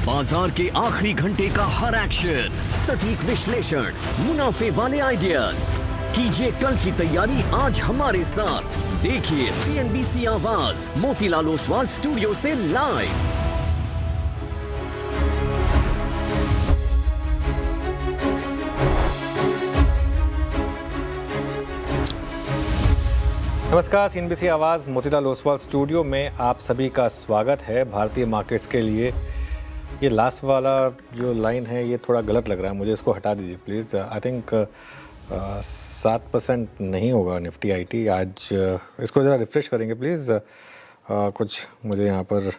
बाजार के आखिरी घंटे का हर एक्शन, सटीक विश्लेषण, मुनाफे वाले आइडियाज। कीजिए कल की तैयारी आज हमारे साथ। देखिए CNBC आवाज मोतीलाल ओसवाल स्टूडियो से लाइव। नमस्कार, CNBC आवाज़ मोतीलाल ओसवाल स्टूडियो में आप सभी का स्वागत है। भारतीय मार्केट्स के लिए ये लास्ट वाला जो लाइन है ये थोड़ा गलत लग रहा है मुझे, इसको हटा दीजिए प्लीज़। आई थिंक 7% नहीं होगा निफ्टी आईटी आज। इसको ज़रा रिफ्रेश करेंगे प्लीज़। कुछ मुझे यहाँ पर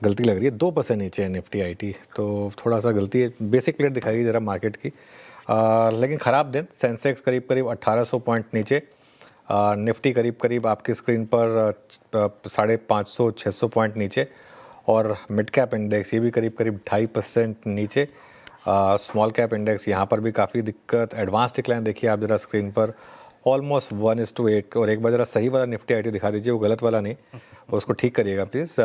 गलती लग रही है, 2% नीचे है निफ्टी आईटी, तो थोड़ा सा गलती है। बेसिक प्लेट दिखाइए ज़रा मार्केट की। लेकिन ख़राब दिन, सेंसेक्स करीब 1800 पॉइंट नीचे, निफ्टी करीब आपकी स्क्रीन पर 550-600 पॉइंट नीचे, और मिड कैप इंडेक्स ये भी करीब 2.5% नीचे। स्मॉल कैप इंडेक्स यहाँ पर भी काफ़ी दिक्कत। एडवांस डिक्लाइन देखिए आप ज़रा स्क्रीन पर, ऑलमोस्ट 1:8। और एक बार ज़रा सही वाला निफ्टी आईटी दिखा दीजिए, वो गलत वाला नहीं, और उसको ठीक करिएगा प्लीज़।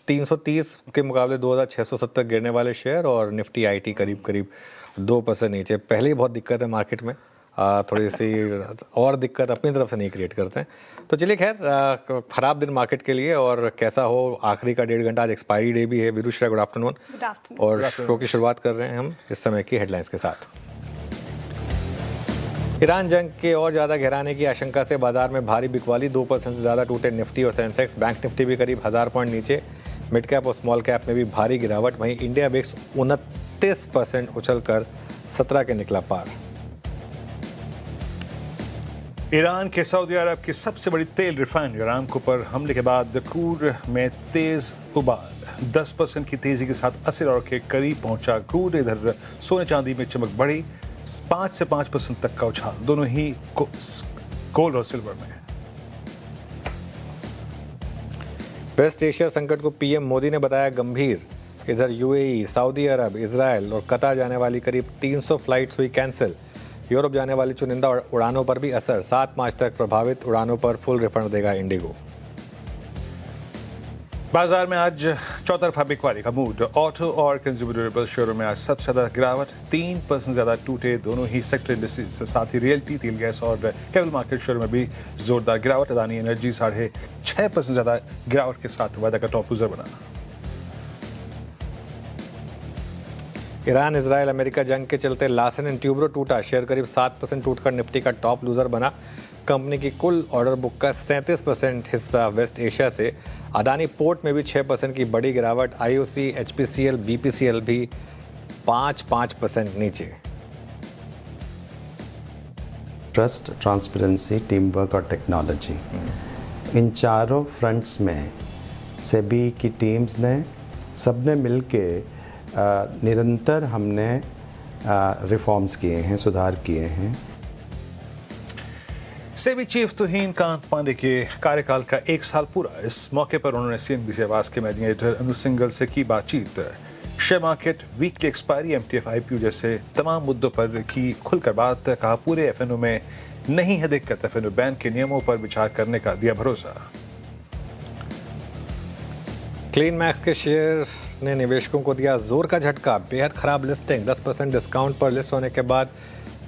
330 के मुकाबले 2670 गिरने वाले शेयर, और निफ्टी आईटी करीब 2% नीचे। पहले ही बहुत दिक्कत है मार्केट में, थोड़ी सी और दिक्कत अपनी तरफ से नहीं क्रिएट करते हैं। तो चलिए खैर, ख़राब दिन मार्केट के लिए, और कैसा हो आखिरी का 1.5 घंटा, आज एक्सपायरी डे भी है। विरुश्रा, गुड आफ्टरनून। और शो की शुरुआत कर रहे हैं हम इस समय की हेडलाइंस के साथ। ईरान जंग के और ज़्यादा गहराने की आशंका से बाजार में भारी बिकवाली, 2% से ज़्यादा टूटे निफ्टी और सेंसेक्स। बैंक निफ्टी भी करीब 1000 पॉइंट नीचे। मिड कैप और स्मॉल कैप में भी भारी गिरावट। वहीं इंडिया विक्स 29% उछलकर 17 के निकला पार। ईरान के सऊदी अरब की सबसे बड़ी तेल रिफाइनरी अरामको पर हमले के बाद क्रूड में तेज उबाल, 10% की तेजी के साथ $80 के करीब पहुंचा क्रूड। इधर सोने चांदी में चमक बढ़ी, 5 से 5% तक का उछाल, दोनों ही गोल्ड और सिल्वर में। वेस्ट एशिया संकट को पीएम मोदी ने बताया गंभीर। इधर यूएई, सऊदी अरब, इजराइल और कतार जाने वाली करीब 300 फ्लाइट्स हुई कैंसिल। यूरोप जाने वाली चुनिंदा उड़ानों पर भी असर, 7 मार्च तक प्रभावित उड़ानों पर फुल रिफंड देगा इंडिगो। बाजार में आज चौतरफा बिकवाली का मूड। ऑटो और कंज्यूमर ड्यूरेबल शेयरों में आज सबसे ज्यादा गिरावट, 3% ज्यादा टूटे दोनों ही सेक्टर इंडस्ट्रीज। साथ ही रियल्टी, तेल, गैस और केबल मार्केट शेयरों में भी जोरदार गिरावट। अदानी एनर्जी 6.5% ज्यादा गिरावट के साथ वायदा का टॉप लूजर बना। ईरान इजराइल अमेरिका जंग के चलते लार्सन एंड ट्यूब्रो टूटा, शेयर करीब 7% टूटकर निफ्टी का टॉप लूजर बना। कंपनी की कुल ऑर्डर बुक का 37% हिस्सा वेस्ट एशिया से। अदानी पोर्ट में भी 6% की बड़ी गिरावट। आईओसी, एचपीसीएल, बीपीसीएल भी 5% नीचे। ट्रस्ट, ट्रांसपेरेंसी, टीम वर्क और टेक्नोलॉजी, इन चारों फ्रंट्स में सेबी की टीम्स ने सबने मिलके निरंतर हमने रिफॉर्म्स किए हैं, सुधार किए हैं। सेबी चीफ तुहीन कांत पांडे के कार्यकाल का 1 साल पूरा। इस मौके पर उन्होंने CNBC आवाज़ के मैनेजिंग एडिटर अनु सिंघल से की बातचीत। Share market, weekly expiry, MTF IPO जैसे तमाम मुद्दों पर की खुलकर बात। कहा पूरे FNO में नहीं है दिक्कत, FNO बैन के नियमों पर विचार करने का दिया भरोसा। क्लीन मैक्स के शेयर ने निवेशकों को दिया जोर का झटका। बेहद खराब लिस्टिंग, 10% डिस्काउंट पर लिस्ट होने के बाद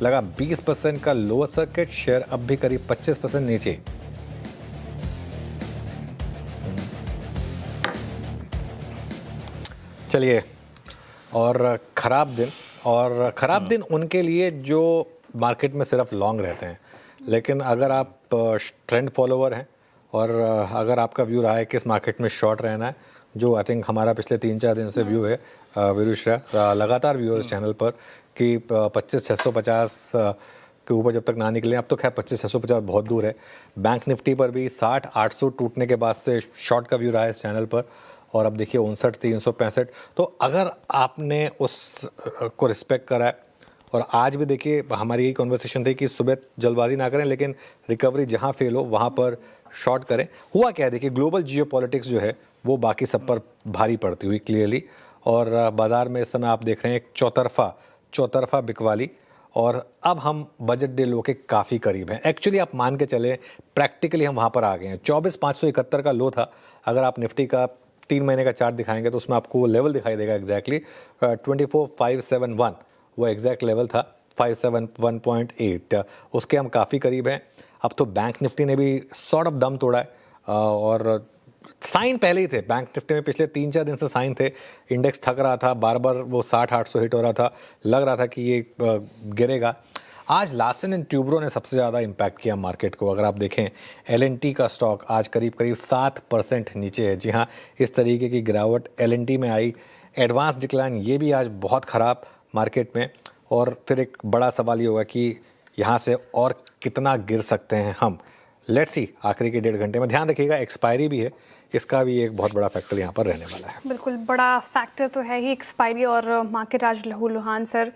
लगा 20% का लोअर सर्किट। शेयर अब भी करीब 25% नीचे। चलिए, और खराब दिन उनके लिए जो मार्केट में सिर्फ लॉन्ग रहते हैं। लेकिन अगर आप ट्रेंड फॉलोवर हैं, और अगर आपका व्यू रहा है कि इस मार्केट में शॉर्ट रहना है, जो आई थिंक हमारा पिछले 3-4 दिन से व्यू है, विरुश्रा लगातार व्यू है इस चैनल पर कि 25,650 के ऊपर जब तक ना निकले। अब तो खैर 25,650 बहुत दूर है। बैंक निफ्टी पर भी 60,800 टूटने के बाद से शॉर्ट का व्यू रहा है इस चैनल पर, और अब देखिए 59,365। तो अगर आपने उस को रिस्पेक्ट करा है, और आज भी देखिए हमारी यही कन्वर्सेशन थी कि सुबह जल्दबाजी ना करें, लेकिन रिकवरी जहां फेल हो वहां पर शॉर्ट करें। हुआ क्या है, देखिए ग्लोबल जियोपॉलिटिक्स जो है वो बाकी सब पर भारी पड़ती हुई क्लियरली, और बाजार में इस समय आप देख रहे हैं एक चौतरफा बिकवाली। और अब हम बजट डे लो के काफ़ी करीब हैं। एक्चुअली आप मान के चले, प्रैक्टिकली हम वहाँ पर आ गए हैं। 24,571 का लो था। अगर आप निफ्टी का 3 महीने का चार्ट दिखाएंगे तो उसमें आपको वो लेवल दिखाई देगा एग्जैक्टली 24,571 वो एग्जैक्ट लेवल था 571.8 उसके हम काफ़ी करीब हैं। अब तो बैंक निफ्टी ने भी सॉर्ट ऑफ दम तोड़ा है और साइन पहले ही थे। बैंक निफ्टी में पिछले 3-4 दिन से साइन थे। इंडेक्स थक रहा था, बार बार वो 60-800 हिट हो रहा था, लग रहा था कि ये गिरेगा। आज लार्सन एंड ट्यूब्रो ने सबसे ज़्यादा इम्पैक्ट किया मार्केट को। अगर आप देखें L&T का स्टॉक आज करीब 7% नीचे है। जी हाँ, इस तरीके की गिरावट L&T में आई। एडवांस डिक्लाइन ये भी आज बहुत ख़राब मार्केट में। और फिर एक बड़ा सवाल ये होगा कि यहाँ से और कितना गिर सकते हैं हम। लेट्स सी आखिरी के 1.5 घंटे में। ध्यान रखिएगा एक्सपायरी भी है, इसका भी एक बहुत बड़ा फैक्टर यहाँ पर रहने वाला है। बिल्कुल बड़ा फैक्टर तो है ही एक्सपायरी और मार्केट आज लहूलुहान। सर,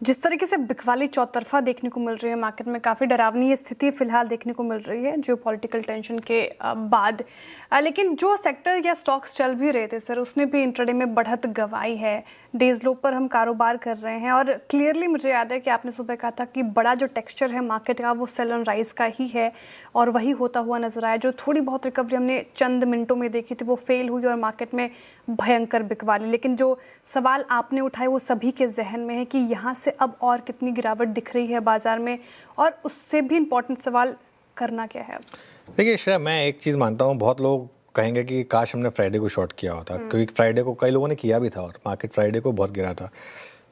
जिस तरीके से बिकवाली चौतरफा देखने को मिल रही है मार्केट में, काफ़ी डरावनी स्थिति फिलहाल देखने को मिल रही है जो पॉलिटिकल टेंशन के बाद। लेकिन जो सेक्टर या स्टॉक्स चल भी रहे थे सर, उसने भी इंट्राडे में बढ़त गंवाई है। डेज लो पर हम कारोबार कर रहे हैं और क्लियरली मुझे याद है कि आपने सुबह कहा था कि बड़ा जो टेक्सचर है मार्केट का वो सेल ऑन राइज का ही है और वही होता हुआ नजर आया। जो थोड़ी बहुत रिकवरी हमने चंद मिनटों में देखी थी वो फेल हुई और मार्केट में भयंकर बिकवाली। लेकिन जो सवाल आपने उठाए वो सभी के जहन में है कि यहाँ से अब और कितनी गिरावट दिख रही है बाजार में, और उससे भी इम्पोर्टेंट सवाल करना क्या है अब? देखिए श्रेया, मैं एक चीज़ मानता हूँ, बहुत लोग कहेंगे कि काश हमने फ्राइडे को शॉर्ट किया होता, क्योंकि फ्राइडे को कई लोगों ने किया भी था और मार्केट फ्राइडे को बहुत गिरा था।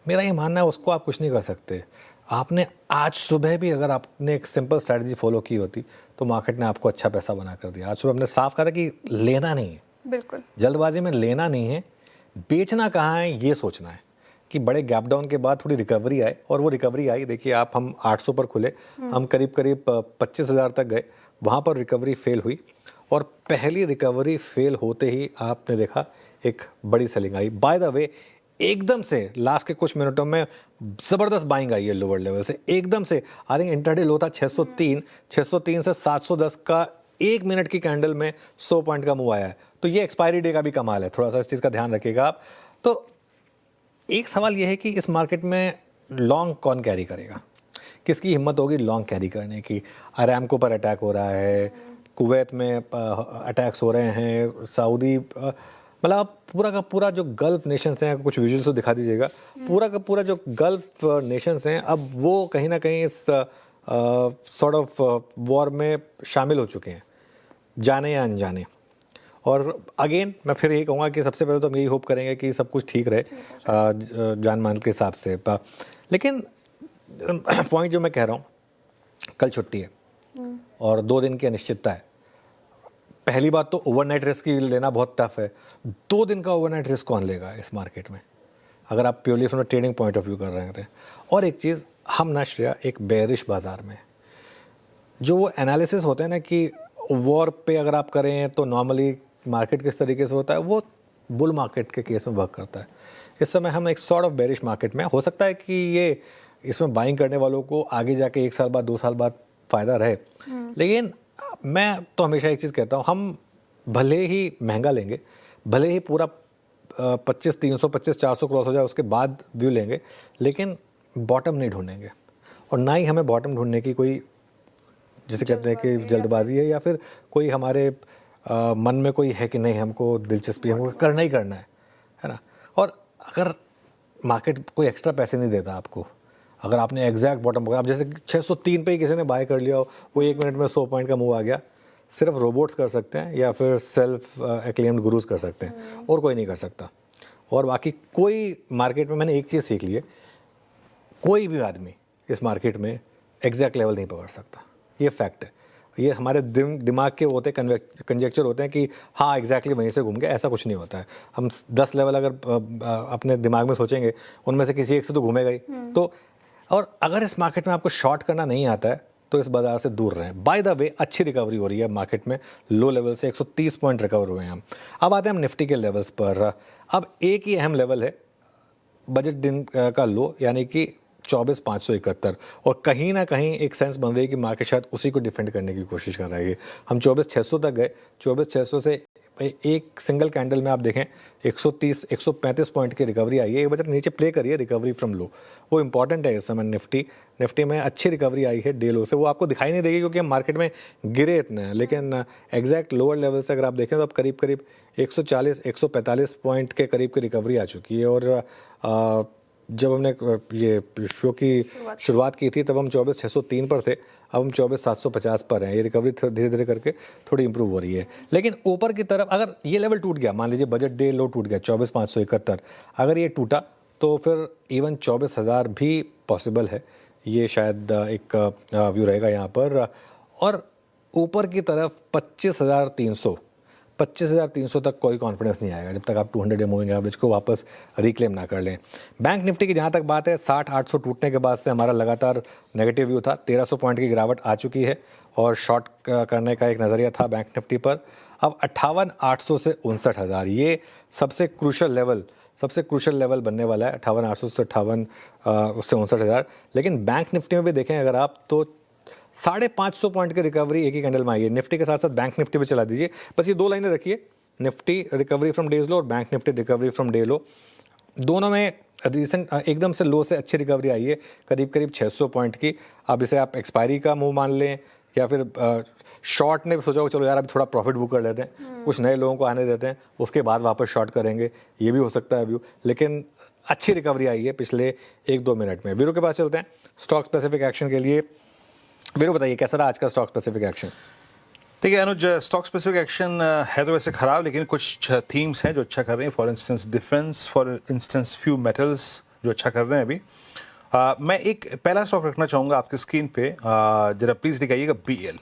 मेरा ये मानना है उसको आप कुछ नहीं कर सकते। आपने आज सुबह भी अगर आपने एक सिंपल स्ट्रैटेजी फॉलो की होती तो मार्केट ने आपको अच्छा पैसा बना कर दिया। आज सुबह हमने साफ कहा था कि लेना नहीं है, बिल्कुल जल्दबाजी में लेना नहीं है, बेचना कहाँ है ये सोचना है कि बड़े गैप डाउन के बाद थोड़ी रिकवरी आए, और वो रिकवरी आई। देखिए आप, हम 800 पर खुले, हम करीब 25,000 तक गए, वहाँ पर रिकवरी फेल हुई और पहली रिकवरी फेल होते ही आपने देखा एक बड़ी selling I. By the way एकदम से लास्ट के कुछ मिनटों में ज़बरदस्त बाइंग आई है लोअर लेवल से एकदम से। आई थिंक इंटरडे लो था 603 से 710 का 1 मिनट की कैंडल में 100 पॉइंट का मूव आया है। तो ये एक्सपायरी डे का भी कमाल है, थोड़ा सा इस चीज़ का ध्यान रखिएगा आप। तो एक सवाल ये है कि इस मार्केट में लॉन्ग कौन कैरी करेगा, किसकी हिम्मत होगी लॉन्ग कैरी करने की। अरामको पर अटैक हो रहा है, कुवैत में अटैक्स हो रहे हैं, सऊदी, मतलब पूरा का पूरा जो गल्फ नेशंस हैं, कुछ विजुअल्स तो दिखा दीजिएगा, पूरा का पूरा जो गल्फ नेशंस हैं अब वो कहीं ना कहीं इस सॉर्ट ऑफ वॉर में शामिल हो चुके हैं, जाने या अनजाने। और अगेन मैं फिर यही कहूँगा कि सबसे पहले तो हम यही होप करेंगे कि सब कुछ ठीक रहे जान मान के हिसाब से। लेकिन पॉइंट जो मैं कह रहा हूँ, कल छुट्टी है और 2 दिन की अनिश्चितता है। पहली बात तो ओवरनाइट रिस्क लेना बहुत टफ है। 2 दिन का ओवरनाइट रिस्क कौन लेगा इस मार्केट में, अगर आप purely from trading point of view कर रहे थे। और एक चीज़, हम ना श्रेया एक बेरिश बाजार में, जो वो एनालिसिस होते हैं ना कि वॉर पे अगर आप करें तो नॉर्मली मार्केट किस तरीके से होता है, वो बुल मार्केट के केस में वर्क करता है। इस समय हम एक सॉर्ट ऑफ बेरिश मार्केट में, हो सकता है कि ये इसमें बाइंग करने वालों को आगे जाके 1 साल बाद 2 साल बाद फ़ायदा रहे। लेकिन मैं तो हमेशा एक चीज़ कहता हूँ, हम भले ही महंगा लेंगे, भले ही पूरा 25-300 25-400 क्रॉस हो जाए उसके बाद व्यू लेंगे, लेकिन बॉटम नहीं ढूंढेंगे। और ना ही हमें बॉटम ढूंढने की कोई, जिसे कहते हैं कि जल्दबाजी है या फिर कोई हमारे मन में कोई है कि नहीं हमको दिलचस्पी, हमको करना ही करना है ना। और अगर मार्केट कोई एक्स्ट्रा पैसे नहीं देता आपको, अगर आपने एग्जैक्ट बॉटम पकड़ा, आप जैसे 603 पे ही किसी ने बाय कर लिया हो, वो 1 मिनट में 100 पॉइंट का मूव आ गया, सिर्फ रोबोट्स कर सकते हैं या फिर सेल्फ एक्लेम्ड गुरुज कर सकते हैं, और कोई नहीं कर सकता। और बाकी कोई मार्केट में, मैंने एक चीज़ सीख ली है, कोई भी आदमी इस मार्केट में एग्जैक्ट लेवल नहीं पकड़ सकता, ये फैक्ट है। ये हमारे दिमाग के होते हैं, कंजेक्चर होते हैं कि हाँ एग्जैक्टली वहीं से घूम गया, ऐसा कुछ नहीं होता है। हम 10 लेवल अगर अपने दिमाग में सोचेंगे, उनमें से किसी एक से तो घूमेगा ही। तो और अगर इस मार्केट में आपको शॉर्ट करना नहीं आता है तो इस बाजार से दूर रहें। बाय द वे अच्छी रिकवरी हो रही है मार्केट में, लो लेवल से 130 पॉइंट रिकवर हुए हैं हम। अब आते हैं हम निफ्टी के लेवल्स पर। अब एक ही अहम लेवल है बजट दिन का लो, यानी कि 24,571, और कहीं ना कहीं एक सेंस बन रही है कि मार्केट शायद उसी को डिफेंड करने की कोशिश कर रही है। हम 24,600 तक गए, 24,600 से एक सिंगल कैंडल में आप देखें 130 135 पॉइंट की रिकवरी आई है। एक बार नीचे प्ले करिए रिकवरी फ्रॉम लो, वो इंपॉर्टेंट है इस समय। निफ्टी में अच्छी रिकवरी आई है डे लो से, वो आपको दिखाई नहीं देगी क्योंकि हम मार्केट में गिरे इतने हैं, लेकिन एग्जैक्ट लोअर लेवल से अगर आप देखें तो अब करीब करीब 140 145 पॉइंट के करीब की रिकवरी आ चुकी है। और जब हमने ये शो की शुरुआत की थी तब हम 24,603 पर थे, अब हम 24,750 पर हैं। ये रिकवरी धीरे धीरे करके थोड़ी इंप्रूव हो रही है। लेकिन ऊपर की तरफ अगर ये लेवल टूट गया, मान लीजिए बजट डे लो टूट गया 24,571, अगर ये टूटा तो फिर इवन 24,000 भी पॉसिबल है। ये शायद एक व्यू रहेगा यहाँ पर। और ऊपर की तरफ 25,300 तक कोई कॉन्फिडेंस नहीं आएगा जब तक आप 200 डे मूविंग एवरेज को वापस रिक्लेम ना कर लें। बैंक निफ्टी की जहाँ तक बात है, 60,800 टूटने के बाद से हमारा लगातार नेगेटिव व्यू था। 1,300 पॉइंट की गिरावट आ चुकी है और शॉर्ट करने का एक नज़रिया था बैंक निफ्टी पर। अब 58,800 से 59,000 ये सबसे क्रूशल लेवल बनने वाला है, 58,800 से 59,000। लेकिन बैंक निफ्टी में भी देखें अगर आप तो 550 पॉइंट की रिकवरी एक ही कैंडल में आई है। निफ्टी के साथ साथ बैंक निफ्टी पे चला दीजिए, बस ये दो लाइनें रखिए, निफ्टी रिकवरी फ्रॉम डेज लो और bank Nifty recovery from day लो। दोनों में रिसेंट एकदम से लो से अच्छी रिकवरी आई है, करीब करीब 600 पॉइंट की। अब इसे आप एक्सपायरी का मूव मान लें या फिर शॉर्ट ने सोचा चलो यार अभी थोड़ा प्रॉफिट बुक कर लेते हैं, कुछ नए लोगों को आने देते हैं, उसके बाद वापस शॉर्ट करेंगे, ये भी हो सकता है व्यू। लेकिन अच्छी रिकवरी आई है पिछले 1-2 मिनट में। वीरू के पास चलते हैं स्टॉक स्पेसिफिक एक्शन के लिए। वीरू बताइए कैसा रहा आज का स्टॉक स्पेसिफिक एक्शन? देखिए अनुज, स्टॉक स्पेसिफिक एक्शन है तो वैसे खराब, लेकिन कुछ थीम्स हैं जो अच्छा कर रहे हैं। For instance defence, for instance few metals जो अच्छा कर रहे हैं अभी। मैं एक पहला स्टॉक रखना चाहूँगा आपकी स्क्रीन पे, जरा प्लीज़ दिखाइएगा। BL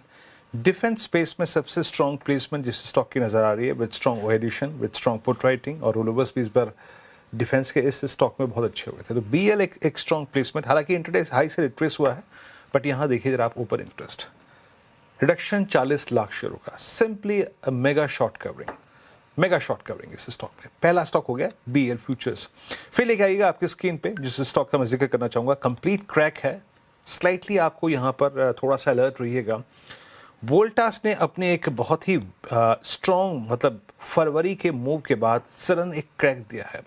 डिफेंस स्पेस में सबसे स्ट्रॉन्ग प्लेसमेंट जिस स्टॉक की नज़र आ रही है, with strong addition, with strong put writing, और रोलोवर्स भी इस बार डिफेंस के इस स्टॉक में बहुत अच्छे हुए थे। तो BL एक स्ट्रॉन्ग प्लेसमेंट, हालांकि इंटरडे हाई से रिट्रेस हुआ है, बट यहाँ देखिए जरा आप ओपन इंटरेस्ट रिडक्शन 40 लाख शेयरों का, सिंपली मेगा शॉर्ट कवरिंग इस स्टॉक में। पहला स्टॉक हो गया BL फ्यूचर्स। फिर लेके आइएगा आपकी स्क्रीन पे जिस स्टॉक का मैं जिक्र करना चाहूँगा, कंप्लीट क्रैक है, स्लाइटली आपको यहाँ पर थोड़ा सा अलर्ट रहिएगा। वोल्टास ने अपने एक बहुत ही स्ट्रॉन्ग मतलब फरवरी के मूव के बाद सडन एक क्रैक दिया है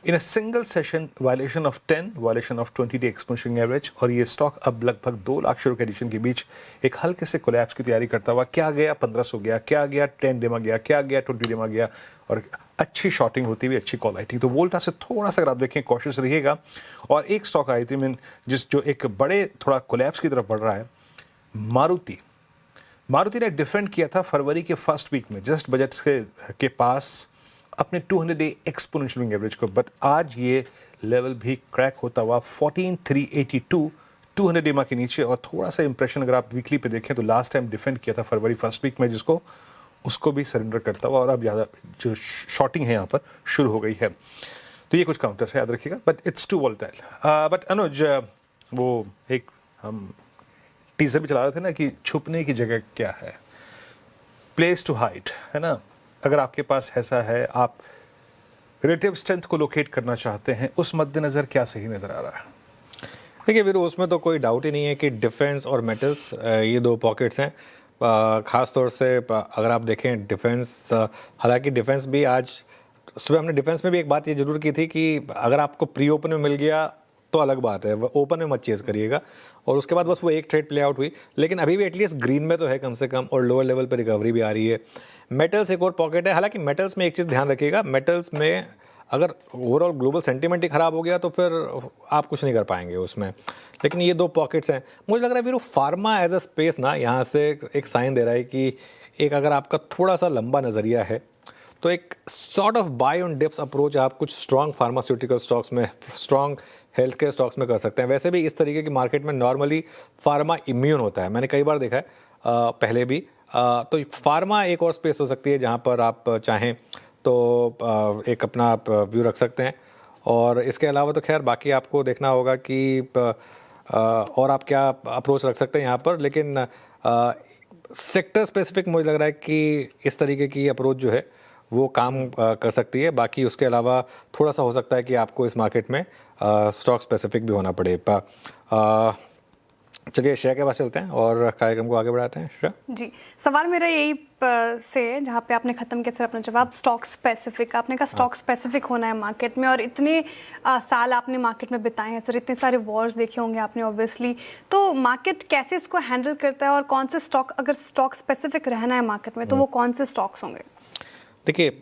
in a single session, violation of 10, violation of 20 day exponential average. और ये स्टॉक अब लगभग 2 लाख शेयरों के एडिशन के बीच एक हल्के से कोलैप्स की तैयारी करता हुआ क्या गया 1500 गया, क्या गया 10 डे में गया, क्या गया 20 डे में गया, और अच्छी शॉर्टिंग होती हुई अच्छी कॉल आई थी। तो वोल्टा से थोड़ा सा अगर आप देखें कॉशियस रहिएगा। और एक स्टॉक आई थी मीन जो एक बड़े थोड़ा कोलैप्स की तरफ बढ़ रहा है, मारुति ने डिफेंड किया था फरवरी के फर्स्ट वीक में जस्ट बजट के पास अपने 200 डे एक्सपोनेंशियल एवरेज को, बट आज ये लेवल भी क्रैक होता हुआ 14,382 200 डे के नीचे। और थोड़ा सा इंप्रेशन अगर आप वीकली पे देखें तो लास्ट टाइम डिफेंड किया था फरवरी फर्स्ट वीक में जिसको, उसको भी सरेंडर करता हुआ, और अब ज़्यादा जो शॉर्टिंग है यहाँ पर शुरू हो गई है। तो ये कुछ काउंटर्स है, याद रखिएगा, but it's too volatile. But Anuj, वो एक हम टीजर भी चला रहे थे ना कि छुपने की जगह क्या है, प्लेस टू हाइड, है ना। अगर आपके पास ऐसा है, आप रिलेटिव स्ट्रेंथ को लोकेट करना चाहते हैं, उस मद्देनज़र क्या सही नज़र आ रहा है? देखिए वीरू, उसमें तो कोई डाउट ही नहीं है कि डिफेंस और मेटल्स ये दो पॉकेट्स हैं। ख़ास तौर से अगर आप देखें डिफेंस, हालांकि डिफेंस भी आज सुबह हमने डिफेंस में भी एक बात ये जरूर की थी कि अगर आपको प्री ओपन में मिल गया तो अलग बात है, ओपन में मत चेज़ करिएगा। और उसके बाद बस वो एक ट्रेड प्ले आउट हुई, लेकिन अभी भी एटलीस्ट ग्रीन में तो है कम से कम, और लोअर लेवल पर रिकवरी भी आ रही है। मेटल्स एक और पॉकेट है, हालांकि मेटल्स में एक चीज़ ध्यान रखिएगा, मेटल्स में अगर ओवरऑल ग्लोबल सेंटीमेंट ही ख़राब हो गया तो फिर आप कुछ नहीं कर पाएंगे उसमें। लेकिन ये दो पॉकेट्स हैं। मुझे लग रहा है Viru pharma as a space ना यहाँ से एक साइन दे रहा है कि एक अगर आपका थोड़ा सा लंबा नज़रिया है तो एक sort of buy on dips approach आप कुछ स्ट्रॉन्ग फार्मास्यूटिकल स्टॉक्स में, स्ट्रॉन्ग हेल्थ केयर स्टॉक्स में कर सकते हैं। वैसे भी इस तरीके की मार्केट में नॉर्मली फार्मा इम्यून होता है, मैंने कई बार देखा है पहले भी। तो फार्मा एक और स्पेस हो सकती है जहाँ पर आप चाहें तो एक अपना व्यू रख सकते हैं। और इसके अलावा तो खैर बाकी आपको देखना होगा कि और आप क्या अप्रोच रख सकते हैं यहाँ पर। लेकिन सेक्टर स्पेसिफिक मुझे लग रहा है कि इस तरीके की अप्रोच जो है वो काम कर सकती है। बाकी उसके अलावा थोड़ा सा हो सकता है कि आपको इस मार्केट में स्टॉक स्पेसिफिक भी होना पड़े। चलिए श्रेया के पास चलते हैं और कार्यक्रम को आगे बढ़ाते हैं। श्रेया जी, सवाल मेरा यही से है जहाँ पे आपने ख़त्म किया सर अपना जवाब स्टॉक स्पेसिफिक। आपने कहा स्टॉक स्पेसिफिक होना है मार्केट में, और इतने साल आपने मार्केट में बिताए हैं सर, इतने सारे वॉर्स देखे होंगे आपने ऑब्वियसली, तो मार्केट कैसे इसको हैंडल करता है और कौन से स्टॉक, अगर स्टॉक स्पेसिफिक रहना है मार्केट में तो वो कौन से स्टॉक्स होंगे? देखिए,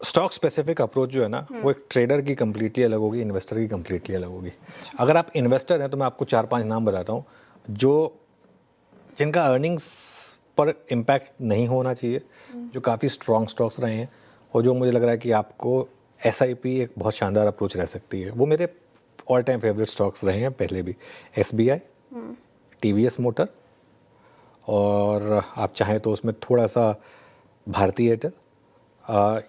स्टॉक स्पेसिफिक अप्रोच जो है ना, वो एक ट्रेडर की कम्प्लीटली अलग होगी, इन्वेस्टर की कम्प्लीटली अलग होगी। अगर आप इन्वेस्टर हैं तो मैं आपको 4-5 नाम बताता हूँ जिनका अर्निंग्स पर इम्पैक्ट नहीं होना चाहिए, जो काफ़ी स्ट्रॉन्ग स्टॉक्स रहे हैं, और जो मुझे लग रहा है कि आपको SIP एक बहुत शानदार अप्रोच रह सकती है। वो मेरे ऑल टाइम फेवरेट स्टॉक्स रहे हैं पहले भी। SBI, TVS मोटर, और आप चाहें तो उसमें थोड़ा सा भारती एयरटेल।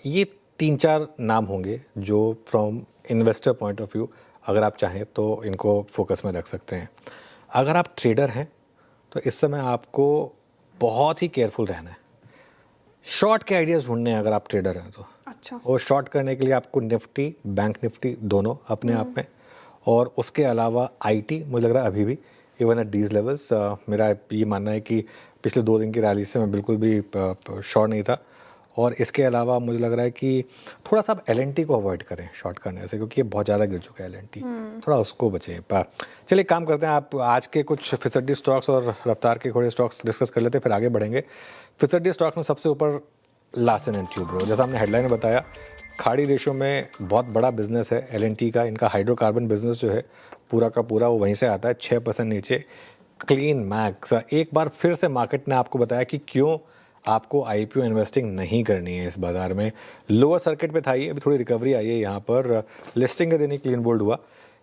ये 3-4 नाम होंगे जो from investor point of view अगर आप चाहें तो इनको फोकस में रख सकते हैं। अगर आप ट्रेडर हैं तो इस समय आपको बहुत ही केयरफुल रहना है। शॉर्ट के आइडियाज़ ढूंढने हैं अगर आप ट्रेडर हैं तो। अच्छा। और शॉर्ट करने के लिए आपको निफ्टी, बैंक निफ्टी दोनों अपने आप में, और उसके अलावा IT मुझे लग रहा है अभी भी इवन एट दीज लेवल्स, मेरा ये मानना है कि पिछले 2 दिन की रैली से मैं बिल्कुल भी शॉर्ट नहीं था। और इसके अलावा मुझे लग रहा है कि थोड़ा सा आप LNT को अवॉइड करें शॉर्ट करने से, क्योंकि ये बहुत ज़्यादा गिर चुका है LNT, थोड़ा उसको बचें। चलिए काम करते हैं, आप आज के कुछ फिसड्डी स्टॉक्स और रफ्तार के घोड़े स्टॉक्स डिस्कस कर लेते हैं, फिर आगे बढ़ेंगे। फिसड्डी स्टॉक में सबसे ऊपर लार्सन एंड ट्यूब्रो, जैसा हमने हेडलाइन में बताया, खाड़ी देशों में बहुत बड़ा बिजनेस है LNT का। इनका हाइड्रोकार्बन बिजनेस जो है पूरा का पूरा वो वहीं से आता है। 6% नीचे क्लीन मैक्स। एक बार फिर से मार्केट ने आपको बताया कि क्यों आपको IPO इन्वेस्टिंग नहीं करनी है इस बाज़ार में। लोअर सर्किट पे था ये, अभी थोड़ी रिकवरी आई है यहाँ पर, लिस्टिंग के दिन ही क्लीन बोल्ड हुआ।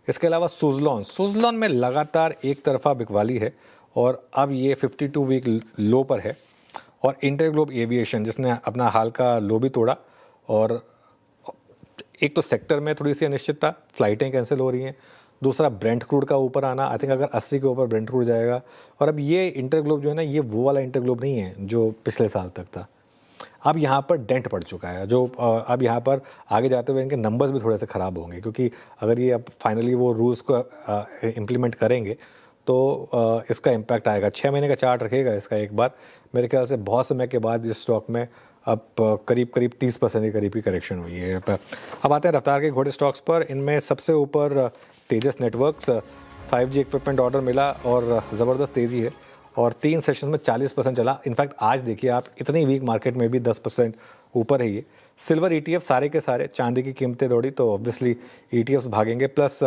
इसके अलावा सुजलॉन में लगातार एक तरफा बिकवाली है और अब ये 52 वीक लो पर है। और इंटरग्लोब एविएशन जिसने अपना हाल का लो भी तोड़ा, और एक तो सेक्टर में थोड़ी सी अनिश्चितता, फ्लाइटें कैंसिल हो रही हैं, दूसरा ब्रेंट क्रूड का ऊपर आना, आई थिंक अगर 80 के ऊपर ब्रेंट क्रूड जाएगा। और अब ये इंटरग्लोब जो है ना, ये वो वाला इंटरग्लोब नहीं है जो पिछले साल तक था। अब यहाँ पर डेंट पड़ चुका है, जो अब यहाँ पर आगे जाते हुए इनके नंबर्स भी थोड़े से ख़राब होंगे, क्योंकि अगर ये अब फाइनली वो रूल्स को इम्प्लीमेंट करेंगे तो इसका इम्पैक्ट आएगा। 6 महीने का चार्ट रखेगा इसका एक बार। मेरे ख्याल से बहुत समय के बाद इस स्टॉक में अब करीब 30% के करीब की करेक्शन हुई है। अब आते हैं रफ्तार के घोड़े स्टॉक्स पर। इनमें सबसे ऊपर तेजस नेटवर्क्स, 5G इक्विपमेंट ऑर्डर मिला और ज़बरदस्त तेज़ी है, और 3 सेशन में 40% चला। इनफैक्ट आज देखिए आप, इतनी वीक मार्केट में भी 10% ऊपर है ये। सिल्वर ETF सारे के सारे, चांदी की कीमतें दौड़ी तो ऑब्वियसली ETFs भागेंगे। प्लस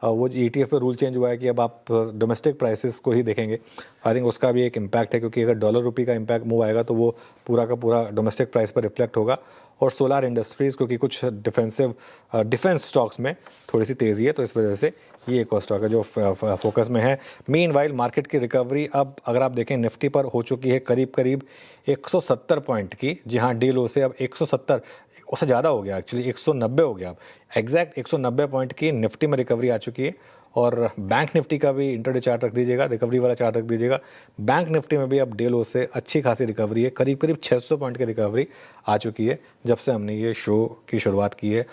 वो ETF पे रूल चेंज हुआ है कि अब आप डोमेस्टिक प्राइसेस को ही देखेंगे। आई थिंक उसका भी एक इम्पैक्ट है, क्योंकि अगर डॉलर रुपये का इम्पैक्ट मूव आएगा तो वो पूरा का पूरा डोमेस्टिक प्राइस पर रिफ्लेक्ट होगा। और सोलार इंडस्ट्रीज़, क्योंकि कुछ डिफेंस स्टॉक्स में थोड़ी सी तेज़ी है, तो इस वजह से ये एक और स्टॉक है जो फोकस में है। मीनवाइल मार्केट की रिकवरी अब अगर आप देखें निफ्टी पर हो चुकी है करीब 170 पॉइंट की। जी हाँ, डे लो से अब 170, उससे ज़्यादा हो गया एक्चुअली, 190 हो गया। अब एग्जैक्ट 190 पॉइंट की निफ्टी में रिकवरी आ चुकी है। और बैंक निफ्टी का भी इंटरडे चार्ट रख दीजिएगा, रिकवरी वाला चार्ट रख दीजिएगा। बैंक निफ्टी में भी अब डे लो से अच्छी खासी रिकवरी है, करीब 600 पॉइंट की रिकवरी आ चुकी है जब से हमने ये शो की शुरुआत की है।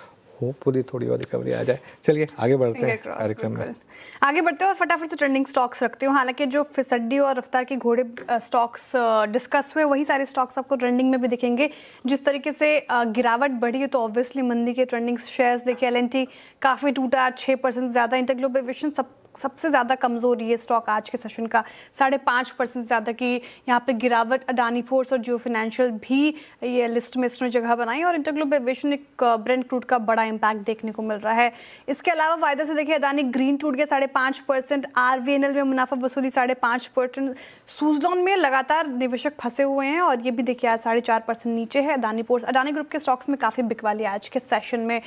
होपफुली थोड़ी और रिकवरी आ जाए। चलिए आगे बढ़ते हैं कार्यक्रम में। आगे बढ़ते हैं और फटाफट से ट्रेंडिंग स्टॉक्स रखते हो। हालांकि जो फिसड्डी और रफ्तार के घोड़े स्टॉक्स डिस्कस हुए, वही सारे स्टॉक्स आपको ट्रेंडिंग में भी दिखेंगे। जिस तरीके से गिरावट बढ़ी है तो ऑब्वियसली मंदी के ट्रेंडिंग शेयर्स देखिए, LNT काफ़ी टूटा, 6% ज़्यादा। इंटरग्लोब एविएशन सबसे ज़्यादा कमज़ोर ये स्टॉक आज के सेशन का, 5.5% ज़्यादा की यहाँ पे गिरावट। अडानी पोर्ट्स और जियो फाइनेंशियल भी ये लिस्ट में इसने जगह बनाई, और इंटरग्लोब एविएशन एक ब्रेंट क्रूड का बड़ा इम्पैक्ट देखने को मिल रहा है। इसके अलावा फायदे से देखिए, अदानी ग्रीन टूट गया 5.5%, RVNL में मुनाफा वसूली 5.5%। सुजलॉन में लगातार निवेशक फंसे हुए हैं और ये भी देखिए आज 4.5% नीचे है। अडानी पोर्ट्स, अडानी ग्रुप के स्टॉक्स में काफ़ी बिकवाली आज के सेशन में।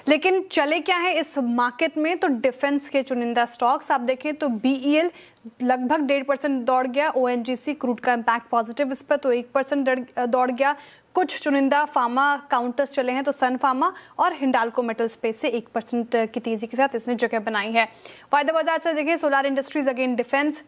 लेकिन चले क्या है इस मार्केट में, तो डिफेंस के चुनिंदा स्टॉक्स आप देखें तो BEL लगभग 1.5% दौड़ गया। ONGC क्रूड का इम्पैक्ट पॉजिटिव इस पर, तो 1% दौड़ गया। कुछ चुनिंदा फार्मा काउंटर्स चले हैं, तो सन फार्मा और हिंडाल्को मेटल स्पेस से 1% की तेजी के साथ इसने जगह बनाई है। वायदा बाजार से देखिए, solar industries again defence,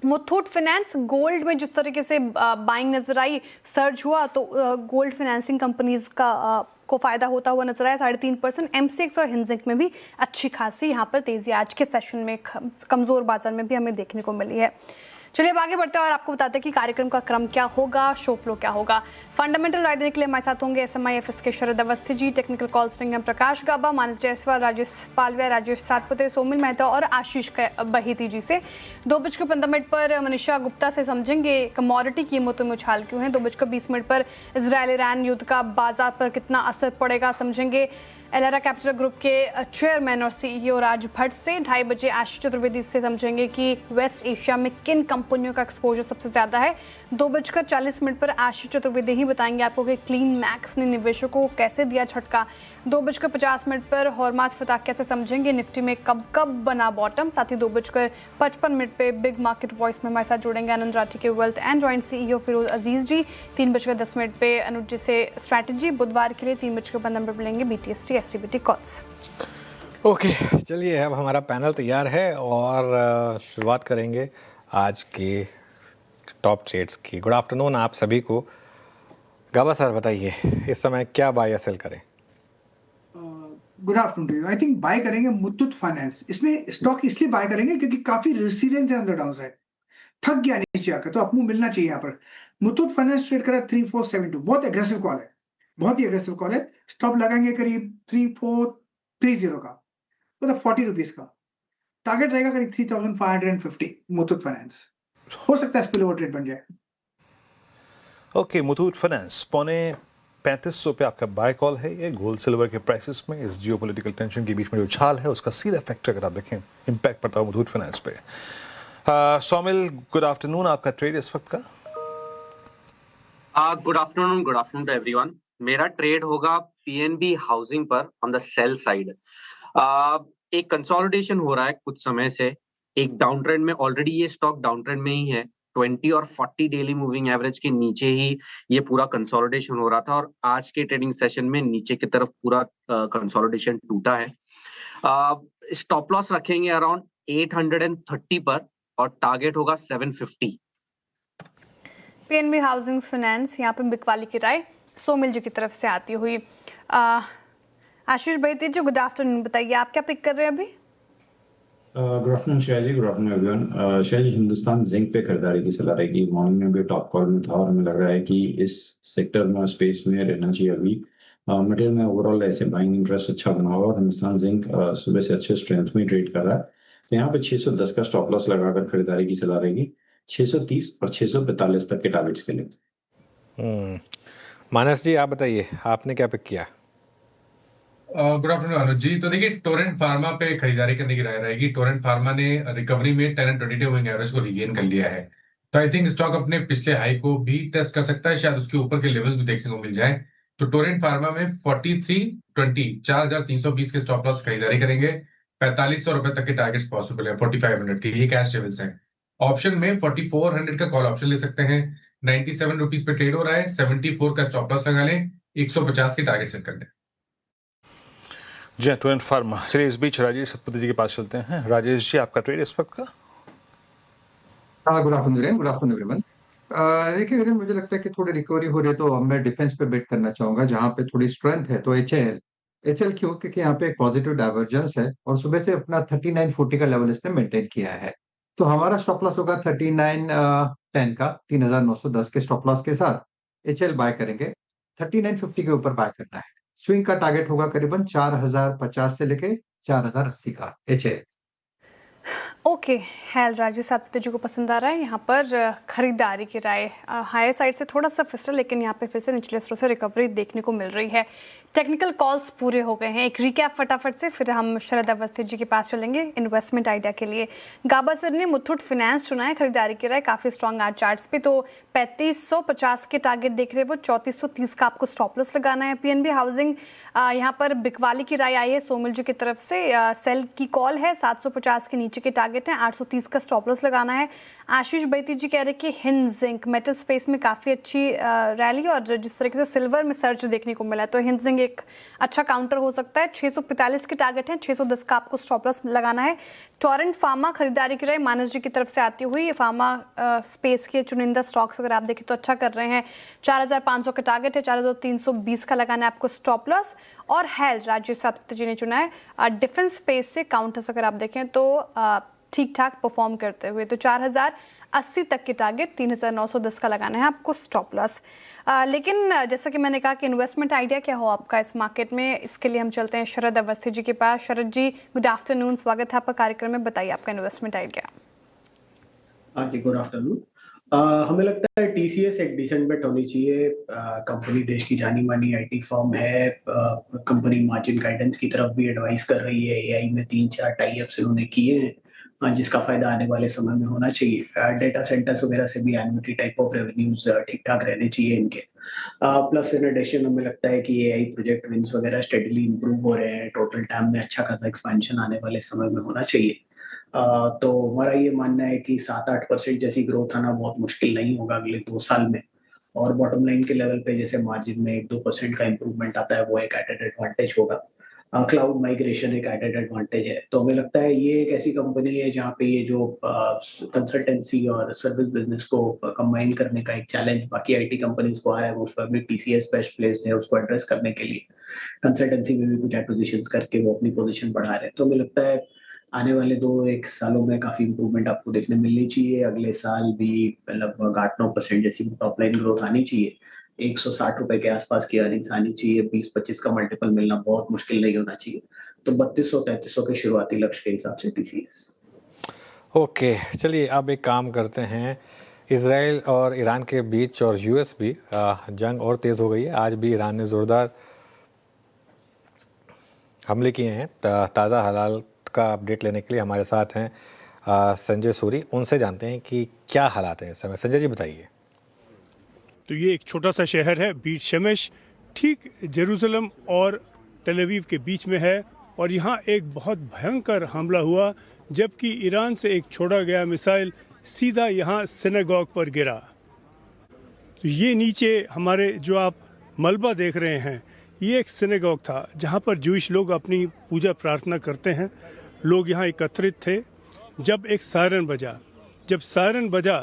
Muthoot finance gold में जिस तरीके से बाइंग नजर आई, सर्ज हुआ, तो गोल्ड फाइनेंसिंग कंपनीज का को फायदा होता हुआ नजर आया 3.5%। एमसीएक्स और हिंजिंक में भी अच्छी खासी यहाँ पर तेजी आज के सेशन में कमजोर बाजार में भी हमें देखने को मिली है। चलिए अब आगे बढ़ते हैं और आपको बताते हैं कि कार्यक्रम का क्रम क्या होगा, शो फ्लो क्या होगा। फंडामेंटल राय देने के लिए हमारे साथ होंगे एसएमआईएफएस के शरद अवस्थी जी, टेक्निकल कॉल सिंगम प्रकाश गाबा, मानस जायसवाल, राजेश पालविया, राजेश सातपुते, सोमिल मेहता और आशीष बहीती जी से। 2:15 पर मनीषा गुप्ता से समझेंगे कमोडिटी कीमतों में उछाल क्यों है। 2:20 पर इजरायल ईरान युद्ध का बाजार पर कितना असर पड़ेगा समझेंगे एलेरा कैपिटल ग्रुप के चेयरमैन और सीईओ राज भट्ट से। 2:30 बजे आशीष चतुर्वेदी से समझेंगे कि वेस्ट एशिया में किन कंपनियों का एक्सपोजर सबसे ज़्यादा है। 2:40 पर आशीष चतुर्वेदी ही बताएंगे आपको कि क्लीन मैक्स ने निवेशकों को कैसे दिया झटका। 2:50 पर हॉर्मास फताकिया से समझेंगे निफ्टी में कब कब बना बॉटम। साथ ही 2:55 पे बिग मार्केट वॉइस में हमारे साथ जुड़ेंगे आनंद राठी के wealth and joint CEO Firoz Aziz ji. 3:10 पे अनुज जी से स्ट्रैटेजी। बुधवार के लिए 3:15 पर मिलेंगे बीटीएसटी एसटीबीटी कॉल्स। ओके, चलिए अब हमारा पैनल तैयार है और शुरुआत करेंगे आज के टॉप ट्रेड्स की। गुड आफ्टरनून आप सभी को। गाबा सर बताइए इस समय क्या बाय या सेल करें? Good afternoon to you. I think buy करेंगे मुथूट फाइनेंस। इसमें स्टॉक इसलिए बाय करेंगे क्योंकि काफी रेसिलियंस है अंदर डाउन साइड, थक गया नीचे आकर, तो आपको मिलना चाहिए यहाँ पर। मुथूट फाइनेंस ट्रेड करा 3472, बहुत एग्रेसिव कॉल है, बहुत ही एग्रेसिव कॉल है। स्टॉप लगाएंगे करीब 3430 का, मतलब 40 रुपीज का। टारगेट रहेगा करीब 3550 मुथूट फाइनेंस। हो सकता है स्पिल ओवर ट्रेड बन जाए। ओके, मुथूट फाइनेंस 3500 पे आपका बाय कॉल है। ये गोल्ड सिल्वर के प्राइसेस में इस जियोपॉलिटिकल टेंशन के बीच में जो उछाल है उसका सीधा फैक्टर अगर आप देखें इम्पैक्ट पड़ता है मुथूट फाइनेंस पे। सोमिल गुड आफ्टरनून, आपका ट्रेड इस वक्त का? Good afternoon to everyone. मेरा ट्रेड होगा पीएनबी हाउसिंग पर ऑन द सेल साइड। एक कंसोलिडेशन हो रहा है कुछ समय से, एक डाउन ट्रेंड में, ऑलरेडी ये स्टॉक डाउन ट्रेंड में ही है। 20 और 40 डेली मूविंग एवरेज के नीचे ही ये पूरा कंसोलिडेशन हो रहा था और आज के ट्रेडिंग सेशन में नीचे की तरफ पूरा कंसोलिडेशन टूटा है। स्टॉप लॉस रखेंगे अराउंड 830 पर और टारगेट होगा 750। पीएनबी हाउसिंग फाइनेंस, यहाँ पे बिकवाली की राय सोमिल जी की तरफ से आती हुई। आशीष बहीती जी गुड आफ्टरनून, बताइए आप क्या पिक कर रहे हैं अभी? गुड आफ्टरनून श्रेया जी, गुड आफ्टरनून एवरीवन। श्रेया जी, हिंदुस्तान जिंक पे खरीदारी की सलाह रहेगी। मॉर्निंग में भी टॉप कॉल में था और हमें लग रहा है कि इस सेक्टर में स्पेस में रहना चाहिए अभी। मटेरियल में ओवरऑल ऐसे बाइंग इंटरेस्ट अच्छा बना हुआ और हिंदुस्तान जिंक सुबह से अच्छे स्ट्रेंथ में ट्रेड कर रहा है। तो यहाँ पे 610 का स्टॉप लॉस लगाकर खरीदारी की सलाह रहेगी। 630 और 645 तक के टारगेट्स के लिए। मानस जी आप बताइए आपने क्या पिक किया? गुड आफ्टरनून अनुज जी। तो देखिए टोरेंट फार्मा पे खरीदारी करने की राय रहेगी। टोरेंट फार्मा ने रिकवरी में 10 and 20 डे मूविंग एवरेज को रिगेन कर लिया है, तो आई थिंक स्टॉक अपने पिछले हाई को भी टेस्ट कर सकता है, शायद उसके ऊपर के लेवल्स भी देखने को मिल जाए। तो टोरेंट फार्मा में 4320 4320 के स्टॉप लॉस खरीदारी करेंगे। 4500 रुपए तक के टारगेट्स पॉसिबल है 4500 के, ये कैश लेवल्स हैं। ऑप्शन में 4400 का कॉल ऑप्शन ले सकते हैं। 97 रुपीज पे ट्रेड हो रहा है। 74 का स्टॉप लॉस लगा लें, 150 के टारगेट सेट कर लें। जी टोरेंट फार्मा। चलिए इस बीच राजेश सतपति जी के पास चलते हैं। राजेश जी आपका ट्रेड इस वक्त का? Good afternoon everyone. देखिए वीरेन, मुझे लगता है कि थोड़ी रिकवरी हो रही है, तो मैं डिफेंस पे बेट करना चाहूंगा जहां पे थोड़ी स्ट्रेंथ है। तो एचएल क्यों? क्योंकि यहाँ पे एक पॉजिटिव डाइवर्जेंस है और सुबह से अपना 3940 का लेवल इसने मेंटेन किया है। तो हमारा स्टॉप लॉस होगा 3910 का, 3910 के स्टॉप लॉस के साथ एचएल बाय करेंगे। 3950 के ऊपर बाय करना है। स्विंग का टारगेट होगा करीबन 4050 से लेके 4080 का एचएल। ओके, हैल राजेश सातपुते जी को पसंद आ रहा है यहाँ पर खरीदारी की राय। हायर साइड से थोड़ा सा फिसला, लेकिन यहाँ पे फिर से निचले स्तरों से रिकवरी देखने को मिल रही है। टेक्निकल कॉल्स पूरे हो गए हैं। एक रिकैप फटाफट से, फिर हम शरद अवस्थी जी के पास चलेंगे इन्वेस्टमेंट आइडिया के लिए। गाबा सर ने मुथूट फाइनेंस चुना है खरीदारी की राय, काफ़ी स्ट्रॉन्ग आज चार्ट्स पे। तो 3550 के टारगेट देख रहे हैं वो, 3430 का आपको स्टॉप लॉस लगाना है। पीएनबी हाउसिंग यहाँ पर बिकवाली की राय आई है सोमिल जी की तरफ से, सेल की कॉल है। 750 के नीचे के टारगेट है, 830 का स्टॉप लॉस लगाना है। आशीष बैती जी कह रहे हैं कि हिंद जिंक मेटल स्पेस में काफ़ी अच्छी रैली और जिस तरीके से सिल्वर में सर्च देखने को मिला है, तो हिंद जिंक एक अच्छा काउंटर हो सकता है। 645 के टारगेट हैं, 610 का आपको स्टॉप लॉस लगाना है। टोरेंट फार्मा खरीदारी की राय मानस जी की तरफ से आती हुई, ये फार्मा स्पेस के चुनिंदा स्टॉक्स अगर आप देखें तो अच्छा कर रहे हैं। 4500 का टारगेट है, 4320 का लगाना है आपको स्टॉप लॉस। और हेल्थ राजेश सातपुते जी ने चुना है डिफेंस स्पेस से, काउंटर्स अगर आप देखें तो ठीक ठाक परफॉर्म करते हुए, तो 4080 तक के टारगेट, 3910 का लगाना है आपको स्टॉप लॉस। लेकिन जैसा कि मैंने कहा कि इन्वेस्टमेंट आइडिया क्या हो आपका इस मार्केट में, इसके लिए हम चलते हैं शरद अवस्थी जी के पास। शरद जी, गुड आफ्टरनून, स्वागत है आपका कार्यक्रम में, बताइए आपका इन्वेस्टमेंट आइडिया। हाँ जी, गुड आफ्टरनून। हमें लगता है टीसीएस एक डिसेंट बेट होनी चाहिए। कंपनी देश की जानी मानी आईटी फर्म है। कंपनी मार्जिन गाइडेंस की तरफ भी एडवाइस कर रही है। एआई में 3-4 टाई अप्स इन्होंने किए हैं, जिसका फायदा आने वाले समय में होना चाहिए। डेटा सेंटर्स वगैरह से भी एन्युटी टाइप ऑफ रेवेन्यूज ठीक ठाक रहने चाहिए इनके। प्लस इन एडिशन हमें लगता है कि एआई प्रोजेक्ट विंस वगैरह स्टेडली इंप्रूव हो रहे हैं। टोटल टाइम में अच्छा खासा एक्सपेंशन आने वाले समय में होना चाहिए। तो हमारा ये मानना है कि 7-8% जैसी ग्रोथ आना बहुत मुश्किल नहीं होगा अगले 2 साल में। और बॉटम लाइन के लेवल पे जैसे मार्जिन में 1-2% का इंप्रूवमेंट आता है, वो एक एडेड एडवांटेज होगा। क्लाउड माइग्रेशन एक एडेड एडवांटेज है। तो हमें लगता है ये एक ऐसी कंपनी है जहाँ पे ये जो कंसल्टेंसी और सर्विस बिजनेस को कंबाइन करने का एक चैलेंज बाकी आईटी कंपनीज को आ रहा है, उस पर भी टीसीएस बेस्ट प्लेस्ड है उसको एड्रेस करने के लिए। कंसल्टेंसी में भी कुछ एक्विजिशंस करके वो अपनी पोजीशन बढ़ा रहे हैं। तो हमें लगता है आने वाले 2-1 सालों में काफी इंप्रूवमेंट आपको देखने मिलनी चाहिए। अगले साल भी लगभग 8-9% जैसी टॉप लाइन ग्रोथ आनी चाहिए। 160 रुपए के आसपास की अर्निंग्स आनी चाहिए। 20-25 का मल्टीपल मिलना बहुत मुश्किल नहीं होना चाहिए। तो 3200-3300 के शुरुआती लक्ष्य के हिसाब से टीसीएस। ओके, चलिए अब एक काम करते हैं। इजराइल और ईरान के बीच और यूएस भी जंग और तेज़ हो गई है। आज भी ईरान ने ज़ोरदार हमले किए हैं। ताज़ा हालात का अपडेट लेने के लिए हमारे साथ हैं संजय सूरी। उनसे जानते हैं कि क्या हालात हैं इस समय। संजय जी बताइए। तो ये एक छोटा सा शहर है बीट शेमेश, ठीक जेरूसलम और टेल अवीव के बीच में है। और यहाँ एक बहुत भयंकर हमला हुआ जबकि ईरान से एक छोड़ा गया मिसाइल सीधा यहाँ सिनेगॉग पर गिरा। तो ये नीचे हमारे जो आप मलबा देख रहे हैं, ये एक सिनेगॉग था जहाँ पर जूइश लोग अपनी पूजा प्रार्थना करते हैं। लोग यहाँ एकत्रित थे जब एक सायरन बजा। जब सायरन बजा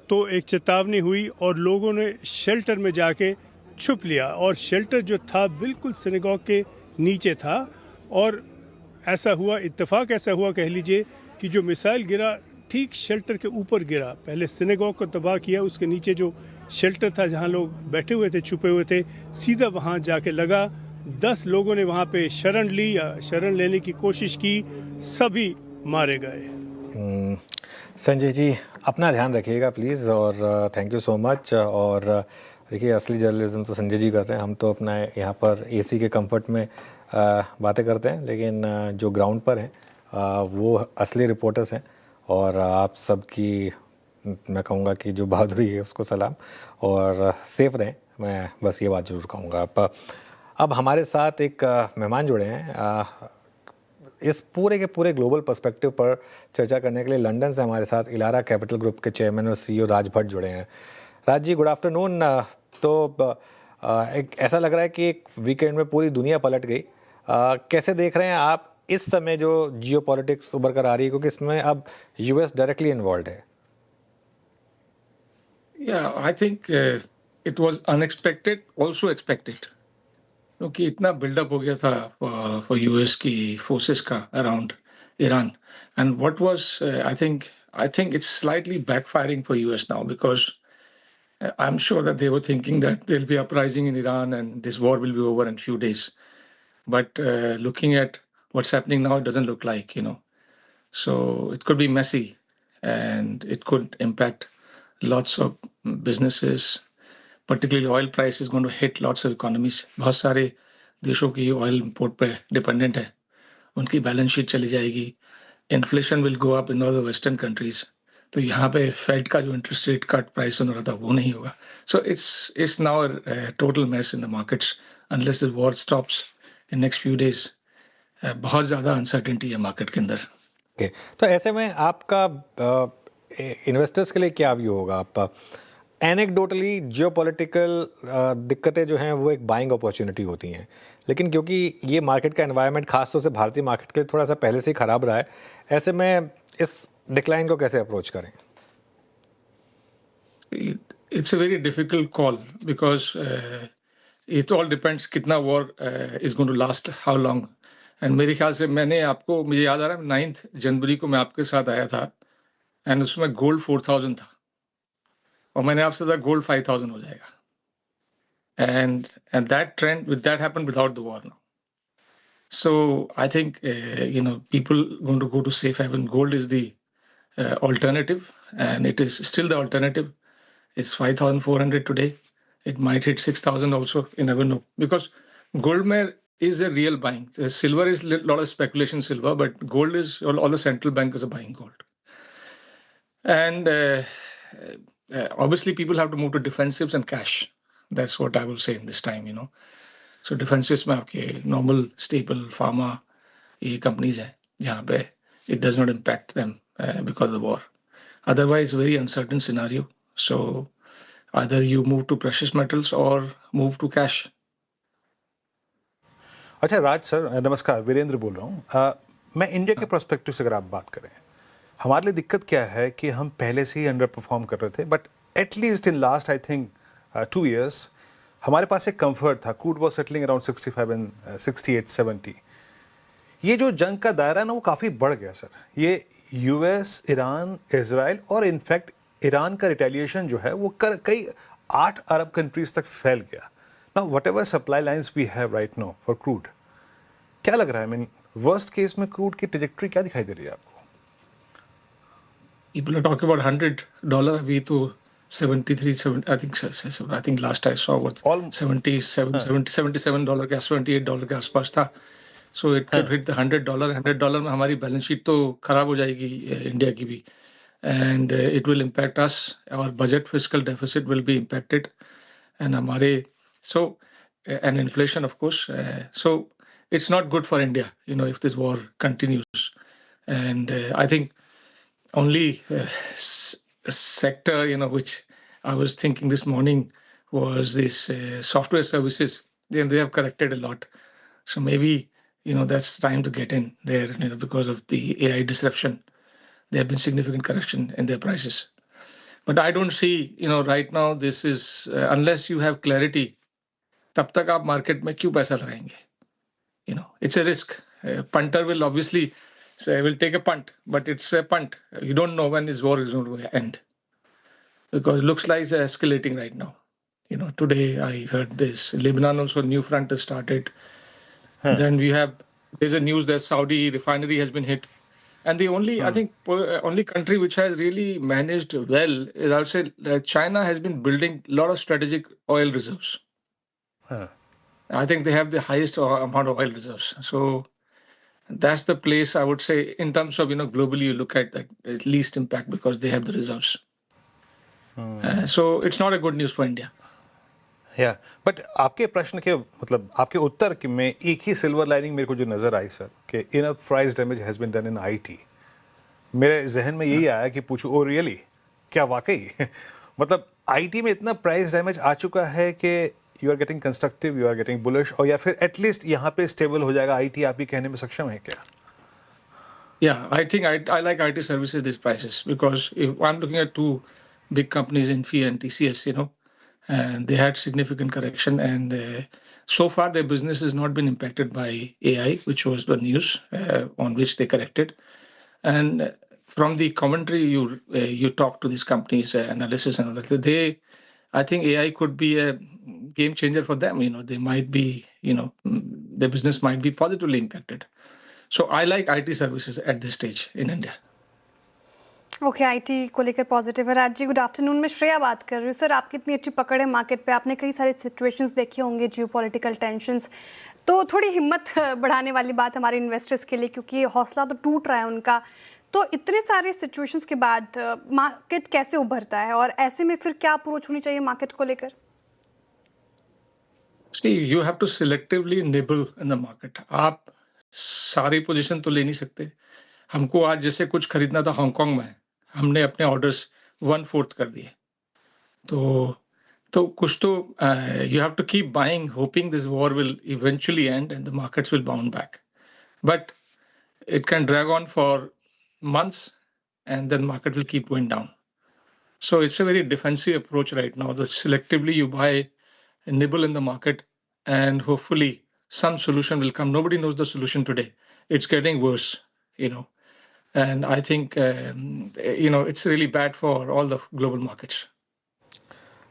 तो एक चेतावनी हुई और लोगों ने शेल्टर में जाके छुप लिया। और शेल्टर जो था बिल्कुल सिनेगॉग के नीचे था। और ऐसा हुआ, इत्तेफाक ऐसा हुआ कह लीजिए, कि जो मिसाइल गिरा ठीक शेल्टर के ऊपर गिरा। पहले सिनेगॉग को तबाह किया, उसके नीचे जो शेल्टर था जहाँ लोग बैठे हुए थे, छुपे हुए थे, सीधा वहाँ जाके लगा। 10 लोगों ने वहाँ पे शरण ली या शरण लेने की कोशिश की, सभी मारे गए। संजय जी अपना ध्यान रखिएगा प्लीज़, और थैंक यू सो मच। और देखिए असली जर्नलिज्म तो संजय जी कर रहे हैं, हम तो अपना यहाँ पर एसी के कंफर्ट में बातें करते हैं, लेकिन जो ग्राउंड पर हैं वो असली रिपोर्टर्स हैं। और आप सबकी मैं कहूँगा कि जो बहादुरी है उसको सलाम, और सेफ रहें, मैं बस ये बात ज़रूर कहूँगा। अब हमारे साथ एक मेहमान जुड़े हैं इस पूरे के पूरे ग्लोबल पर्सपेक्टिव पर चर्चा करने के लिए। लंदन से हमारे साथ इलारा कैपिटल ग्रुप के चेयरमैन और सीईओ राज भट्ट जुड़े हैं। Raj ji good afternoon. तो एक ऐसा लग रहा है कि एक वीकेंड में पूरी दुनिया पलट गई। कैसे देख रहे हैं आप इस समय जो जियोपॉलिटिक्स उभर कर आ रही है, क्योंकि इसमें अब यूएस डायरेक्टली इन्वॉल्व है? I think it was unexpected, also expected, क्योंकि इतना बिल्डअप हो गया था फॉर यूएस की फोर्सेस का around Iran. And what was I think it's slightly backfiring for US now, because I am sure that they were thinking that there will be uprising in Iran and this war will be over in few days. But looking at what's happening now, it doesn't look like, So it could be messy and it could impact lots of businesses. Particularly oil price is going to hit lots of economies. बहुत सारे देशों की oil import पे dependent है, उनकी balance sheet चली जाएगी. Inflation will go up in all the Western countries. तो यहाँ पे Fed का जो interest rate cut price होना था वो नहीं होगा. So it's now a total mess in the markets unless the war stops in next few days. बहुत ज़्यादा अनसर्टेनिटी है मार्केट के अंदर। ओके, तो ऐसे में आपका इन्वेस्टर्स के लिए क्या व्यू होगा? आप एनेक्डोटली जियोपॉलिटिकल दिक्कतें जो हैं वो एक बाइंग अपॉर्चुनिटी होती हैं, लेकिन क्योंकि ये मार्केट का एनवायरनमेंट खासतौर से भारतीय मार्केट के लिए थोड़ा सा पहले से ही ख़राब रहा है, ऐसे में इस डिक्लाइन को कैसे अप्रोच करें? It's a very difficult call because it all depends कितना war is going to last, how long. And मेरे ख्याल से मुझे याद आ रहा है 9 जनवरी को मैं आपके साथ आया था एंड उसमें गोल्ड 4000 था और मैंने आपसे कहा गोल्ड 5000 हो जाएगा. And that trend that happened without the war now. So I think people going to go to safe haven. Gold is the alternative, and it is still the alternative. It's 5,400 today. It might hit 6,000 also. You never know, because gold is a real buying. Silver is a lot of speculation silver, but gold is all the central bankers are buying gold. And obviously people have to move to defensives and cash. That's what I will say in this time. So defensives में आपके normal staple pharma ये companies हैं जहाँ पे it does not impact them because of the war. Otherwise, very uncertain scenario. So either you move to precious metals or move to cash. अच्छा राज sir, नमस्कार, वीरेंद्र बोल रहा हूँ. मैं इंडिया के प्रोस्पेक्टिव से अगर आप बात करें, हमारे लिए दिक्कत क्या है कि हम पहले से ही अंडर परफॉर्म कर रहे थे, but at least in last I think 2 years हमारे पास एक कंफर्ट था. Crude was settling around 65 and 68 70. ये जो जंग का दायरा ना वो काफ़ी बढ़ गया सर. ये यूएस, ईरान, इजराइल और इनफैक्ट ईरान का रिटेलिएशन जो है वो कई 8 अरब कंट्रीज तक फैल गया. Now whatever supply lines we have right now for crude, क्या लग रहा है? आई मीन वर्स्ट केस में क्रूड की ट्रैजेक्टरी क्या दिखाई दे रही है आपको? People are talking about $100 अभी तो 73 I think last I saw was $77 के $78 के आसपास था. So it could hit the $100 में हमारी बैलेंस शीट तो खराब हो जाएगी इंडिया की भी, and it will impact us. Our budget fiscal deficit will be impacted, and and inflation of course. So it's not good for India, if this war continues. And I think only sector, which I was thinking this morning was this software services. They have corrected a lot. So maybe, that's time to get in there, because of the AI disruption. There have been significant correction in their prices. But I don't see, right now this is, unless you have clarity, तब तक आप market में क्यों पैसा लगाएंगे? It's a risk. Punter will obviously say, I will take a punt, but it's a punt. You don't know when this war is going to end. Because it looks like it's escalating right now. Today I heard this. Lebanon also, new front has started. Then there's a news that Saudi refinery has been hit. And the only, I think, only country which has really managed well is, I would say, China has been building a lot of strategic oil reserves. I think they have the highest amount of oil reserves. So that's the place I would say in terms of, globally you look at that least impact because they have the reserves. So it's not a good news for India. या but आपके प्रश्न के मतलब आपके उत्तर में एक ही silver lining मेरे को जो नज़र आई सर कि enough price damage has been done in IT. मेरे जहन में यही आया कि पूछूं, ओ रियली, क्या वाकई मतलब आईटी में इतना प्राइस डैमेज आ चुका है कि you are getting constructive, you are getting bullish, और या फिर एटलीस्ट यहाँ पे स्टेबल हो जाएगा आईटी, आप ही कहने में सक्षम है क्या? Yeah, I think I like IT services these prices because if I'm looking at 2 big companies, Infy and TCS, and they had significant correction, and so far their business has not been impacted by AI, which was the news on which they corrected. And from the commentary you talk to these companies, analysis and all that, I think AI could be a game changer for them. They might be, their business might be positively impacted. So I like IT services at this stage in India. Okay, IT को लेकर positive है. Raj ji, good afternoon. मैं श्रेया बात कर रही हूँ. Sir, आपकी इतनी अच्छी पकड़ है मार्केट पे, आपने कई सारे सिचुएशंस देखे होंगे, जियोपॉलिटिकल टेंशंस, तो थोड़ी हिम्मत बढ़ाने वाली बात हमारे इन्वेस्टर्स के लिए, क्योंकि हौसला तो टूट रहा है उनका. तो इतने सारे सिचुएशंस के बाद मार्केट कैसे उभरता है और ऐसे में फिर क्या अप्रोच होनी चाहिए मार्केट को लेकर? See, you have to selectively nibble in the market. आप सारी पोजीशन तो ले नहीं सकते. हमको आज जैसे कुछ खरीदना था हांगकांग में, हमने अपने ऑर्डर्स 1/4 कर दिए. तो कुछ तो you have to keep buying, hoping this war will eventually end and the markets will bounce back. But it can drag on for months and then market will keep going down. So it's a very defensive approach right now. That selectively you buy a nibble in the market and hopefully some solution will come. Nobody knows the solution today. It's getting worse, you know. And I think, it's really bad for all the global markets.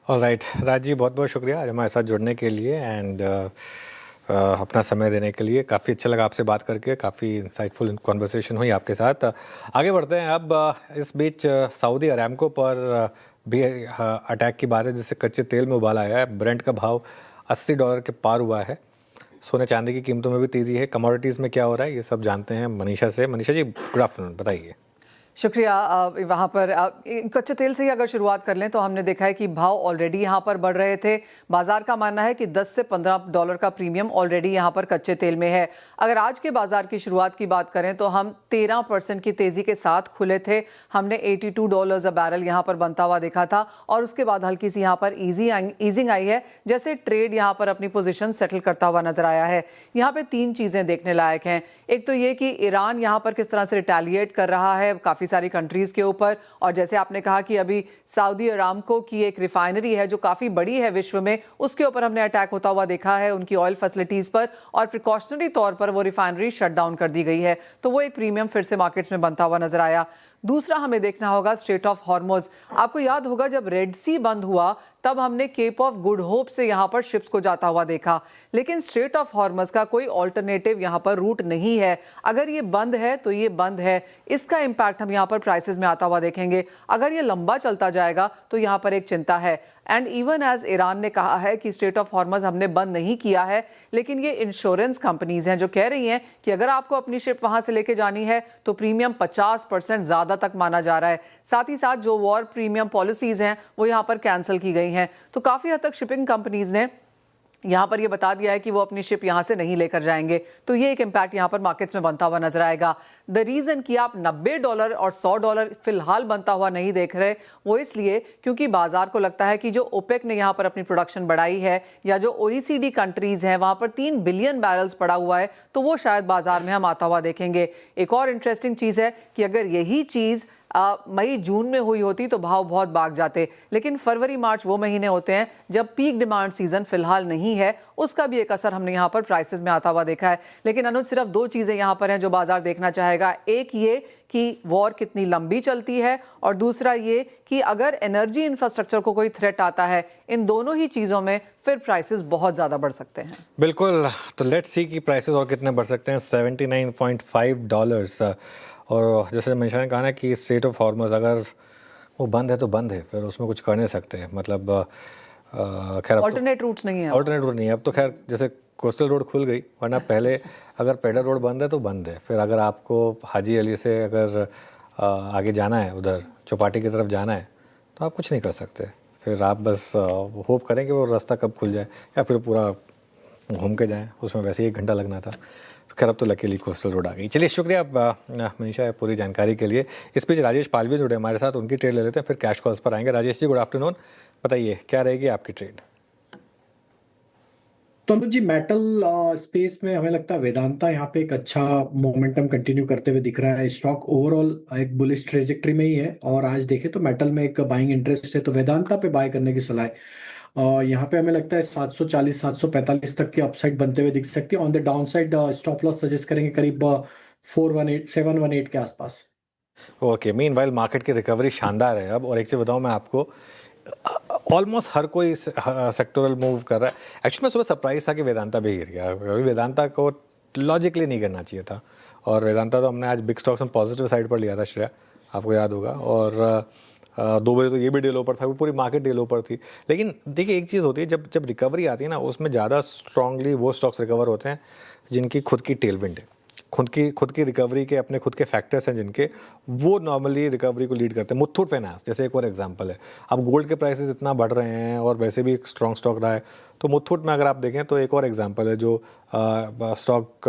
Alright Raj ji, बहुत बहुत शुक्रिया आज हमारे साथ जुड़ने के लिए and अपना समय देने के लिए। काफ़ी अच्छा लगा आपसे बात करके, काफ़ी इंसाइटफुल कॉन्वर्सेशन हुई आपके साथ। आगे बढ़ते हैं अब। इस बीच सऊदी अरामको पर भी अटैक की बात है, जिससे कच्चे तेल में उबाल आया है। ब्रेंट का भाव $80 के पार हुआ है। सोने चांदी की कीमतों में भी तेज़ी है। कमोडिटीज़ में क्या हो रहा है, ये सब जानते हैं मनीषा से। मनीषा जी, गुड आफ्टरनून, बताइए। शुक्रिया। वहाँ पर कच्चे तेल से ही अगर शुरुआत कर लें तो हमने देखा है कि भाव ऑलरेडी यहाँ पर बढ़ रहे थे। बाजार का मानना है कि 10 से $15 का प्रीमियम ऑलरेडी यहाँ पर कच्चे तेल में है। अगर आज के बाजार की शुरुआत की बात करें तो हम 13% की तेज़ी के साथ खुले थे। हमने $82 अ बैरल यहाँ पर बनता हुआ देखा था और उसके बाद हल्की सी यहाँ पर ईजिंग आई है, जैसे ट्रेड यहाँ पर अपनी पोजीशन सेटल करता हुआ नजर आया है। यहाँ पे 3 चीज़ें देखने लायक हैं। एक तो ये कि ईरान यहाँ पर किस तरह से रिटेलिएट कर रहा है काफ़ी सारी कंट्रीज के ऊपर, और जैसे आपने कहा कि अभी सऊदी अरामको की एक रिफाइनरी है जो काफ़ी बड़ी है विश्व में, उसके ऊपर हमने अटैक होता हुआ देखा है, उनकी ऑयल फैसिलिटीज़ पर, और प्रिकॉशनरी तौर पर वो रिफाइनरी शट डाउन कर दी गई है। तो वो एक प्रीमियम फिर से मार्केट्स में बनता हुआ नजर आया। दूसरा हमें देखना होगा स्ट्रेट ऑफ हॉर्मुज़। आपको याद होगा जब रेड सी बंद हुआ तब हमने केप ऑफ गुड होप से यहाँ पर शिप्स को जाता हुआ देखा, लेकिन स्ट्रेट ऑफ हॉर्मुज़ का कोई ऑल्टरनेटिव यहाँ पर रूट नहीं है। अगर ये बंद है तो ये बंद है, इसका इम्पैक्ट हम यहाँ पर प्राइसेस में आता हुआ देखेंगे। अगर ये लंबा चलता जाएगा तो यहाँ पर एक चिंता है। एंड इवन एज ईरान ने कहा है कि स्ट्रेट ऑफ हॉर्मुज़ हमने बंद नहीं किया है, लेकिन ये इंश्योरेंस कंपनीज हैं जो कह रही हैं कि अगर आपको अपनी शिप वहां से लेके जानी है तो प्रीमियम 50% ज़्यादा तक माना जा रहा है। साथ ही साथ जो वॉर प्रीमियम पॉलिसीज़ हैं वो यहाँ पर कैंसिल की गई हैं। तो काफ़ी हद तक शिपिंग कंपनीज ने यहाँ पर ये बता दिया है कि वो अपनी शिप यहाँ से नहीं लेकर जाएंगे। तो ये एक इम्पैक्ट यहाँ पर मार्केट्स में बनता हुआ नजर आएगा। द रीज़न कि आप $90 और $100 फिलहाल बनता हुआ नहीं देख रहे, वो इसलिए क्योंकि बाजार को लगता है कि जो ओपेक ने यहाँ पर अपनी प्रोडक्शन बढ़ाई है या जो OECD कंट्रीज़ हैं वहाँ पर 3 बिलियन बैरल्स पड़ा हुआ है, तो वो शायद बाजार में हम आता हुआ देखेंगे। एक और इंटरेस्टिंग चीज़ है कि अगर यही चीज़ मई जून में हुई होती तो भाव बहुत भाग जाते, लेकिन फरवरी मार्च वो महीने होते हैं जब पीक डिमांड सीजन फिलहाल नहीं है, उसका भी एक असर हमने यहाँ पर प्राइसेस में आता हुआ देखा है। लेकिन अनुज, सिर्फ 2 चीज़ें यहाँ पर हैं जो बाजार देखना चाहेगा। एक ये कि वॉर कितनी लंबी चलती है, और दूसरा ये कि अगर एनर्जी इंफ्रास्ट्रक्चर को कोई थ्रेट आता है, इन दोनों ही चीज़ों में फिर प्राइसेस बहुत ज़्यादा बढ़ सकते हैं। बिल्कुल, तो लेट्स सी कि प्राइसेस और कितने बढ़ सकते हैं। $79.5 और जैसे मनीषा ने कहा ना कि स्ट्रेट ऑफ हॉर्मुज़ अगर वो बंद है तो बंद है, फिर उसमें कुछ कर नहीं सकते। मतलब खैर ऑल्टरनेट रूट्स नहीं है, ऑल्टरनेट रूट नहीं है अब तो। खैर जैसे कोस्टल रोड खुल गई, वरना पहले अगर पेडर रोड बंद है तो बंद है। फिर अगर आपको हाजी अली से अगर आगे जाना है, उधर चौपाटी की तरफ जाना है, तो आप कुछ नहीं कर सकते। फिर आप बस होप करें कि वो रास्ता कब खुल जाए या फिर पूरा घूम के जाएँ, उसमें वैसे ही 1 घंटा लगना था। तो खैर अब तो लकीली कोस्टल रोड आ गई। चलिए, शुक्रिया मनीषा पूरी जानकारी के लिए। इस बीच राजेश पाल भी जुड़े हमारे साथ, उनकी ट्रेड ले लेते हैं, फिर कैश कॉल्स पर आएंगे। राजेश जी, गुड आफ्टरनून, बताइए क्या रहेगी आपकी ट्रेड? तो अनुज जी, मेटल स्पेस में हमें लगता है वेदांता यहाँ पे एक अच्छा मोमेंटम कंटिन्यू करते हुए दिख रहा है। स्टॉक ओवरऑल एक बुलिश ट्रेजेक्ट्री में ही है, और आज देखें तो मेटल में एक बाइंग इंटरेस्ट है, तो वेदांता पे बाय करने की सलाह है। यहाँ पे हमें लगता है 740-745 तक की अपसाइड बनते हुए दिख सकती है। On the downside stop loss suggest करेंगे करीब 718 के आसपास। ओके, मीनवाइल मार्केट की रिकवरी शानदार है अब। और एक चीज़ बताऊँ मैं आपको, ऑलमोस्ट हर कोई सेक्टोरल मूव कर रहा है। एक्चुअली मैं सुबह सरप्राइज था कि वेदांता भी गिर गया। वेदांता को लॉजिकली नहीं करना चाहिए था, और वेदांता तो हमने आज बिग स्टॉक्स में पॉजिटिव साइड पर लिया था, श्रेया आपको याद होगा। और 2 बजे तो ये भी डील ऊपर था, पूरी मार्केट डील ऊपर थी। लेकिन देखिए, एक चीज़ होती है, जब रिकवरी आती है ना, उसमें ज़्यादा स्ट्रांगली वो स्टॉक्स रिकवर होते हैं जिनकी खुद की टेलविंड है, खुद की रिकवरी के अपने खुद के फैक्टर्स हैं जिनके, वो नॉर्मली रिकवरी को लीड करते हैं। मुथूट फाइनेंस जैसे एक और एग्जांपल है। अब गोल्ड के प्राइसेस इतना बढ़ रहे हैं और वैसे भी एक स्ट्रॉन्ग स्टॉक रहा है, तो मुथूट में अगर आप देखें तो एक और एग्जांपल है जो स्टॉक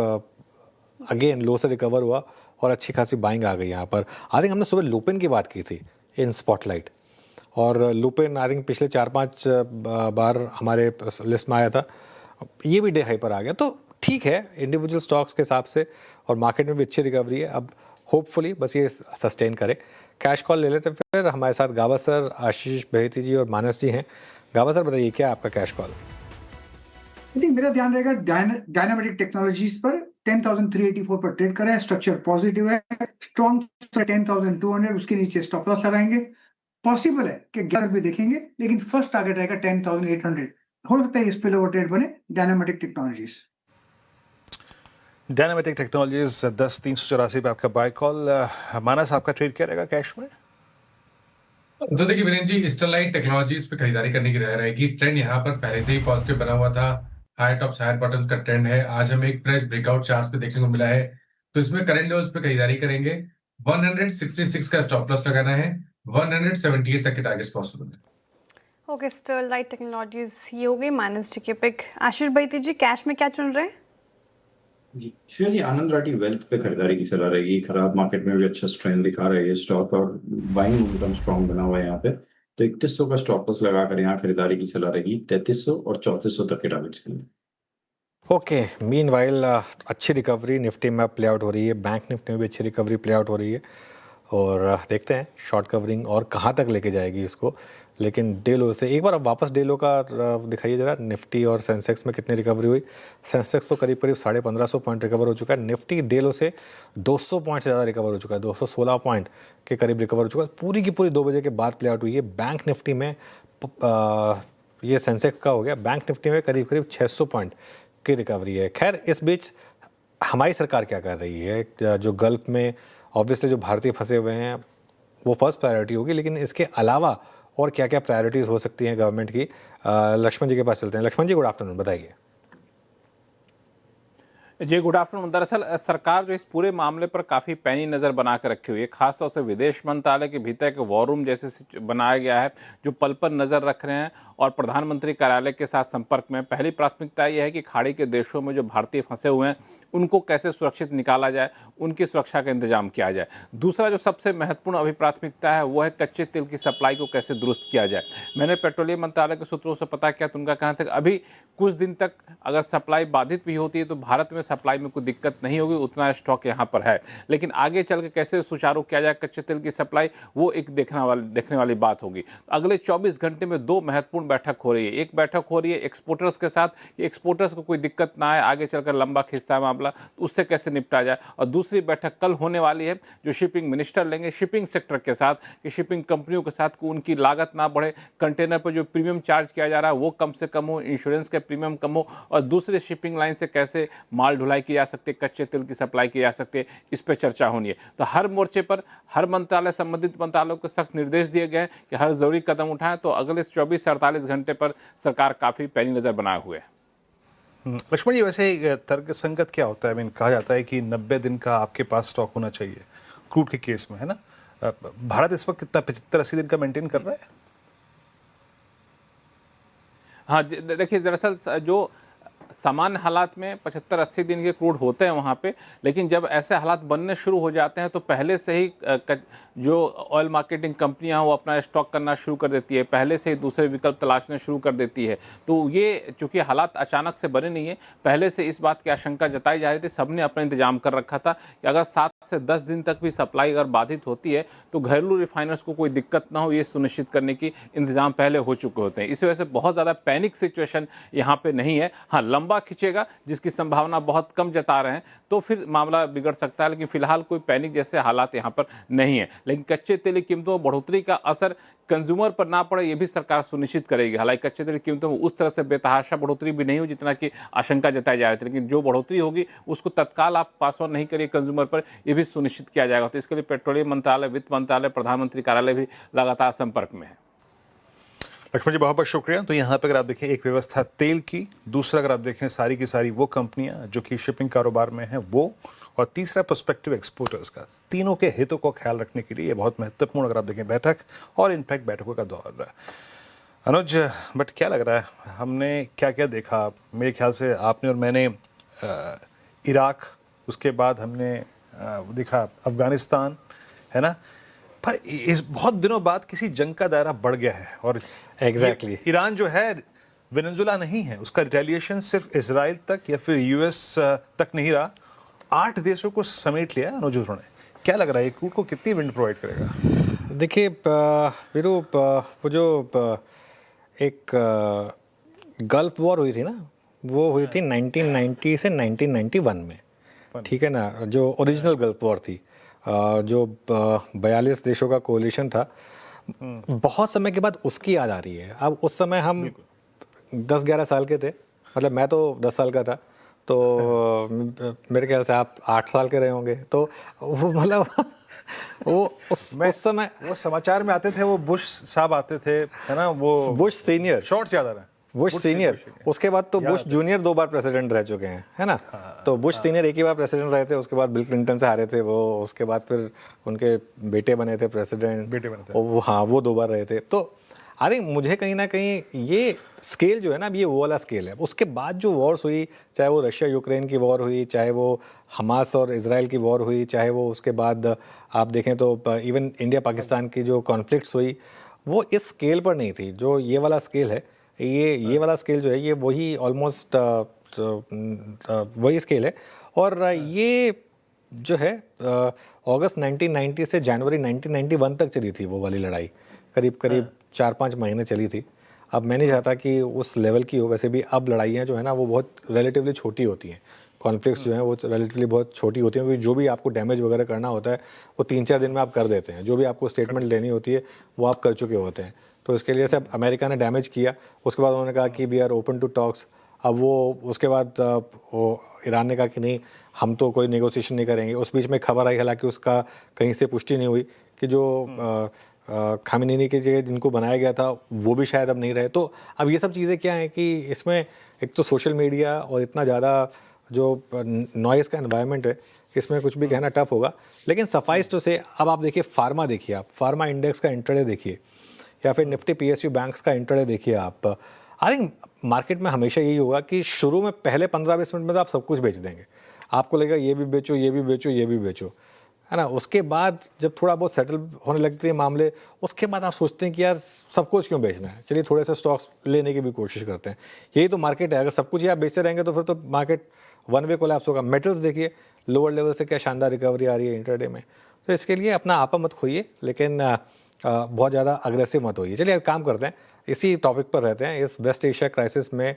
अगेन लो से रिकवर हुआ और अच्छी खासी बाइंग आ गई यहाँ पर। आई थिंक हमने सुबह लुपिन की बात की थी इन स्पॉटलाइट। और लुपिन आई थिंक पिछले 4-5 बार हमारे लिस्ट में आया था, ये भी डे हाई पर आ गया। तो ठीक है, इंडिविजुअल स्टॉक्स के हिसाब से और मार्केट में भी अच्छी रिकवरी है। अब होपफुली बस ये सस्टेन करे। कैश कॉल ले लेते हैं फिर। हमारे साथ गावा सर, आशीष बहेती जी और मानस जी हैं। गावा सर बताइए क्या आपका कैश कॉल? मेरा ध्यान रहेगा डायनामेटिक टेक्नोलॉजीज पर 10,384 पर ट्रेड करा है। स्ट्रक्चर पॉजिटिव है, स्ट्रॉन्ग 10,200, उसके नीचे स्टॉप लॉस लगाएंगे। पॉसिबल है कि 11 भी देखेंगे, लेकिन फर्स्ट टारगेट रहेगा 10,800। हो सकता है इस पे लोअर ट्रेड बने डायनामेटिक टेक्नोलॉजीज। डायनामेटिक टेक्नोलॉजीज 10,384 पे आपका बाय कॉल। मानस आपका ट्रेड क्या रहेगा कैश में? तो देखिए वीरेंद्र जी, स्टरलाइट टेक्नोलॉजीज पे खरीदारी करने की राय रहेगी। ट्रेंड यहाँ पर पहले से ही पॉजिटिव बना हुआ था, हायर टॉप्स हायर बॉटम्स का ट्रेंड है। आज हमें एक फ्रेश ब्रेकआउट चार्ट पे देखने को मिला है, तो इसमें करंट लेवल्स पे खरीदारी करेंगे। 166 का स्टॉप लॉस लगाना है, 178 तक के टारगेट्स पॉसिबल है। ओके, स्टरलाइट टेक्नोलॉजीज ये हो गई माइनस जी के पिक। आशीष बहेती जी, कैश में क्या चुन रहे हैं? जी श्रेया जी, आनंद राठी वेल्थ पे खरीदारी की सलाह रहेगी। खराब मार्केट में भी अच्छा स्ट्रेंथ दिखा रहा है ये स्टॉक और बाइंग मोमेंटम स्ट्रॉन्ग बना हुआ है यहाँ पे। तो 3100 का स्टॉप लॉस लगाकर यहाँ खरीदारी की सलाह रहेगी 3300 और 3400 तक के टारगेट्स के लिए। ओके, मीनवाइल अच्छी रिकवरी निफ्टी में प्ले आउट हो रही है, बैंक निफ्टी में भी अच्छी रिकवरी प्ले आउट हो रही है और देखते हैं शॉर्ट कवरिंग और कहाँ तक लेके जाएगी इसको। लेकिन डे लो से एक बार अब वापस डे लो का दिखाइए ज़रा, निफ्टी और सेंसेक्स में कितनी रिकवरी हुई। सेंसेक्स तो करीब 1550 पॉइंट रिकवर हो चुका है। निफ्टी डे लो से 200 पॉइंट से ज़्यादा रिकवर हो चुका है, 216 पॉइंट के करीब रिकवर हो चुका है। पूरी की पूरी 2 बजे के बाद प्ले आउट हुई है। बैंक निफ्टी में ये सेंसेक्स का हो गया, बैंक निफ्टी में करीब 600 पॉइंट की रिकवरी है। खैर, इस बीच हमारी सरकार क्या कर रही है? जो गल्फ में ऑब्वियसली जो भारतीय फंसे हुए हैं वो फर्स्ट प्रायोरिटी होगी, लेकिन इसके अलावा और क्या क्या प्रायोरिटीज़ हो सकती हैं गवर्नमेंट की? लक्ष्मण जी के पास चलते हैं। लक्ष्मण जी, गुड आफ्टरनून, बताइए। जी गुड आफ्टरनून। दरअसल सरकार जो इस पूरे मामले पर काफ़ी पैनी नज़र बना कर रखी हुई है, खासतौर से विदेश मंत्रालय के भीतर एक वॉर रूम जैसे बनाया गया है जो पल पर नज़र रख रहे हैं और प्रधानमंत्री कार्यालय के साथ संपर्क में। पहली प्राथमिकता यह है कि खाड़ी के देशों में जो भारतीय फंसे हुए हैं उनको कैसे सुरक्षित निकाला जाए, उनकी सुरक्षा का इंतजाम किया जाए। दूसरा जो सबसे महत्वपूर्ण अभी प्राथमिकता है वो है कच्चे तेल की सप्लाई को कैसे दुरुस्त किया जाए। मैंने पेट्रोलियम मंत्रालय के सूत्रों से पता किया तो उनका कहना था कि अभी कुछ दिन तक अगर सप्लाई बाधित भी होती है तो भारत में सप्लाई में कोई दिक्कत नहीं होगी, उतना स्टॉक यहाँ पर है। लेकिन आगे चल के कैसे सुचारू किया जाए कच्चे तेल की सप्लाई, वो एक देखने वाली बात होगी। अगले 24 घंटे में 2 महत्वपूर्ण बैठक हो रही है। एक बैठक हो रही है एक्सपोर्टर्स के साथ कि एक्सपोर्टर्स को कोई दिक्कत ना आए, आगे चलकर लंबा खिंचता है मामला तो उससे कैसे निपटा जाए। और दूसरी बैठक कल होने वाली है जो शिपिंग मिनिस्टर लेंगे शिपिंग सेक्टर के साथ, कि शिपिंग कंपनियों के साथ को उनकी लागत ना बढ़े, कंटेनर पर जो प्रीमियम चार्ज किया जा रहा है वो कम से कम हो, इंश्योरेंस के प्रीमियम कम हो और दूसरे शिपिंग लाइन से कैसे माल ढुलाई की जा सकती है, कच्चे तेल की सप्लाई की जा सकती है, इस पर चर्चा होनी है। तो हर मोर्चे पर हर मंत्रालय संबंधित मंत्रालयों को सख्त निर्देश दिए गए हैं कि हर जरूरी कदम उठाएं। तो अगले 24 से 48 घंटे पर सरकार काफ़ी पैनी नज़र बनाए हुए है। लक्ष्मण जी, वैसे तर्क संगत क्या होता है? कहा जाता है कि 90 दिन का आपके पास स्टॉक होना चाहिए क्रूड के केस में, है ना? भारत इस वक्त कितना 75-80 दिन का मेंटेन कर रहा है? हाँ देखिए, दरअसल जो सामान्य हालात में 75-80 दिन के क्रूड होते हैं वहाँ पे, लेकिन जब ऐसे हालात बनने शुरू हो जाते हैं तो पहले से ही जो ऑयल मार्केटिंग कंपनियां वो अपना स्टॉक करना शुरू कर देती है, पहले से ही दूसरे विकल्प तलाशने शुरू कर देती है। तो ये चूंकि हालात अचानक से बने नहीं है, पहले से इस बात की आशंका जताई जा रही थी, सबने अपना इंतजाम कर रखा था कि अगर 7 से 10 दिन तक भी सप्लाई अगर बाधित होती है तो घरेलू रिफाइनर्स को कोई दिक्कत ना हो, ये सुनिश्चित करने की इंतजाम पहले हो चुके होते हैं। इस वजह से बहुत ज़्यादा पैनिक सिचुएशन यहाँ पर नहीं है। हाँ, लंबा खिंचेगा जिसकी संभावना बहुत कम जता रहे हैं तो फिर मामला बिगड़ सकता है, लेकिन फिलहाल कोई पैनिक जैसे हालात यहाँ पर नहीं है। लेकिन कच्चे तेल की कीमतों में बढ़ोतरी का असर कंज्यूमर पर ना पड़े ये भी सरकार सुनिश्चित करेगी। हालांकि कच्चे तेल की कीमतों में उस तरह से बेतहाशा बढ़ोतरी भी नहीं हो जितना कि आशंका जताई जा रही थी, लेकिन जो बढ़ोतरी होगी उसको तत्काल आप पास ऑन नहीं करिए कंज्यूमर पर, यह भी सुनिश्चित किया जाएगा। तो इसके लिए पेट्रोलियम मंत्रालय, वित्त मंत्रालय, प्रधानमंत्री कार्यालय भी लगातार संपर्क में है। लक्ष्मण जी, बहुत बहुत शुक्रिया। तो यहाँ पे अगर आप देखें एक व्यवस्था तेल की, दूसरा अगर आप देखें सारी की सारी वो कंपनियां जो कि शिपिंग कारोबार में हैं वो, और तीसरा पर्सपेक्टिव एक्सपोर्टर्स का, तीनों के हितों को ख्याल रखने के लिए ये बहुत महत्वपूर्ण अगर आप देखें बैठक और इनफैक्ट बैठकों का दौर। अनुज, बट क्या लग रहा है, हमने क्या क्या देखा? मेरे ख्याल से आपने और मैंने इराक, उसके बाद हमने देखा अफगानिस्तान, है ना? पर इस बहुत दिनों बाद किसी जंग का दायरा बढ़ गया है और Exactly. ईरान जो है वेनेजुएला नहीं है, उसका रिटेलिएशन सिर्फ इजराइल तक या फिर यूएस तक नहीं रहा, 8 देशों को समेट लिया अनुज ने। क्या लग रहा है क्रूड को कितनी विंड प्रोवाइड करेगा? देखिए वीरू, वो जो एक गल्फ वॉर हुई थी ना, वो हुई थी 1990 से 1991 में, ठीक है ना, जो ओरिजिनल गल्फ वॉर थी, जो 42 देशों का कोलिशन था। बहुत समय के बाद उसकी याद आ रही है। अब उस समय हम 10-11 साल के थे, मतलब मैं तो 10 साल का था, तो मेरे ख्याल से आप 8 साल के रहे होंगे। तो वो मतलब वो उस समय वो समाचार में आते थे, वो बुश साहब आते थे, है ना, वो बुश सीनियर, शॉर्ट्स याद आ रहा है, बुश सीनियर, उसके बाद तो बुश जूनियर 2 बार प्रेसिडेंट रह चुके हैं, है ना। तो बुश सीनियर एक ही बार प्रेसिडेंट रहे थे, उसके बाद बिल क्लिंटन से हारे थे वो, उसके बाद फिर उनके बेटे बने थे प्रेसिडेंट, वो हाँ वो 2 बार रहे थे। तो आई थिंक मुझे कहीं ना कहीं ये स्केल जो है ना, अब ये वो वाला स्केल है। उसके बाद जो वॉर्स हुई, चाहे वो रशिया यूक्रेन की वॉर हुई, चाहे वो हमास और इजराइल की वॉर हुई, चाहे वो उसके बाद आप देखें तो इवन इंडिया पाकिस्तान की जो कॉन्फ्लिक्ट्स हुई, वो इस स्केल पर नहीं थी जो ये वाला स्केल है। ये वाला स्केल जो है, ये वही ऑलमोस्ट वही स्केल है। और ये जो है अगस्त 1990 से जनवरी 1991 तक चली थी वो वाली लड़ाई, करीब 4-5 महीने चली थी। अब मैं नहीं चाहता कि उस लेवल की हो, वैसे भी अब लड़ाइयाँ जो है ना वो बहुत रिलेटिवली छोटी होती हैं, कॉन्फ्लिक्ट्स जो हैं वो रिलेटिवली बहुत छोटी होती हैं, क्योंकि जो भी आपको डैमेज वगैरह करना होता है वो 3-4 दिन में आप कर देते हैं, जो भी आपको स्टेटमेंट लेनी होती है वो आप कर चुके होते हैं। तो इसके लिए सब अमेरिका ने डैमेज किया, उसके बाद उन्होंने कहा कि we are open to talks. अब वो उसके बाद वो ईरान ने कहा कि नहीं, हम तो कोई नेगोशिएशन नहीं करेंगे। उस बीच में खबर आई, हालांकि उसका कहीं से पुष्टि नहीं हुई, कि जो खामिनेनी की जगह जिनको बनाया गया था वो भी शायद अब नहीं रहे। तो अब ये सब चीज़ें क्या हैं कि इसमें एक तो सोशल मीडिया और इतना ज़्यादा जो नॉइज़ का एनवायरनमेंट है, इसमें कुछ भी कहना टफ होगा। लेकिन सफाइस तो से अब आप देखिए फार्मा, देखिए आप फार्मा इंडेक्स का इंट्राडे देखिए, या फिर निफ्टी PSU बैंक्स का इंट्राडे देखिए आप। आई थिंक मार्केट में हमेशा यही होगा कि शुरू में पहले 15-20 मिनट में तो आप सब कुछ बेच देंगे, आपको लगेगा ये भी बेचो, ये भी बेचो, ये भी बेचो, है ना। उसके बाद जब थोड़ा बहुत सेटल होने लगते हैं मामले, उसके बाद आप सोचते हैं कि यार सब कुछ क्यों बेचना है, चलिए थोड़े से स्टॉक्स लेने की भी कोशिश करते हैं। यही तो मार्केट है। अगर सब कुछ ही आप बेचते रहेंगे तो फिर तो मार्केट वन वे कोलैप्स होगा। मेटल्स देखिए लोअर लेवल से क्या शानदार रिकवरी आ रही है इंट्राडे में। तो इसके लिए अपना आपा मत खोइए, लेकिन बहुत ज़्यादा अग्रेसिव मत होइए। चलिए अब काम करते हैं, इसी टॉपिक पर रहते हैं। इस वेस्ट एशिया क्राइसिस में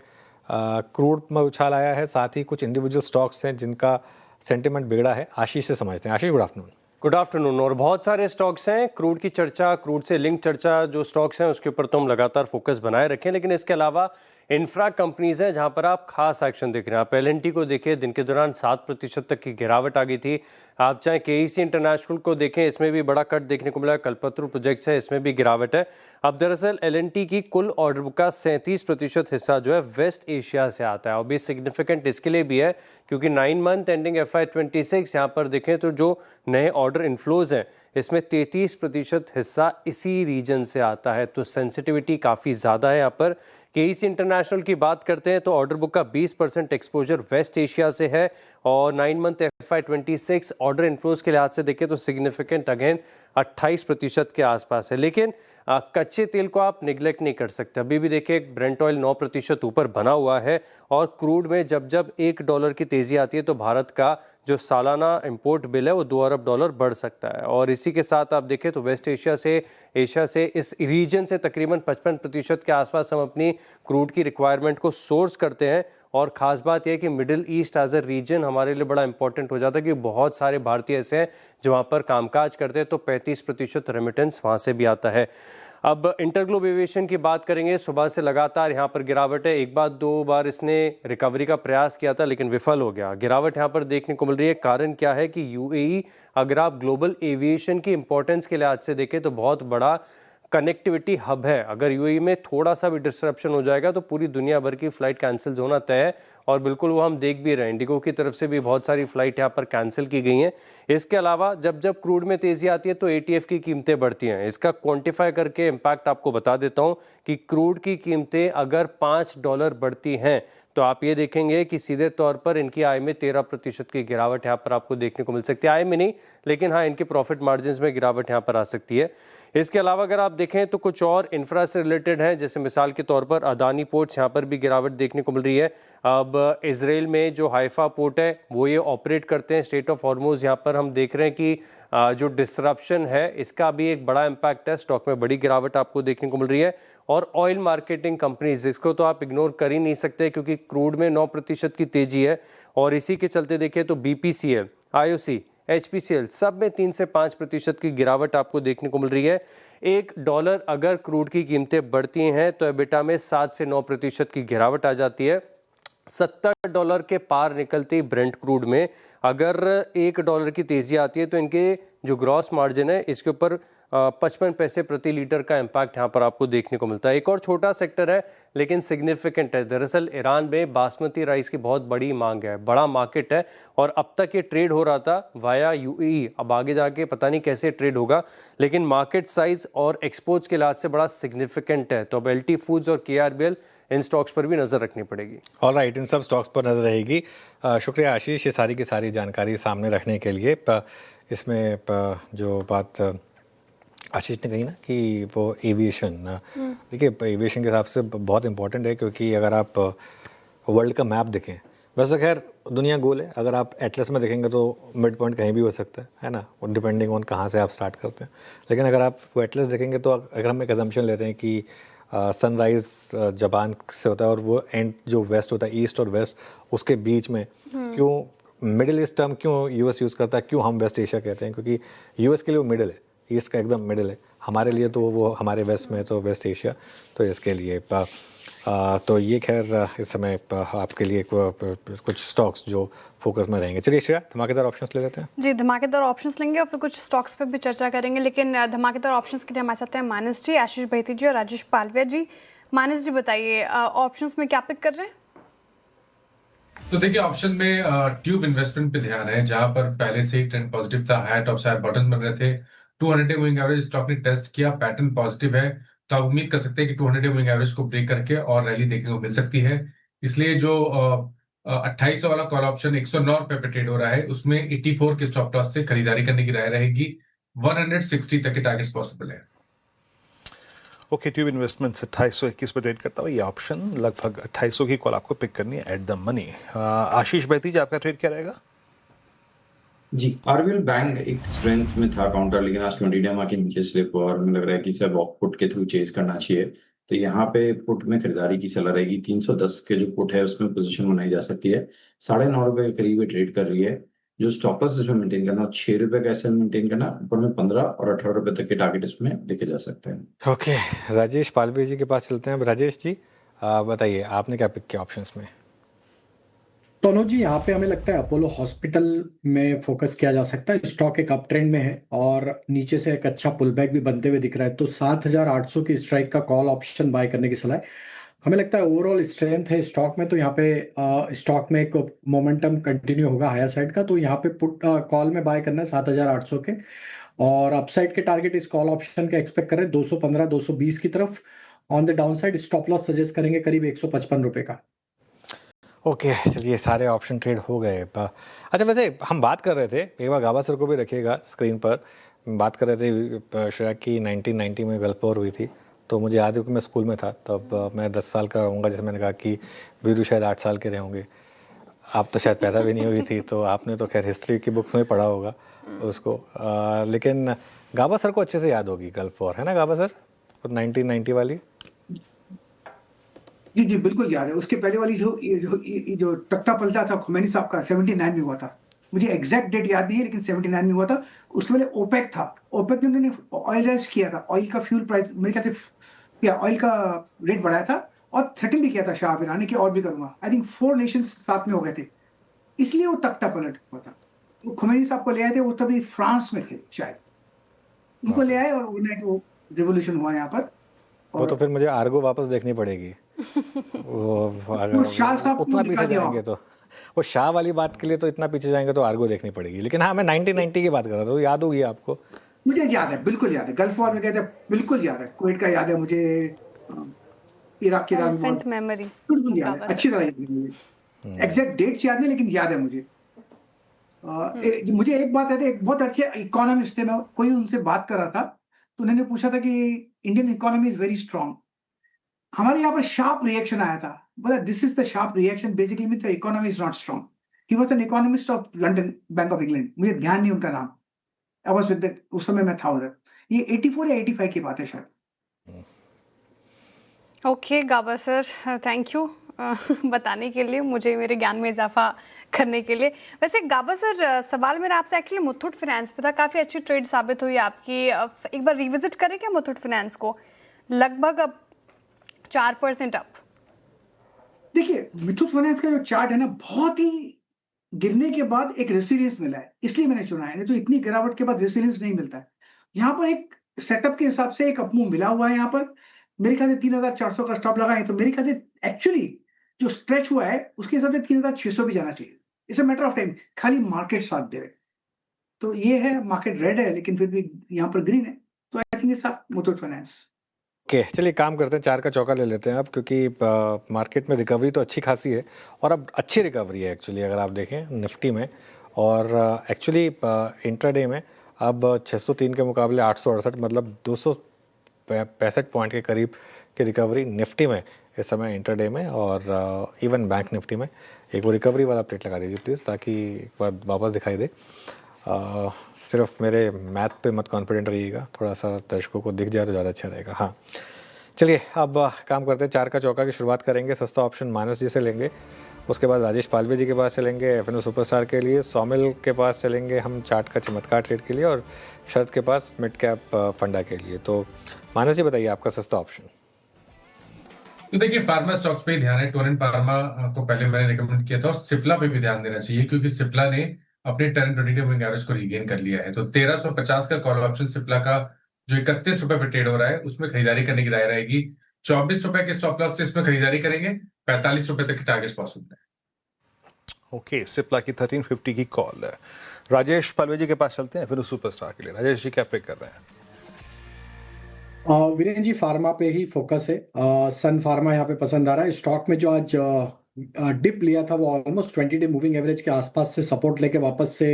क्रूड में उछाल आया है, साथ ही कुछ इंडिविजुअल स्टॉक्स हैं जिनका सेंटिमेंट बिगड़ा है। आशीष से समझते हैं। आशीष, गुड आफ्टरनून। Good afternoon. और बहुत सारे स्टॉक्स हैं, क्रूड की चर्चा, क्रूड से लिंक चर्चा जो स्टॉक्स हैं उसके ऊपर तो हम लगातार फोकस बनाए रखें, लेकिन इसके अलावा इंफ्रा कंपनीज हैं जहां पर आप खास एक्शन देख रहे हैं। आप LNT को देखिए, दिन के दौरान 7% तक की गिरावट आ गई थी। आप चाहे KEC इंटरनेशनल को देखें, इसमें भी बड़ा कट देखने को मिला। कल्पतरू प्रोजेक्ट्स है, इसमें भी गिरावट है। अब दरअसल LNT की कुल ऑर्डर बुक का 37% हिस्सा जो है वेस्ट एशिया से आता है, और भी सिग्निफिकेंट इसके लिए भी है क्योंकि 9 मंथ एंडिंग FY26 यहाँ पर देखें तो जो नए ऑर्डर इनफ्लोज हैं इसमें 33% हिस्सा इसी रीजन से आता है। तो सेंसिटिविटी काफ़ी ज़्यादा है यहाँ पर। KEC इंटरनेशनल की बात करते हैं तो ऑर्डर बुक का 20% एक्सपोजर वेस्ट एशिया से है, और 9 मंथ FY26 ऑर्डर इनफ्लोज के लिहाज से देखें तो सिग्निफिकेंट अगेन 28% के आसपास है। लेकिन कच्चे तेल को आप निगलेक्ट नहीं कर सकते। अभी भी देखिए ब्रेंट ऑयल 9% ऊपर बना हुआ है, और क्रूड में जब जब $1 की तेज़ी आती है तो भारत का जो सालाना इंपोर्ट बिल है वो $2 अरब बढ़ सकता है। और इसी के साथ आप देखें तो वेस्ट एशिया से इस रीजन से तकरीबन 55% के आसपास हम अपनी क्रूड की रिक्वायरमेंट को सोर्स करते हैं। और ख़ास बात यह है कि middle east as a region हमारे लिए बड़ा इंपॉर्टेंट हो जाता है, कि बहुत सारे भारतीय ऐसे हैं जो वहाँ पर कामकाज करते हैं, तो 35% रेमिटेंस वहाँ से भी आता है। अब इंटरग्लोब एविएशन की बात करेंगे। सुबह से लगातार यहाँ पर गिरावट है। एक बार 2 बार इसने रिकवरी का प्रयास किया था लेकिन विफल हो गया। गिरावट यहाँ पर देखने को मिल रही है। कारण क्या है कि UAE अगर आप ग्लोबल एविएशन की इंपॉर्टेंस के लिहाज से देखें तो बहुत बड़ा कनेक्टिविटी हब है। अगर यूएई में थोड़ा सा भी डिस्ट्रप्शन हो जाएगा तो पूरी दुनिया भर की फ़्लाइट कैंसिल होना तय है, और बिल्कुल वो हम देख भी रहे हैं। इंडिगो की तरफ से भी बहुत सारी फ़्लाइट यहाँ पर कैंसिल की गई हैं। इसके अलावा जब जब क्रूड में तेज़ी आती है तो एटीएफ की कीमतें बढ़ती हैं। इसका क्वांटिफाई करके इम्पैक्ट आपको बता देता हूँ कि क्रूड की कीमतें अगर $5 बढ़ती हैं तो आप ये देखेंगे कि सीधे तौर पर इनकी आय में 13% की गिरावट यहाँ पर आपको देखने को मिल सकती है। आय में नहीं, लेकिन हाँ, इनके प्रॉफिट मार्जिन्स में गिरावट यहाँ पर आ सकती है। इसके अलावा अगर आप देखें तो कुछ और इंफ्रा से रिलेटेड है, जैसे मिसाल के तौर पर अदानी पोर्ट्स, यहाँ पर भी गिरावट देखने को मिल रही है। अब इजराइल में जो हाइफा पोर्ट है वो ये ऑपरेट करते हैं, स्टेट ऑफ हॉर्मुज। यहाँ पर हम देख रहे हैं कि जो डिसरप्शन है इसका भी एक बड़ा इम्पैक्ट है, स्टॉक में बड़ी गिरावट आपको देखने को मिल रही है। और ऑयल मार्केटिंग कंपनीज, इसको तो आप इग्नोर कर ही नहीं सकते क्योंकि क्रूड में 9% की तेजी है, और इसी के चलते देखिए तो BPCL, IOC, HPCL सब में 3 से 5% की गिरावट आपको देखने को मिल रही है। $1 अगर क्रूड की कीमतें बढ़ती हैं तो एबिटा में 7 से 9% की गिरावट आ जाती है। $70 के पार निकलते ही ब्रेंट क्रूड में अगर $1 की तेज़ी आती है तो इनके जो ग्रॉस मार्जिन है इसके ऊपर 55 पैसे प्रति लीटर का इम्पैक्ट यहाँ पर आपको देखने को मिलता है। एक और छोटा सेक्टर है लेकिन सिग्निफिकेंट है। दरअसल ईरान में बासमती राइस की बहुत बड़ी मांग है, बड़ा मार्केट है, और अब तक ये ट्रेड हो रहा था वाया UAE। अब आगे जाके पता नहीं कैसे ट्रेड होगा, लेकिन मार्केट साइज और एक्सपोर्ट्स के लिहाज से बड़ा सिग्निफिकेंट है। तो अब LT फूड्स और KRBL इन स्टॉक्स पर भी नज़र रखनी पड़ेगी। ऑलराइट, इन सब स्टॉक्स पर नज़र रहेगी। शुक्रिया आशीष ये सारी की सारी जानकारी सामने रखने के लिए। इसमें जो बात आशीष ने कही ना कि वो एविएशन, देखिए एविएशन के हिसाब से बहुत इंपॉर्टेंट है, क्योंकि अगर आप वर्ल्ड का मैप देखें, वैसे खैर दुनिया गोल है, अगर आप एटलस में देखेंगे तो मिड पॉइंट कहीं भी हो सकता है ना, डिपेंडिंग ऑन कहाँ से आप स्टार्ट करते हैं। लेकिन अगर आप वो एटलस देखेंगे तो अगर हम एक अजम्पशन लेते हैं कि सनराइज जापान से होता है और वो एंड जो वेस्ट होता है, ईस्ट और वेस्ट, उसके बीच में क्यों मिडिल ईस्ट टर्म क्यों यूएस यूज़ करता है, क्यों हम वेस्ट एशिया कहते हैं, क्योंकि यूएस के लिए वो मिडिल है, ईस्ट का एकदम मिडिल है, हमारे लिए तो वो हमारे वेस्ट में तो वेस्ट एशिया, तो इसके लिए तो ये खैर इस समय आपके लिए कुछ स्टॉक्स जो फोकस में रहेंगे। चलिए श्रेया, धमाकेदार ऑप्शंस ले लेते हैं। जी, धमाकेदार ऑप्शंस लेंगे और फिर कुछ स्टॉक्स पे भी चर्चा करेंगे, लेकिन धमाकेदार ऑप्शंस के लिए हमारे साथ हैं मानस जी, आशीष भैती जी और राजेश पालविया जी। मानस जी बताइए, ऑप्शंस में क्या पिक कर रहे हैं? तो देखिए, ऑप्शन में ट्यूब इन्वेस्टमेंट पे ध्यान है, जहां पर पहले से ही ट्रेंड पॉजिटिव था, हाई टॉप साइड बॉटम बन रहे थे। 200 डे मूविंग एवरेज स्टॉक ने टेस्ट किया, पैटर्न पॉजिटिव है, तो आप उम्मीद कर सकते हैं कि 200 डे मूविंग एवरेज को ब्रेक करके और रैली देखने को मिल सकती है। इसलिए जो 2800 वाला कॉल ऑप्शन 109 रुपए पे ट्रेड हो रहा है, उसमें 84 के स्टॉप लॉस से खरीदारी करने की राय रहेगी। 160 तक के टारगेट्स पॉसिबल है। ओके, ट्यूब इन्वेस्टमेंट 2821 पर ट्रेड करता हुआ ये ऑप्शन लगभग 2800 की कॉल आपको पिक करनी है एट द मनी। आशीष बैती जी, आपका ट्रेड क्या रहेगा? जी, आरबीएल बैंक एक स्ट्रेंथ में था काउंटर, लेकिन आज 20 डे के नीचे स्लिप हुआ और मुझे लग रहा है कि इसे पुट के थ्रू चेज करना चाहिए। तो यहाँ पे पुट में खरीदारी की सलाह रहेगी। 310 के जो पुट है उसमें पोजीशन बनाई जा सकती है। 9.5 रुपए के करीब ट्रेड कर रही है। जो स्टॉप लॉस इसमें मेंटेन करना, 6 रुपए का ऐसे मेंटेन करना, ऊपर में 15 और 18 रुपए तक के टारगेट इसमें देखे जा सकते हैं। ओके, राजेश पालवी जी के पास चलते हैं। राजेश जी बताइए, आपने क्या पिक किया ऑप्शंस में? टोनो जी, यहाँ पे हमें लगता है अपोलो हॉस्पिटल में फोकस किया जा सकता है। स्टॉक एक अप ट्रेंड में है और नीचे से एक अच्छा पुल बैक भी बनते हुए दिख रहा है, तो 7800 की स्ट्राइक का कॉल ऑप्शन बाय करने की सलाह है। हमें लगता है ओवरऑल स्ट्रेंथ है स्टॉक में, तो यहाँ पे स्टॉक में एक मोमेंटम कंटिन्यू होगा हायर साइड का, तो यहाँ पे पुट कॉल में बाय करना है 7800 के, और अपसाइड के टारगेट इस कॉल ऑप्शन के एक्सपेक्ट कर रहे हैं 215 220 की तरफ। On the downside stop loss suggest करेंगे करीब 155 रुपए का। ओके, चलिए सारे ऑप्शन ट्रेड हो गए। अच्छा, वैसे हम बात कर रहे थे, एक बार गाबा सर को भी रखिएगा स्क्रीन पर, बात कर रहे थे श्रेया की 1990 में गल्फ वॉर हुई थी, तो मुझे याद है कि मैं स्कूल में था तब, मैं 10 साल का रहूँगा, जैसे मैंने कहा कि वीरू शायद 8 साल के रहे होंगे, आप तो शायद पैदा भी नहीं हुई थी, तो आपने तो खैर हिस्ट्री की बुक में पढ़ा होगा उसको, लेकिन गाबा सर को अच्छे से याद होगी गल्फ वॉर, है ना गाबा सर, 1990 वाली? जी जी बिल्कुल याद है। उसके पहले वाली जो तख्ता पलटा था खुमैनी साहब का 79 में हुआ था, मुझे एग्जैक्ट डेट याद नहीं है लेकिन 79 में हुआ था। उसके पहले ओपेक था, ओपेक ने उन्होंने ऑयल राइज किया था, ऑयल का फ्यूल प्राइस मेरे ख्याल से या ऑयल का रेट बढ़ाया था और थ्रेटन भी किया था शाह ईरानी कि और भी करूंगा। आई थिंक 4 नेशंस साथ में हो गए थे, इसलिए वो तख्ता पलट हुआ था। वो खुमैनी साहब को ले आए थे, वो तभी फ्रांस में थे शायद, उनको ले आए और ओवरनाइट वो रिवोल्यूशन हुआ यहाँ पर। वो तो फिर मुझे आर्गो वापस देखनी पड़ेगी। वो अगर शाह साहब को उतना दिखा पीछे दिया जाएंगे तो वो शाह वाली बात के लिए तो इतना पीछे जाएंगे तो आर्गो देखनी पड़ेगी। लेकिन हाँ, मैं 1990 की बात कर रहा था, तो याद होगी आपको। मुझे याद है, बिल्कुल याद है, गल्फ वॉर में गए थे, बिल्कुल याद है, कुवैत का याद है मुझे, इराक की Recent memory। बिल्कुल याद है, अच्छी तरह याद है मुझे। एग्जैक्ट डेट्स याद नहीं, लेकिन याद है मुझे। मुझे एक बात याद है, एक बहुत अच्छे इकोनॉमिस्ट थे, मैं कोई उनसे बात कर रहा था, तो उन्होंने पूछा था कि Indian economy is very strong. हमारे यहाँ पर शार्प रिएक्शन आया था, बोला this is the sharp reaction, basically means the economy is not strong. He was an economist of London bank of England, मुझे ध्यान नहीं उनका नाम, आई वाज विद उस समय मैं था उधर। ये 84 या 85 की बात है शायद। Okay Gaba sir, thank you बताने के लिए, मुझे मेरे ज्ञान में इजाफा करने के लिए। वैसे गाबा सर, सवाल मेरा आपसे एक्चुअली मुथूट फाइनेंस पे था। काफ़ी अच्छी ट्रेड साबित हुई आपकी। एक बार रिविजिट करें क्या मुथूट फाइनेंस को? लगभग अब 4% अप। देखिए, मुथूट फाइनेंस का जो चार्ट है ना, बहुत ही गिरने के बाद एक रेसिलियंस मिला है, इसलिए मैंने चुना है। नहीं तो इतनी गिरावट के बाद रेसिलियंस नहीं मिलता है। यहाँ पर एक सेटअप के हिसाब से एक अपमूव मिला हुआ है। यहाँ पर मेरे ख्याल से 3400 का स्टॉप लगा है, तो मेरे ख्याल से एक्चुअली जो स्ट्रेच हुआ है उसके हिसाब से 3600 भी जाना चाहिए। It's a matter of time, खाली मार्केट साथ दे रहे। तो ये है, मार्केट रेड है लेकिन फिर भी यहाँ पर ग्रीन है, तो आई think it's Muthoot finance. Okay, चलिए काम करते हैं, 4 का चौका ले लेते हैं अब, क्योंकि मार्केट में रिकवरी तो अच्छी खासी है और अब अच्छी रिकवरी है एक्चुअली, अगर आप देखें निफ्टी में। और एक्चुअली इंट्राडे में अब 603 के मुकाबले 868, मतलब 265 पॉइंट के करीब की रिकवरी निफ्टी में इस समय इंट्राडे में। और इवन बैंक निफ्टी में एक वो रिकवरी वाला प्लेट लगा दीजिए प्लीज़, ताकि एक बार वापस दिखाई दे। सिर्फ मेरे मैथ पे मत कॉन्फिडेंट रहिएगा, थोड़ा सा दर्शकों को दिख जाए तो ज़्यादा अच्छा रहेगा। हाँ, चलिए अब काम करते हैं, 4 का चौका की शुरुआत करेंगे। सस्ता ऑप्शन मानस जी से लेंगे, उसके बाद राजेश पालवे जी के पास चलेंगे एफएनओ सुपरस्टार के लिए, सौमिल के पास चलेंगे हम चार्ट का चमत्कार ट्रेड के लिए, और शरद के पास मिड कैप फंडा के लिए। तो मानस जी बताइए आपका सस्ता ऑप्शन। तो देखिए, फार्मा स्टॉक्स पे ही ध्यान है। टोरेंट फार्मा को पहले मैंने रिकमेंड किया था, और सिप्ला पे भी ध्यान देना चाहिए, क्योंकि सिप्ला ने अपने 10-20 मूविंग एवरेज को रीगेन कर लिया है। तो 1350 का कॉल ऑप्शन सिप्ला का जो 31 रुपए पे ट्रेड हो रहा है, उसमें खरीदारी करने की राय रहेगी। 24 रुपए के स्टॉप लॉस से इसमें खरीदारी करेंगे, 45 रुपए तक के टारगेट पॉसिबल है। ओके, सिप्ला की 1350 की कॉल है। राजेश पालवे जी के पास चलते हैं, फिर सुपरस्टार के लिए। राजेश जी क्या पिक कर रहे हैं? वीरेंद्र जी, फार्मा पे ही फोकस है। सन फार्मा यहाँ पे पसंद आ रहा है। स्टॉक में जो आज डिप लिया था वो ऑलमोस्ट 20 डे मूविंग एवरेज के आसपास से सपोर्ट लेके वापस से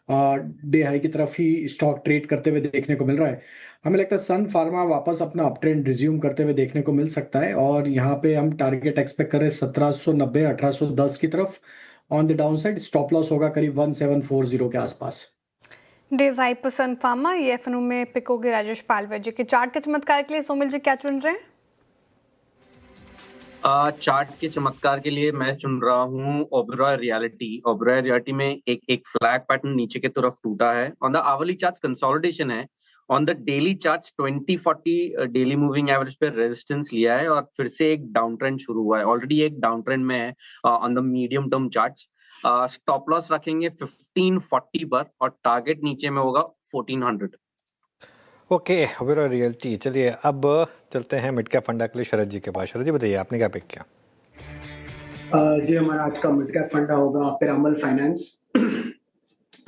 डे हाई की तरफ ही स्टॉक ट्रेड करते हुए देखने को मिल रहा है। हमें लगता है सन फार्मा वापस अपना अप ट्रेंड रिज्यूम करते हुए देखने को मिल सकता है, और यहाँ पे हम टारगेट एक्सपेक्ट कर रहे हैं 1790 1810 की तरफ on the downside. Stop loss होगा करीब 1740 के आसपास। डेज हाई पर सन फार्मा, ये एफएनओ में पिक होगी राजेश पालवे जी के। चार्ट के चमत्कार के लिए सोमिल जी क्या चुन रहे हैं? चार्ट के चमत्कार के लिए मैं चुन रहा हूँ ओबेरॉय रियलिटी। ओबेरॉय रियलिटी में एक फ्लैग पैटर्न नीचे की तरफ टूटा है। On the hourly chart consolidation है। On the daily chart 2040 daily moving average पे रेजिस्टेंस लिया है, और फिर से एक डाउन ट्रेंड शुरू हुआ है। ऑलरेडी एक डाउन ट्रेंड में है on the medium term charts. Stop loss रखेंगे 1540 पर, और टारगेट नीचे में होगा 1400। Okay, Oberoi realty. चलिए अब चलते हैं मिड कैप फंडा के लिए शरद जी के पास। शरद जी बताइए आपने क्या पिक किया? जी, हमारा आज का मिड कैप फंडा होगा Piramal finance.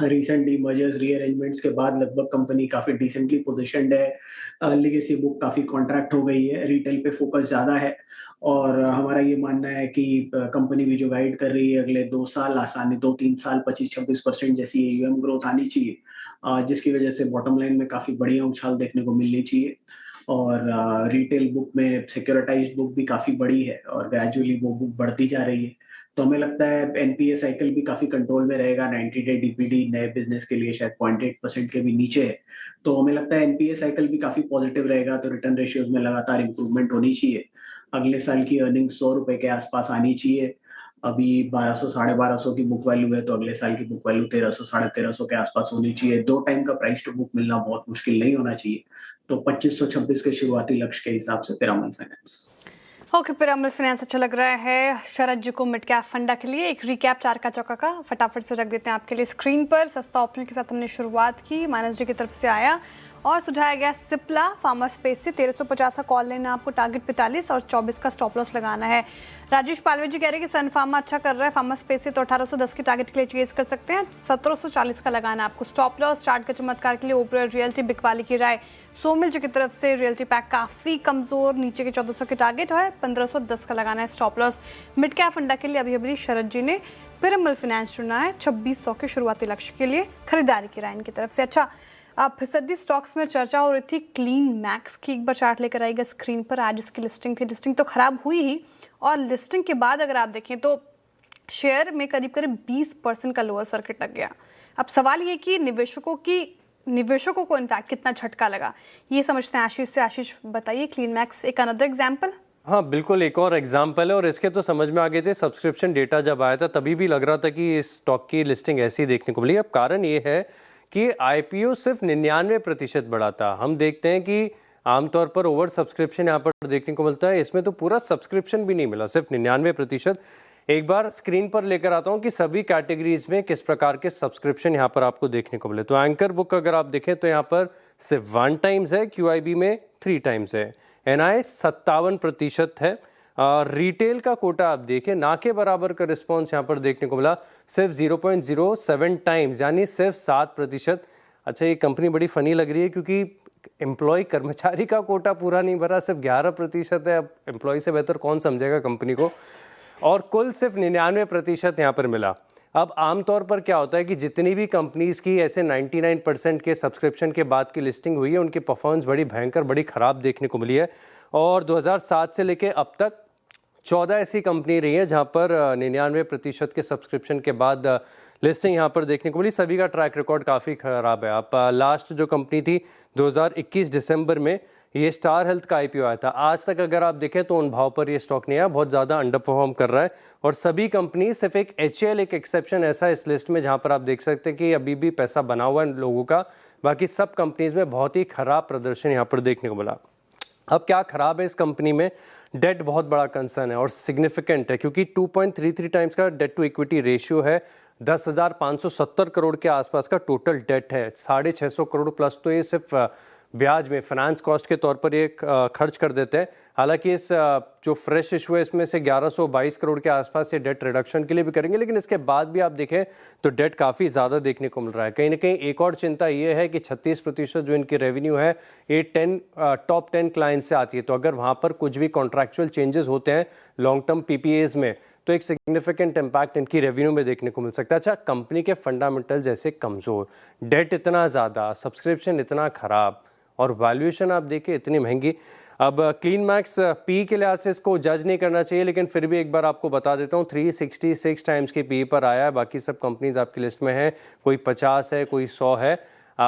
Recently mergers rearrangements के बाद लगभग कंपनी काफी डिसेंटली पोजीशनड है। लेगेसी बुक काफी कॉन्ट्रैक्ट हो गई है, रिटेल पे फोकस ज्यादा है, और हमारा ये मानना है कि कंपनी भी जो गाइड कर रही है अगले 2 साल आसानी 2-3 साल 25-26% जैसी AUM ग्रोथ आनी चाहिए, जिसकी वजह से बॉटम लाइन में काफी बढ़िया उछाल देखने को मिलनी चाहिए। और रिटेल बुक में सिक्योरिटाइज्ड बुक भी काफी बड़ी है, और ग्रेजुअली वो बुक बढ़ती जा रही है। तो हमें लगता है NPA साइकिल भी काफी कंट्रोल में रहेगा। 90 डे DPD नए बिजनेस के लिए शायद 0.8% के भी नीचे है, तो हमें लगता है NPA साइकिल भी काफी पॉजिटिव रहेगा। तो रिटर्न रेशियोज में लगातार इंप्रूवमेंट होनी चाहिए। अगले साल की अर्निंग 100 रुपए के आसपास आनी चाहिए। अभी 1200-1250 की बुक वैल्यू है, तो अगले साल की बुक वैल्यू 1300-1350 के आसपास होनी चाहिए। 2 टाइम का प्राइस टू बुक मिलना बहुत मुश्किल नहीं होना चाहिए। तो 2526 के शुरुआती लक्ष्य के हिसाब से Piramal finance. Okay, Piramal finance अच्छा लग रहा है शरद जी को मिड कैप फंडा के लिए। एक रिकैप 4 का चौका का फटाफट से रख देते हैं आपके लिए स्क्रीन पर। सस्ता ऑप्शन के साथ हमने शुरुआत की, मानस जी की तरफ से आया, और सुझाया गया सिप्ला फार्मा स्पेस से 1350 का कॉल लेना, आपको टारगेट 45 और 24 का स्टॉप लॉस लगाना है। राजेश पालवे जी कह रहे हैं कि सन फार्मा अच्छा कर रहा है फार्मा स्पेस से, तो 1810 के टारगेट के लिए चेज कर सकते हैं। 1740 का लगाना है आपको स्टॉप लॉस। चार्ट का चमत्कार के लिए ओपरा रियल्टी बिकवाली की राय। सोमिल जी की तरफ से रियल्टी पैक काफी कमजोर, नीचे के 1400 के टारगेट है, 1510 का लगाना है स्टॉप लॉस। मिड कैप फंडा के लिए अभी शरद जी ने पिरामल फाइनेंस चुना है 2600 के शुरुआती लक्ष्य के लिए, खरीदारी की राय इनकी तरफ से। अच्छा, अब फिसदी स्टॉक्स में चर्चा हो रही थी क्लीन मैक्स की, एक बार चार्ट लेकर आएगा स्क्रीन पर। आज इसकी लिस्टिंग थी, लिस्टिंग तो खराब हुई ही, और लिस्टिंग के बाद अगर आप देखें तो शेयर में करीब 20% का लोअर सर्किट लग गया। अब सवाल ये कि निवेशकों को इनफैक्ट कितना झटका लगा, ये समझते हैं आशीष से। आशीष बताइए, क्लीन मैक्स एक अनदर एग्जाम्पल। हाँ बिल्कुल, एक और एग्जाम्पल है, और इसके तो समझ में आ गए थे। सब्सक्रिप्शन डेटा जब आया था तभी भी लग रहा था कि इस स्टॉक की लिस्टिंग ऐसी देखने को मिली। अब कारण ये है कि आईपीओ सिर्फ 99% बढ़ा था। हम देखते हैं कि आमतौर पर ओवर सब्सक्रिप्शन यहाँ पर देखने को मिलता है, इसमें तो पूरा सब्सक्रिप्शन भी नहीं मिला, सिर्फ 99%। एक बार स्क्रीन पर लेकर आता हूँ कि सभी कैटेगरीज में किस प्रकार के सब्सक्रिप्शन यहाँ पर आपको देखने को मिले। तो एंकर बुक अगर आप देखें तो यहाँ पर सिर्फ 1 टाइम्स है, QIB में 3 टाइम्स है, NI 57% है। रिटेल का कोटा आप देखें, ना के बराबर का रिस्पॉन्स यहाँ पर देखने को मिला, सिर्फ 0.07 टाइम्स, यानी सिर्फ 7%। अच्छा, ये कंपनी बड़ी फनी लग रही है क्योंकि एम्प्लॉय कर्मचारी का कोटा पूरा नहीं भरा, सिर्फ 11% है। अब एम्प्लॉय से बेहतर कौन समझेगा कंपनी को, और कुल सिर्फ 99% यहाँ पर मिला। अब आमतौर पर क्या होता है कि जितनी भी कंपनीज़ की ऐसे 99% के सब्सक्रिप्शन के बाद की लिस्टिंग हुई है, उनकी परफॉर्मेंस बड़ी भयंकर, बड़ी ख़राब देखने को मिली है। और 2007 से लेके अब तक 14 ऐसी कंपनी रही है जहाँ पर 99% के सब्सक्रिप्शन के बाद लिस्टिंग यहाँ पर देखने को मिली। सभी का ट्रैक रिकॉर्ड काफ़ी ख़राब है। आप लास्ट जो कंपनी थी 2021 दिसंबर में, ये स्टार हेल्थ का IPO आया था। आज तक अगर आप देखें तो उन भाव पर ये स्टॉक नहीं आया, बहुत ज़्यादा अंडर परफॉर्म कर रहा है। और सभी कंपनी, सिर्फ एक HAL एक एक्सेप्शन ऐसा इस लिस्ट में जहाँ पर आप देख सकते हैं कि अभी भी पैसा बना हुआ है लोगों का, बाकी सब कंपनीज़ में बहुत ही ख़राब प्रदर्शन यहाँ पर देखने को मिला। अब क्या ख़राब है इस कंपनी में, डेट बहुत बड़ा कंसर्न है और सिग्निफिकेंट है, क्योंकि 2.33 टाइम्स का डेट टू इक्विटी रेशियो है। 10,570 करोड़ के आसपास का टोटल डेट है, 650 करोड़ प्लस तो ये सिर्फ ब्याज में फाइनेंस कॉस्ट के तौर पर ये खर्च कर देते हैं। हालांकि इस जो फ्रेश इशू है इसमें से 1122 करोड़ के आसपास ये डेट रिडक्शन के लिए भी करेंगे, लेकिन इसके बाद भी आप देखें तो डेट काफ़ी ज़्यादा देखने को मिल रहा है। कहीं ना कहीं एक और चिंता ये है कि 36% जो इनकी रेवेन्यू है ये टॉप 10 क्लाइंट से आती है। तो अगर वहाँ पर कुछ भी कॉन्ट्रैक्चुअल चेंजेस होते हैं लॉन्ग टर्म PPAs में, तो एक सिग्निफिकेंट इम्पैक्ट इनकी रेवेन्यू में देखने को मिल सकता है। अच्छा, कंपनी के फंडामेंटल्स ऐसे कमज़ोर, डेट इतना ज़्यादा, सब्सक्रिप्शन इतना ख़राब, और वैल्यूएशन आप देखिए इतनी महंगी। अब क्लीन मैक्स पी के लिहाज से इसको जज नहीं करना चाहिए, लेकिन फिर भी एक बार आपको बता देता हूँ 366 टाइम्स की पी पर आया है। बाकी सब कंपनीज आपकी लिस्ट में है, कोई 50 है, कोई 100 है।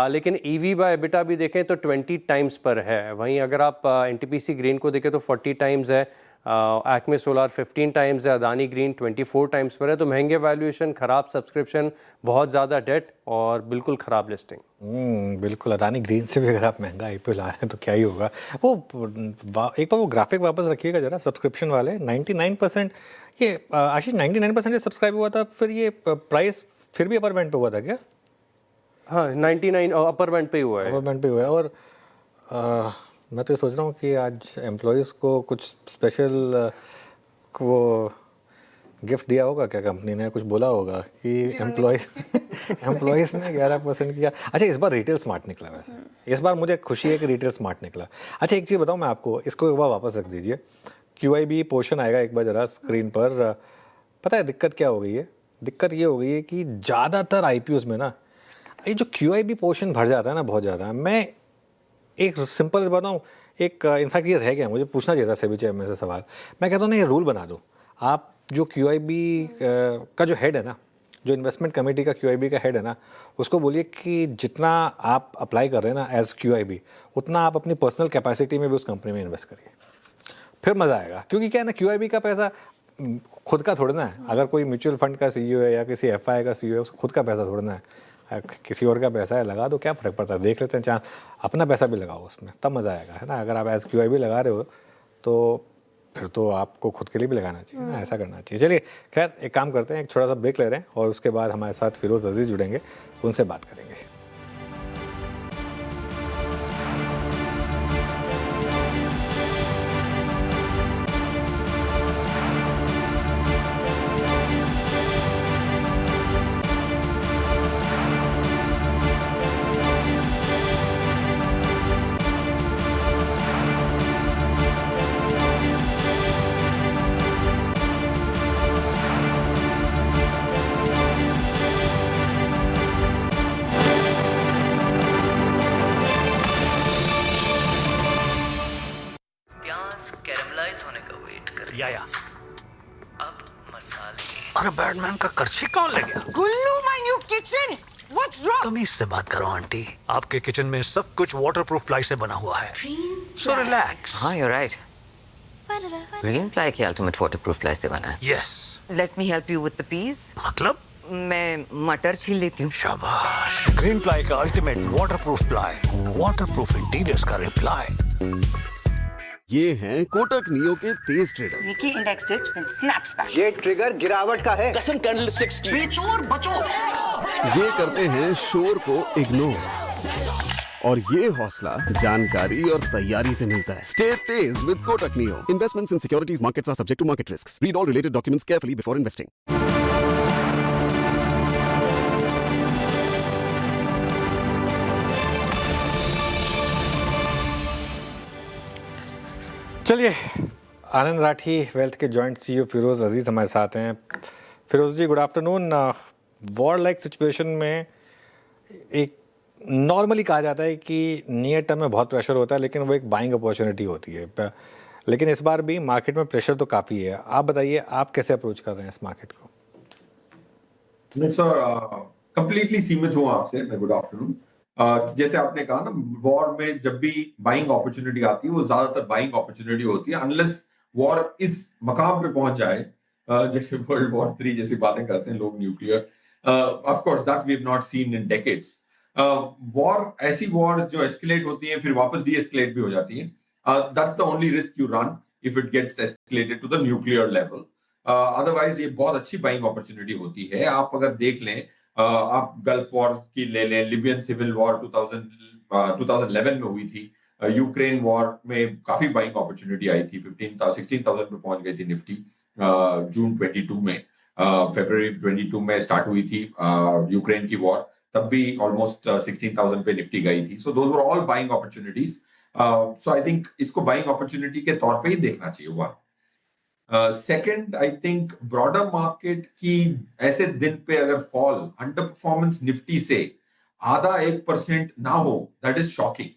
लेकिन EV बाय EBITDA भी देखें तो 20 टाइम्स पर है। वहीं अगर आप NTPC ग्रीन को देखें तो 40 टाइम्स है, एक्मे सोलार 15 टाइम्स है, अदानी ग्रीन 24 टाइम्स पर है। तो महंगे वैल्यूएशन, ख़राब सब्सक्रिप्शन, बहुत ज़्यादा डेट और बिल्कुल ख़राब लिस्टिंग। बिल्कुल, अदानी ग्रीन से भी अगर आप महंगा IPO ला रहे हैं तो क्या ही होगा। वो एक बार वो ग्राफिक वापस रखिएगा जरा, सब्सक्रिप्शन वाले 99%। ये आशीष 99% सब्सक्राइब हुआ था, फिर ये प्राइस फिर भी अपर बैंड पे हुआ था क्या? हाँ 99 अपर बैंड पे हुआ है, अपर बैंड पे हुआ है। और मैं तो ये सोच रहा हूँ कि आज एम्प्लॉयज़ को कुछ स्पेशल वो गिफ्ट दिया होगा क्या कंपनी ने, कुछ बोला होगा कि एम्प्लॉयज़ ने 11% किया। अच्छा, इस बार रिटेल स्मार्ट निकला, वैसे इस बार मुझे खुशी है कि रिटेल स्मार्ट निकला। अच्छा, एक चीज़ बताऊँ मैं आपको, इसको एक बार वापस रख दीजिए, QIB पोर्शन आएगा एक बार ज़रा स्क्रीन पर। पता है दिक्कत क्या हो गई है? दिक्कत ये हो गई है कि ज़्यादातर IPOs में ना ये जो QIB पोर्शन भर जाता है ना, बहुत ज़्यादा। मैं एक सिंपल बताऊँ, एक इनफैक्ट ये रह गया, मुझे पूछना चाहिए था सेबी चेयरमैन से सवाल। मैं कहता हूँ ना, ये रूल बना दो आप, जो QIB का जो हेड है ना, जो इन्वेस्टमेंट कमेटी का QIB का हेड है ना, उसको बोलिए कि जितना आप अप्लाई कर रहे हैं ना एज QIB, उतना आप अपनी पर्सनल कैपेसिटी में भी उस कंपनी में इन्वेस्ट करिए, फिर मज़ा आएगा। क्योंकि क्या है ना, QIB का पैसा खुद का थोड़ा ना है। अगर कोई म्यूचुअल फंड का CEO है या किसी FI का CEO है, उसका खुद का पैसा थोड़ा ना है, किसी और का पैसा है, लगा दो, क्या फ़र्क पड़ता है। देख लेते हैं, चाहे अपना पैसा भी लगाओ उसमें, तब मज़ा आएगा, है ना। अगर आप एज QIB लगा रहे हो तो फिर तो आपको खुद के लिए भी लगाना चाहिए ना, ऐसा करना चाहिए। चलिए खैर, एक काम करते हैं, एक छोटा सा ब्रेक ले रहे हैं और उसके बाद हमारे साथ फिरोज़ अजीज़ जुड़ेंगे, उनसे बात करेंगे। अरे बैटमैन का करछी कौन ले गया? Gullu my new kitchen, what's wrong? तमीज से बात करो आंटी, आपके किचन में सब कुछ वाटरप्रूफ प्लाई से बना हुआ है, सो रिलैक्स। हाँ, you're right. ग्रीन प्लाई के अल्टीमेट वाटरप्रूफ प्लाई से बना है। Yes. Let me help you with the peas. मतलब? मैं मटर छील लेती हूँ। शाबाश। ग्रीन प्लाई का ultimate waterproof ply, waterproof interiors का रिप्लाई। ये हैं कोटक नियो के तेज trader. Vicky index dips and snaps back. ये ट्रिगर गिरावट का है, कसम कैंडलस्टिक्स की। बेचो और बचो। ये करते हैं शोर को इग्नोर, और ये हौसला जानकारी और तैयारी से मिलता है। स्टे तेज with Kotak neo. Investments in securities markets are subject to market risks. Read all related documents carefully before investing. चलिए, आनंद राठी वेल्थ के जॉइंट सीईओ फिरोज़ अजीज़ हमारे साथ हैं। Firoz ji, good afternoon. War like situation में एक नॉर्मली कहा जाता है कि नियर टर्म में बहुत प्रेशर होता है, लेकिन वो एक बाइंग अपॉर्चुनिटी होती है, लेकिन इस बार भी मार्केट में प्रेशर तो काफ़ी है। आप बताइए, आप कैसे अप्रोच कर रहे हैं इस मार्केट को? सर, कंप्लीटली सीमित हूँ आपसे। मैं गुड आफ्टरनून। जैसे आपने कहा ना, वॉर में जब भी बाइंग अपॉर्चुनिटी आती है वो ज्यादातर बाइंग अपॉर्चुनिटी होती है, अनलेस वॉर इस मकाम पे पहुंच जाए जैसे वर्ल्ड वॉर 3 जैसी बातें करते हैं लोग, nuclear. Of course that we have not seen in decades. War, ऐसी वॉर जो एस्केलेट होती है फिर वापस डी एस्केलेट भी हो जाती है। That's the only risk you run if it gets escalated to the nuclear level. Otherwise ये बहुत अच्छी बाइंग अपॉर्चुनिटी होती है। आप अगर देख लें, आप गल्फ वॉर की ले लें, लिबियन सिविल वॉर 2011 में हुई थी, यूक्रेन वॉर में काफी बाइंग अपॉर्चुनिटी आई थी, 16,000 पे पहुंच गई थी निफ्टी जून 22 में। फरवरी 22 में स्टार्ट हुई थी यूक्रेन की वॉर, तब भी ऑलमोस्ट 16,000 पे निफ्टी गई थी। So those were all buying opportunities. So I think इसको बाइंग अपॉर्चुनिटी के तौर पे ही देखना चाहिए। One second, I think broader market की ऐसे दिन पे अगर फॉल, अंडर परफॉर्मेंस निफ्टी से आधा 1% ना हो, that is shocking.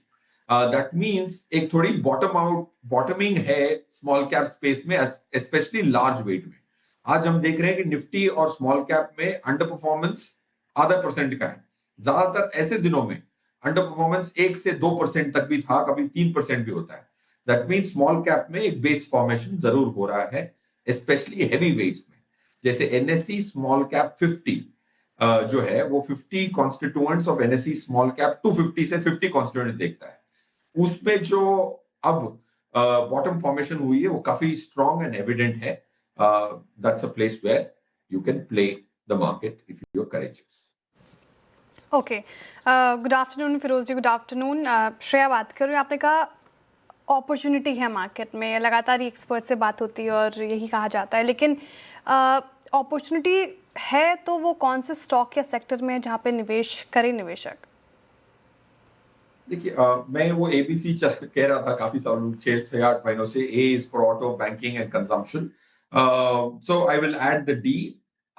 That means एक थोड़ी बॉटमिंग है स्मॉल कैप स्पेस में, स्पेशली लार्ज वेट में। आज हम देख रहे हैं कि निफ्टी और स्मॉल कैप में अंडर परफॉर्मेंस आधा % का है। ज्यादातर ऐसे दिनों में अंडर परफॉर्मेंस 1 से 2% तक भी था, कभी 3% भी होता है। दैट मीन्स स्मॉल कैप में एक बेस फॉर्मेशन जरूर हो रहा है, स्पेशली हेवी वेट्स में। जैसे एनएसई स्मॉल कैप 50 जो है वो 50 constituents of NSE small cap 250 से 50 कॉन्स्टिट्यूएंट्स देखता है। उसमें जो अब बॉटम फॉर्मेशन हुई है वो काफी स्ट्रॉन्ग एंड एविडेंट है। That's a place where you can play the market if you are courageous. Okay, good afternoon Feroze ji. Good afternoon. Shreya बात कर रही हूँ। आपने कहा अपॉर्चुनिटी है मार्केट में, लगातार ही एक्सपर्ट से बात होती है और यही कहा जाता है, लेकिन अपॉर्चुनिटी है तो वो कौन से स्टॉक या सेक्टर में है जहाँ पे निवेश करे निवेशक? देखिए, मैं वो ABC कह रहा था काफी सालों, 6 से 8 महीनों से। A is for auto, banking and consumption. So I will add the D.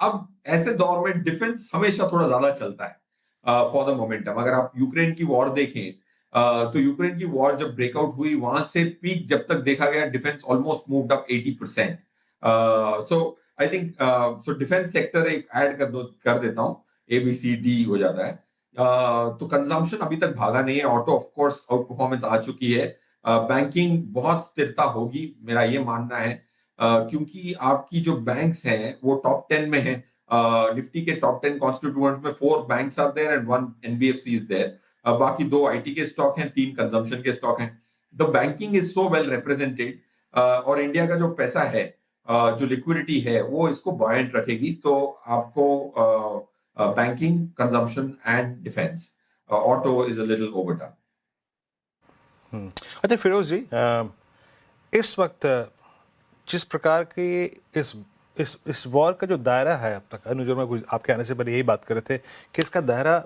अब ऐसे दौर में डिफेंस हमेशा थोड़ा ज्यादा चलता है फॉर द मोमेंटम। अगर आप यूक्रेन की वॉर देखें तो यूक्रेन की वॉर जब ब्रेकआउट हुई, वहां से पीक जब तक देखा गया, defence almost moved up 80%। So I think so defence sector एक ऐड कर देता हूँ, ABCD हो जाता है। तो कंजम्पशन अभी तक भागा नहीं है। Auto of course outperformance आ चुकी है। बैंकिंग बहुत स्थिरता होगी, मेरा ये मानना है, क्योंकि आपकी जो बैंक्स हैं वो टॉप 10 में है। निफ्टी के टॉप 10 कॉन्स्टिट्यूएंट में 4 banks are there and 1 NBFC is there. बाकी 2 IT के स्टॉक हैं, 3 कंजम्पशन के स्टॉक हैं। The banking is so well represented, और इंडिया का जो पैसा है, जो लिक्विडिटी है, वो इसको बॉयंट रखेगी। तो आपको banking, consumption and defence, auto is a little overdone. अच्छा फिरोज जी, इस वक्त जिस प्रकार की इस वॉर का जो दायरा है, अब तक अनुज और मैं आपके आने से पहले यही बात कर रहे थे कि इसका दायरा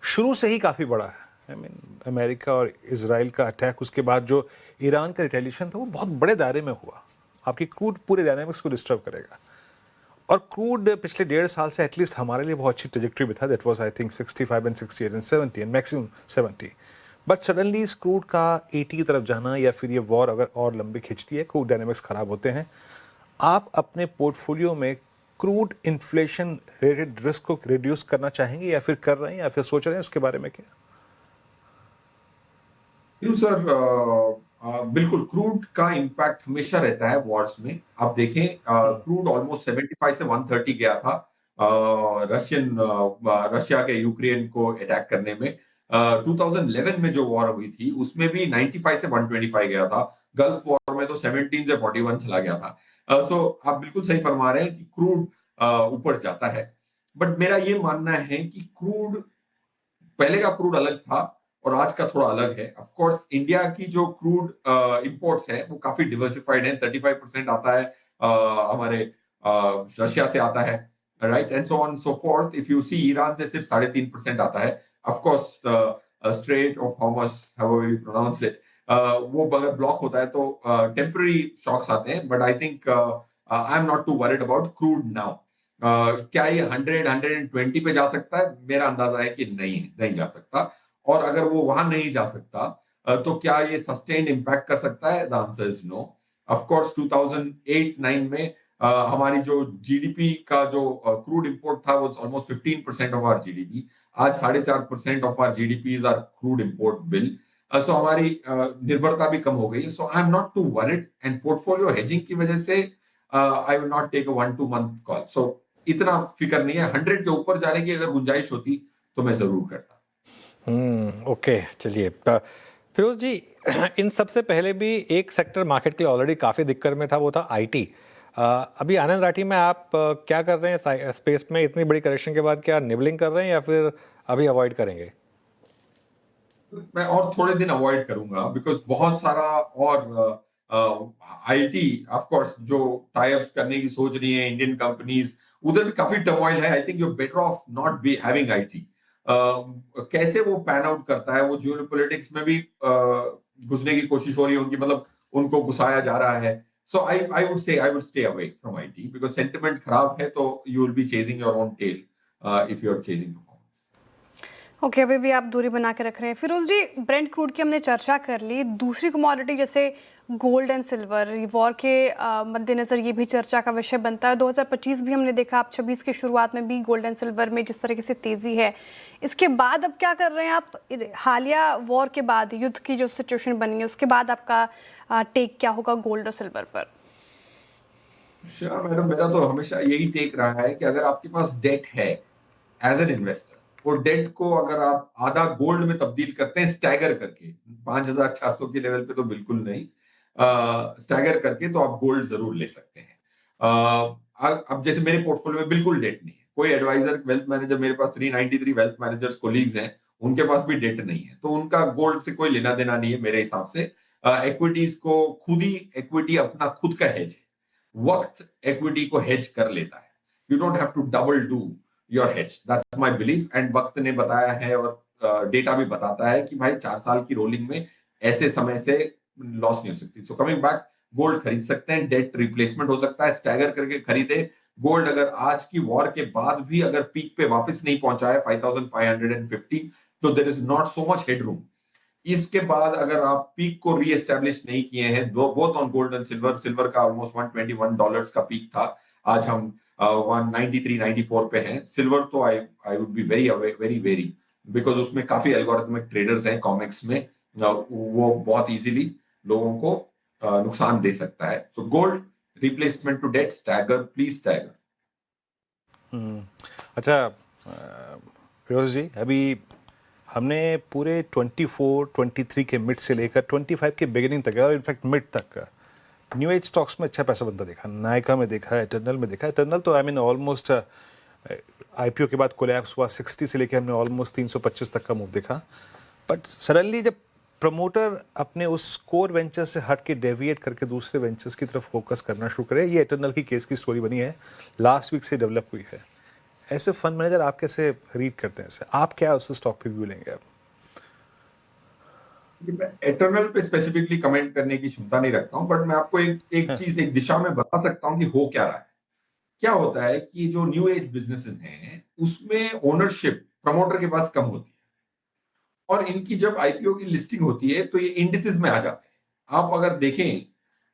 शुरू से ही काफ़ी बड़ा है। अमेरिका और इजराइल का अटैक, उसके बाद जो ईरान का रिटेलिएशन था, वो बहुत बड़े दायरे में हुआ। आपकी क्रूड पूरे डायनामिक्स को डिस्टर्ब करेगा। और क्रूड पिछले 1.5 साल से एटलीस्ट हमारे लिए बहुत अच्छी ट्रेजेक्टरी में था। That was I think 65 and 68 and 70 and maximum 70। But suddenly इस क्रूड का 80 की तरफ जाना, या फिर ये वॉर अगर और लंबी खिंचती है, क्रूड डायनामिक्स खराब होते हैं। आप अपने पोर्टफोलियो में क्रूड इन्फ्लेशन रिलेटेड रिस्क को रिड्यूस करना चाहेंगे या फिर कर रहे हैं या फिर सोच रहे हैं उसके बारे में क्या? सर बिल्कुल क्रूड का इम्पैक्ट हमेशा रहता है वॉर्स में। आप देखें क्रूड ऑलमोस्ट 75 से 130 गया था रशिया के यूक्रेन को अटैक करने में। 2011 में जो वॉर हुई थी उसमें भी 95 से 125 गया था। गल्फ वॉर में तो 17 से 41 चला गया था। सो आप बिल्कुल सही फरमा रहे हैं कि क्रूड ऊपर जाता है, बट मेरा ये मानना है कि क्रूड पहले का क्रूड अलग था और आज का थोड़ा अलग है। ऑफ कोर्स इंडिया की जो क्रूड इंपोर्ट्स है वो काफी डिवर्सिफाइड है। 35% आता है हमारे रशिया से आता है, right, and so on so forth. If you see Iran से सिर्फ 3.5% आता है। Of course strait of Hormuz, however you pronounce it, वो अगर ब्लॉक होता है तो टेम्पररी शॉक्स आते हैं, but I think I am not too worried about crude now. क्या ये 100-120 पे जा सकता है? मेरा अंदाजा है कि नहीं जा सकता। और अगर वो वहां नहीं जा सकता तो क्या ये सस्टेन्ड इम्पैक्ट कर सकता है? The answer is no. Of course 2008-9 में हमारी जो जीडीपी का जो क्रूड इंपोर्ट था वो ऑलमोस्ट 15% ऑफ आवर जीडीपी। आज 4.5% of our GDP are crude import bill. So हमारी निर्भरता भी कम हो गई। So I am not too worried, and portfolio hedging की वजह से I will not take a 1-2 month call. So इतना फिक्र नहीं है। 100 के ऊपर जाने की अगर गुंजाइश होती तो मैं जरूर करता। ओके, चलिए फिरोज जी, इन सबसे पहले भी एक सेक्टर मार्केट के लिए ऑलरेडी काफ़ी दिक्कत में था, वो था आईटी। अभी आनंद राठी में आप क्या कर रहे हैं स्पेस में? इतनी बड़ी करेक्शन के बाद क्या निबलिंग कर रहे हैं या फिर अभी अवॉइड करेंगे? मैं और थोड़े दिन अवॉइड करूंगा बिकॉज बहुत सारा और आईटी ऑफ कोर्स जो टाई अप्स करने की सोच रही है इंडियन कंपनीज, उधर भी काफी टर्मोइल है। I think you better of not be having IT. कैसे वो पैन आउट करता है, वो जियोपॉलिटिक्स में भी घुसने की कोशिश हो रही है उनकी, मतलब उनको घुसाया जा रहा है। सो I would say I would stay away from IT because sentiment खराब है तो you will be chasing your own tail if you are chasing. Okay, अभी भी आप दूरी बना के रख रहे हैं। फिरोज जी, ब्रेंट क्रूड की हमने चर्चा कर ली। दूसरी कमोडिटी जैसे गोल्ड एंड सिल्वर, वॉर के मद्देनज़र ये भी चर्चा का विषय बनता है। 2025 भी हमने देखा, आप 26 की शुरुआत में भी गोल्ड एंड सिल्वर में जिस तरीके से तेज़ी है, इसके बाद अब क्या कर रहे हैं आप? हालिया वॉर के बाद, युद्ध की जो सिचुएशन बनी है उसके बाद आपका टेक क्या होगा गोल्ड और सिल्वर पर? मैडम, मेरा तो हमेशा यही टेक रहा है कि अगर आपके पास डेट है एज एन इन्वेस्टर, वो डेट को अगर आप आधा गोल्ड में तब्दील करते हैं स्टैगर करके, 5,400 के लेवल पे तो बिल्कुल नहीं, स्टैगर करके, तो आप गोल्ड जरूर ले सकते हैं। अब जैसे मेरे पोर्टफोलियो में बिल्कुल डेट नहीं है, कोई एडवाइजर वेल्थ मैनेजर, मेरे पास 393 वेल्थ मैनेजर्स कोलीग्स हैं, उनके पास भी डेट नहीं है, तो उनका गोल्ड से कोई लेना देना नहीं है मेरे हिसाब से। इक्विटीज को खुद ही, इक्विटी अपना खुद का हेज है, वक्त इक्विटी को हेज कर लेता है। You don't have to double do your hedge, that's my belief. And वक्त ने बताया है और डेटा भी बताता है कि भाई 4 साल की रोलिंग में ऐसे समय से लॉस नहीं हो सकती। सो कमिंग बैक, गोल्ड खरीद सकते हैं, डेट रिप्लेसमेंट हो सकता है, स्टैगर करके खरीदे गोल्ड। अगर आज की वॉर के बाद भी अगर पीक पे वापस नहीं पहुंचा है 5,550, तो there is not so much headroom. इसके बाद अगर आप पीक को रीएस्टैब्लिश नहीं किए हैं, both on gold and silver, silver का ऑलमोस्ट $121 का पीक था, आज हम 193-94 पे हैं। सिल्वर तो I would be very very because उसमें काफी एल्गोरिथमिक ट्रेडर्स हैं कॉमेक्स में, वो बहुत इजीली लोगों को नुकसान दे सकता है। So gold replacement to date, stagger, please stagger. अच्छा फिरोज जी, अभी हमने पूरे 24-23 के मिड से लेकर 25 के बिगिनिंग तक और इनफैक्ट मिड तक न्यू एज स्टॉक्स में अच्छा पैसा बनता देखा। नायका में देखा है, इटर्नल में देखा है। इटर्नल तो आई मीन ऑलमोस्ट आईपीओ के बाद कोलैप्स हुआ, 60 से लेकर हमने ऑलमोस्ट 325 तक का मूव देखा। बट सडनली जब प्रमोटर अपने उस कोर वेंचर से हट के डेविएट करके दूसरे वेंचर्स की तरफ फोकस करना शुरू करे, ये इटर्नल की केस की स्टोरी बनी है, लास्ट वीक से डेवलप हुई है। ऐसे फंड मैनेजर आप कैसे रीड करते हैं इसे? आप क्या उस स्टॉक पे व्यू लेंगे? आप इटर्नल पे स्पेसिफिकली कमेंट करने की क्षमता नहीं रखता हूं, बट मैं आपको एक चीज, एक दिशा में बता सकता हूं कि हो क्या रहा है। क्या होता है कि जो न्यू एज बिजनेसेस हैं उसमें ओनरशिप प्रमोटर के पास कम होती है, और इनकी जब आईपीओ की लिस्टिंग होती है तो ये इंडिसेस में आ जाते हैं। आप अगर देखें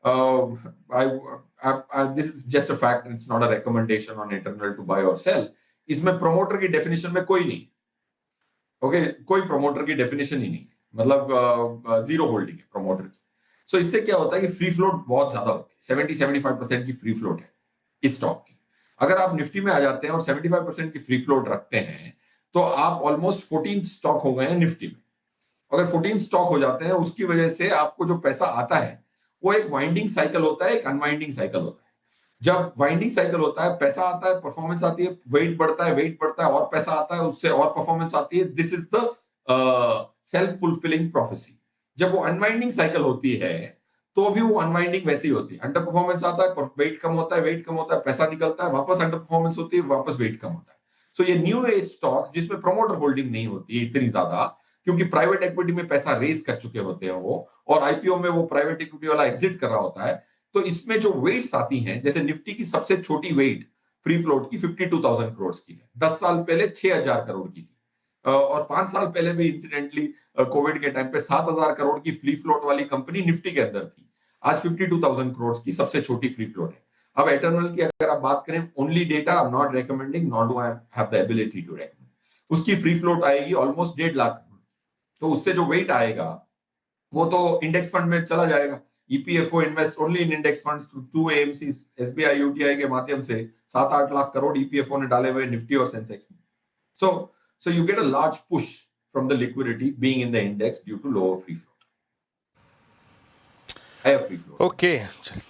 this is just a fact, it's not a recommendation on internal to buy और सेल। इसमें प्रमोटर की डेफिनेशन में कोई नहीं, ओके, कोई प्रमोटर की डेफिनेशन ही नहीं, मतलब जीरो होल्डिंग है प्रमोटर की। सो इससे क्या होता है कि फ्री फ्लोट बहुत ज्यादा होती है, 70-75% की फ्री फ्लोट है इस स्टॉक की। अगर आप निफ्टी में आ जाते हैं और 75% की फ्री फ्लोट रखते हैं तो आप ऑलमोस्ट 14 स्टॉक हो गए हैं निफ्टी में। अगर 14 स्टॉक हो जाते हैं, उसकी वजह से आपको जो पैसा आता है वो एक वाइंडिंग साइकिल होता है, एक अनवाइंडिंग साइकिल होता है। जब वाइंडिंग साइकिल होता है, पैसा आता है, परफॉर्मेंस आती है, वेट बढ़ता है और पैसा आता है, उससे और परफॉर्मेंस आती है। This is the self fulfilling prophecy. जब वो अनवाइंडिंग साइकिल होती है तो भी वो अनवाइंडिंग वैसी होती है, अंडर परफॉर्मेंस आता है, वेट कम होता है, पैसा निकलता है, वापस अंडर परफॉर्मेंस होती है, वापस वेट कम होता है। सो ये न्यू एज स्टॉक जिसमें प्रमोटर होल्डिंग नहीं होती है इतनी ज्यादा, क्योंकि प्राइवेट इक्विटी में पैसा रेज कर चुके होते हैं वो, और आईपीओ में वो प्राइवेट इक्विटी वाला एग्जिट कर रहा होता है, तो इसमें जो वेट्स आती हैं, जैसे निफ्टी की सबसे छोटी वेट फ्री फ्लोट की 52,000 करोड़ की है, 10 साल पहले 6,000 करोड़ की थी, और 5 साल पहले भी इंसिडेंटली कोविड के टाइम पे 7,000 करोड़ की फ्री फ्लोट वाली कंपनी निफ्टी के अंदर थी। आज 52,000 करोड़ की सबसे छोटी फ्री फ्लोट है। अब एटर्नल की अगर आप बात करें, only data, I am not recommending, not do I have the ability to recommend, उसकी फ्री फ्लोट आएगी ऑलमोस्ट 1.5 लाख करोड़। तो उससे जो वेट आएगा वो तो इंडेक्स फंड में चला जाएगा। EPFO invest only in index funds through 2 AMCs, SBI UTI के माध्यम से 7-8 लाख करोड़ ईपीएफओ ने डाले हुए निफ्टी और सेंसेक्स में। So you get a large push from the liquidity being in the index due to lower free float. Okay,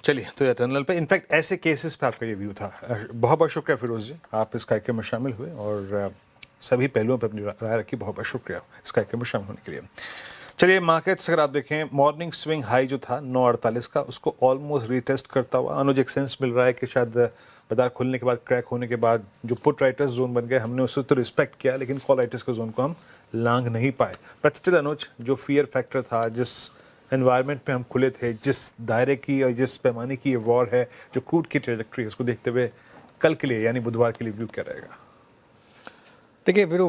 चलिए तो एटर्नल पे इनफैक्ट ऐसे केसेस पे आपका ये व्यू था। बहुत बहुत शुक्रिया फिरोज जी, आप इस कार्यक्रम में शामिल हुए और सभी पहलुओं पर अपनी राय रखी। बहुत बहुत शुक्रिया इस कार्यक्रम में शामिल होने के लिए। चलिए मार्केट्स अगर आप देखें, मॉर्निंग स्विंग हाई जो था 948 का, उसको ऑलमोस्ट रीटेस्ट करता हुआ अनुज एक सेंस मिल रहा है कि शायद बाजार खुलने के बाद, क्रैक होने के बाद जो पुट राइटर्स जोन बन गए, हमने उससे तो रिस्पेक्ट किया, लेकिन कॉल राइटर्स के जोन को हम लांग नहीं पाए। बट स्टिल अनुज, जो फियर फैक्टर था, जिस एनवायरनमेंट पे हम खुले थे, जिस दायरे की और जिस पैमाने की ये वॉर है, जो क्रूड की ट्रेजेक्ट्री है, उसको देखते हुए कल के लिए यानी बुधवार के लिए व्यू क्या रहेगा? देखिए फिर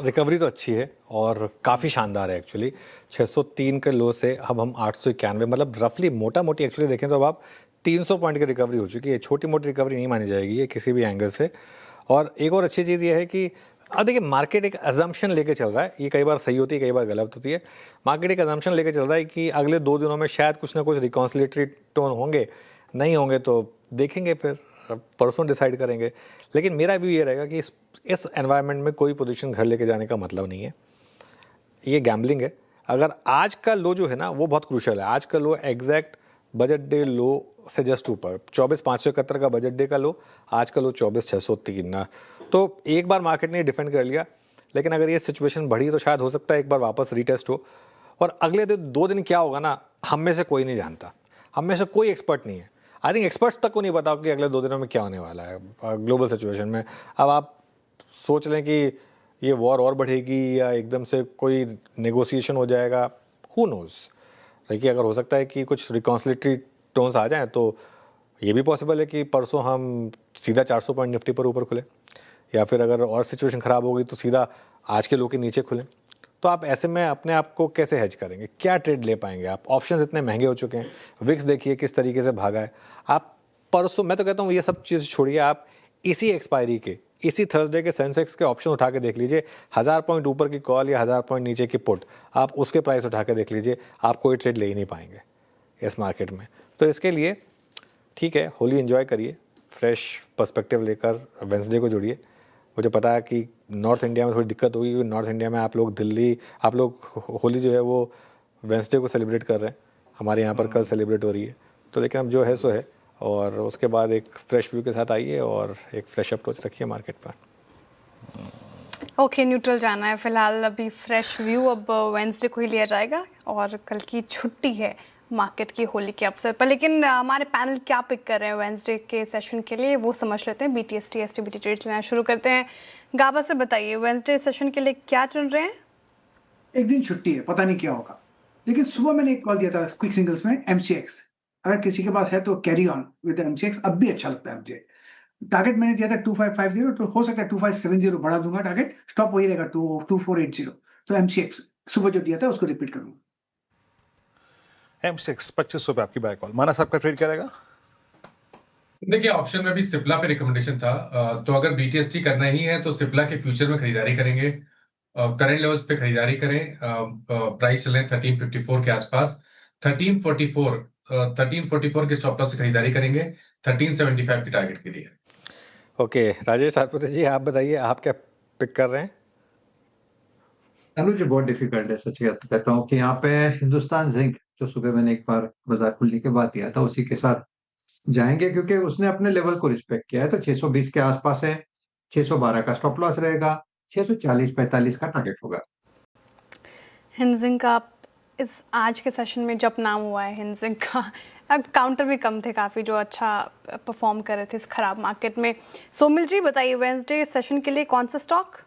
रिकवरी तो अच्छी है और काफ़ी शानदार है एक्चुअली। 603 के लो से अब हम 891, मतलब रफली मोटा मोटी एक्चुअली देखें तो अब आप 300 पॉइंट की रिकवरी हो चुकी है। छोटी मोटी रिकवरी नहीं मानी जाएगी ये किसी भी एंगल से। और एक और अच्छी चीज़ ये है कि अब देखिए मार्केट एक अजम्पशन लेके चल रहा है, ये कई बार सही होती है, कई बार गलत होती है। मार्केट एक अजम्पशन लेके चल रहा है कि अगले 2 दिनों में शायद कुछ ना कुछ रिकॉन्सिलेटरी टोन होंगे, नहीं होंगे तो देखेंगे, फिर परसों डिसाइड करेंगे। लेकिन मेरा व्यू ये रहेगा कि इस एनवायरनमेंट में कोई पोजीशन घर लेके जाने का मतलब नहीं है, ये गैम्बलिंग है। अगर आज का लो जो है ना वो बहुत क्रूशल है। आज का लो एग्जैक्ट बजट डे लो से जस्ट ऊपर 24,571 का बजट डे का लो, आज का लो 24,603 ना। तो एक बार मार्केट ने डिफेंड कर लिया, लेकिन अगर ये सिचुएशन बढ़ी तो शायद हो सकता है एक बार वापस रीटेस्ट हो। और अगले 2 दिन क्या होगा ना, हम में से कोई नहीं जानता, हम में से कोई एक्सपर्ट नहीं है। आई थिंक एक्सपर्ट्स तक को नहीं पता कि अगले 2 दिनों में क्या होने वाला है ग्लोबल सिचुएशन में। अब आप सोच लें कि ये वॉर और बढ़ेगी या एकदम से कोई नेगोशिएशन हो जाएगा, हु नोज़। देखिए अगर हो सकता है कि कुछ रिकॉन्सिलेटरी टोन्स आ जाएं तो ये भी पॉसिबल है कि परसों हम सीधा 400 पॉइंट निफ्टी पर ऊपर खुले, या फिर अगर और सिचुएशन ख़राब हो गई तो सीधा आज के लो के नीचे खुलें। तो आप ऐसे में अपने आप को कैसे हेज करेंगे, क्या ट्रेड ले पाएंगे आप? ऑप्शंस इतने महंगे हो चुके हैं, विक्स देखिए किस तरीके से भागा है। आप परसों, मैं तो कहता हूँ ये सब चीज़ छोड़िए, आप इसी एक्सपायरी के, इसी थर्सडे के सेंसेक्स के ऑप्शन उठा के देख लीजिए, 1000 पॉइंट ऊपर की कॉल या 1000 पॉइंट नीचे की पुट, आप उसके प्राइस उठा के देख लीजिए, आप कोई ट्रेड ले ही नहीं पाएंगे इस मार्केट में। तो इसके लिए ठीक है, होली एंजॉय करिए, फ्रेश पर्सपेक्टिव लेकर वेंसडे को जुड़िए। मुझे पता है कि नॉर्थ इंडिया में थोड़ी दिक्कत होगी, क्योंकि नॉर्थ इंडिया में आप लोग होली जो है वो वेंसडे को सेलिब्रेट कर रहे हैं, हमारे यहाँ पर कल सेलिब्रेट हो रही है। तो लेकिन अब जो है सो है, और उसके बाद एक फ्रेश व्यू के साथ आइए और एक फ्रेश अप्रोच रखिए मार्केट पर। ओके, न्यूट्रल जाना है फिलहाल, अभी फ्रेश व्यू अब वेंसडे को ही लिया जाएगा, और कल की छुट्टी है मार्केट की होली के अवसर पर। लेकिन हमारे पैनल क्या पिक कर रहे हैं वेंसडे के सेशन के लिए वो समझ लेते हैं। BTST STBT ट्रेड्स लेना शुरू करते हैं। गाबा से बताइए वेंसडे सेशन के लिए क्या चुन रहे हैं? एक दिन छुट्टी है, पता नहीं क्या होगा, लेकिन सुबह मैंने एक कॉल दिया था क्विक सिंगल्स में MCX, अगर किसी के पास है तो कैरी ऑन विद MCX, अब भी अच्छा लगता है मुझे। टारगेट मैंने दिया था 2550, तो हो सकता है 2570 बढ़ा दूंगा टारगेट, स्टॉप वही रहेगा 2480। तो MCX सुबह जो दिया था उसको रिपीट करूंगा। M6 2500 पे आपकी बाय कॉल। माना साहब का ट्रेड करेगा? देखिए ऑप्शन में भी सिप्ला पे रिकमेंडेशन था, तो अगर BTST करना ही है तो सिप्ला के फ्यूचर में खरीदारी करेंगे। करंट लेवल्स पे खरीदारी करें, प्राइस चले 1354 के आसपास। 1344 के स्टॉप लॉस से खरीदारी करेंगे 1375 के टारगेट के लिए। ओके, राजेश सातपुते जी आप बताइए, आप क्या पिक कर रहे हैं? अनुज जी बहुत डिफिकल्ट है, सच कहता हूँ कि यहाँ पे हिंदुस्तान जिंक जो सुबह मैंने एक बार बाजार खुलने के बाद दिया था उसी के साथ जाएंगे, क्योंकि उसने अपने लेवल को रिस्पेक्ट किया है। तो 620 के आसपास है, 612 का स्टॉप लॉस रहेगा, 640-45 का टारगेट होगा। हिंजिंग का इस आज के सेशन में जब नाम हुआ है हिंजिंग का, अब काउंटर भी कम थे काफ़ी जो अच्छा परफॉर्म कर रहे थे इस खराब मार्केट में। सोमिल जी बताइए, वेडनेसडे सेशन के लिए कौन सा स्टॉक?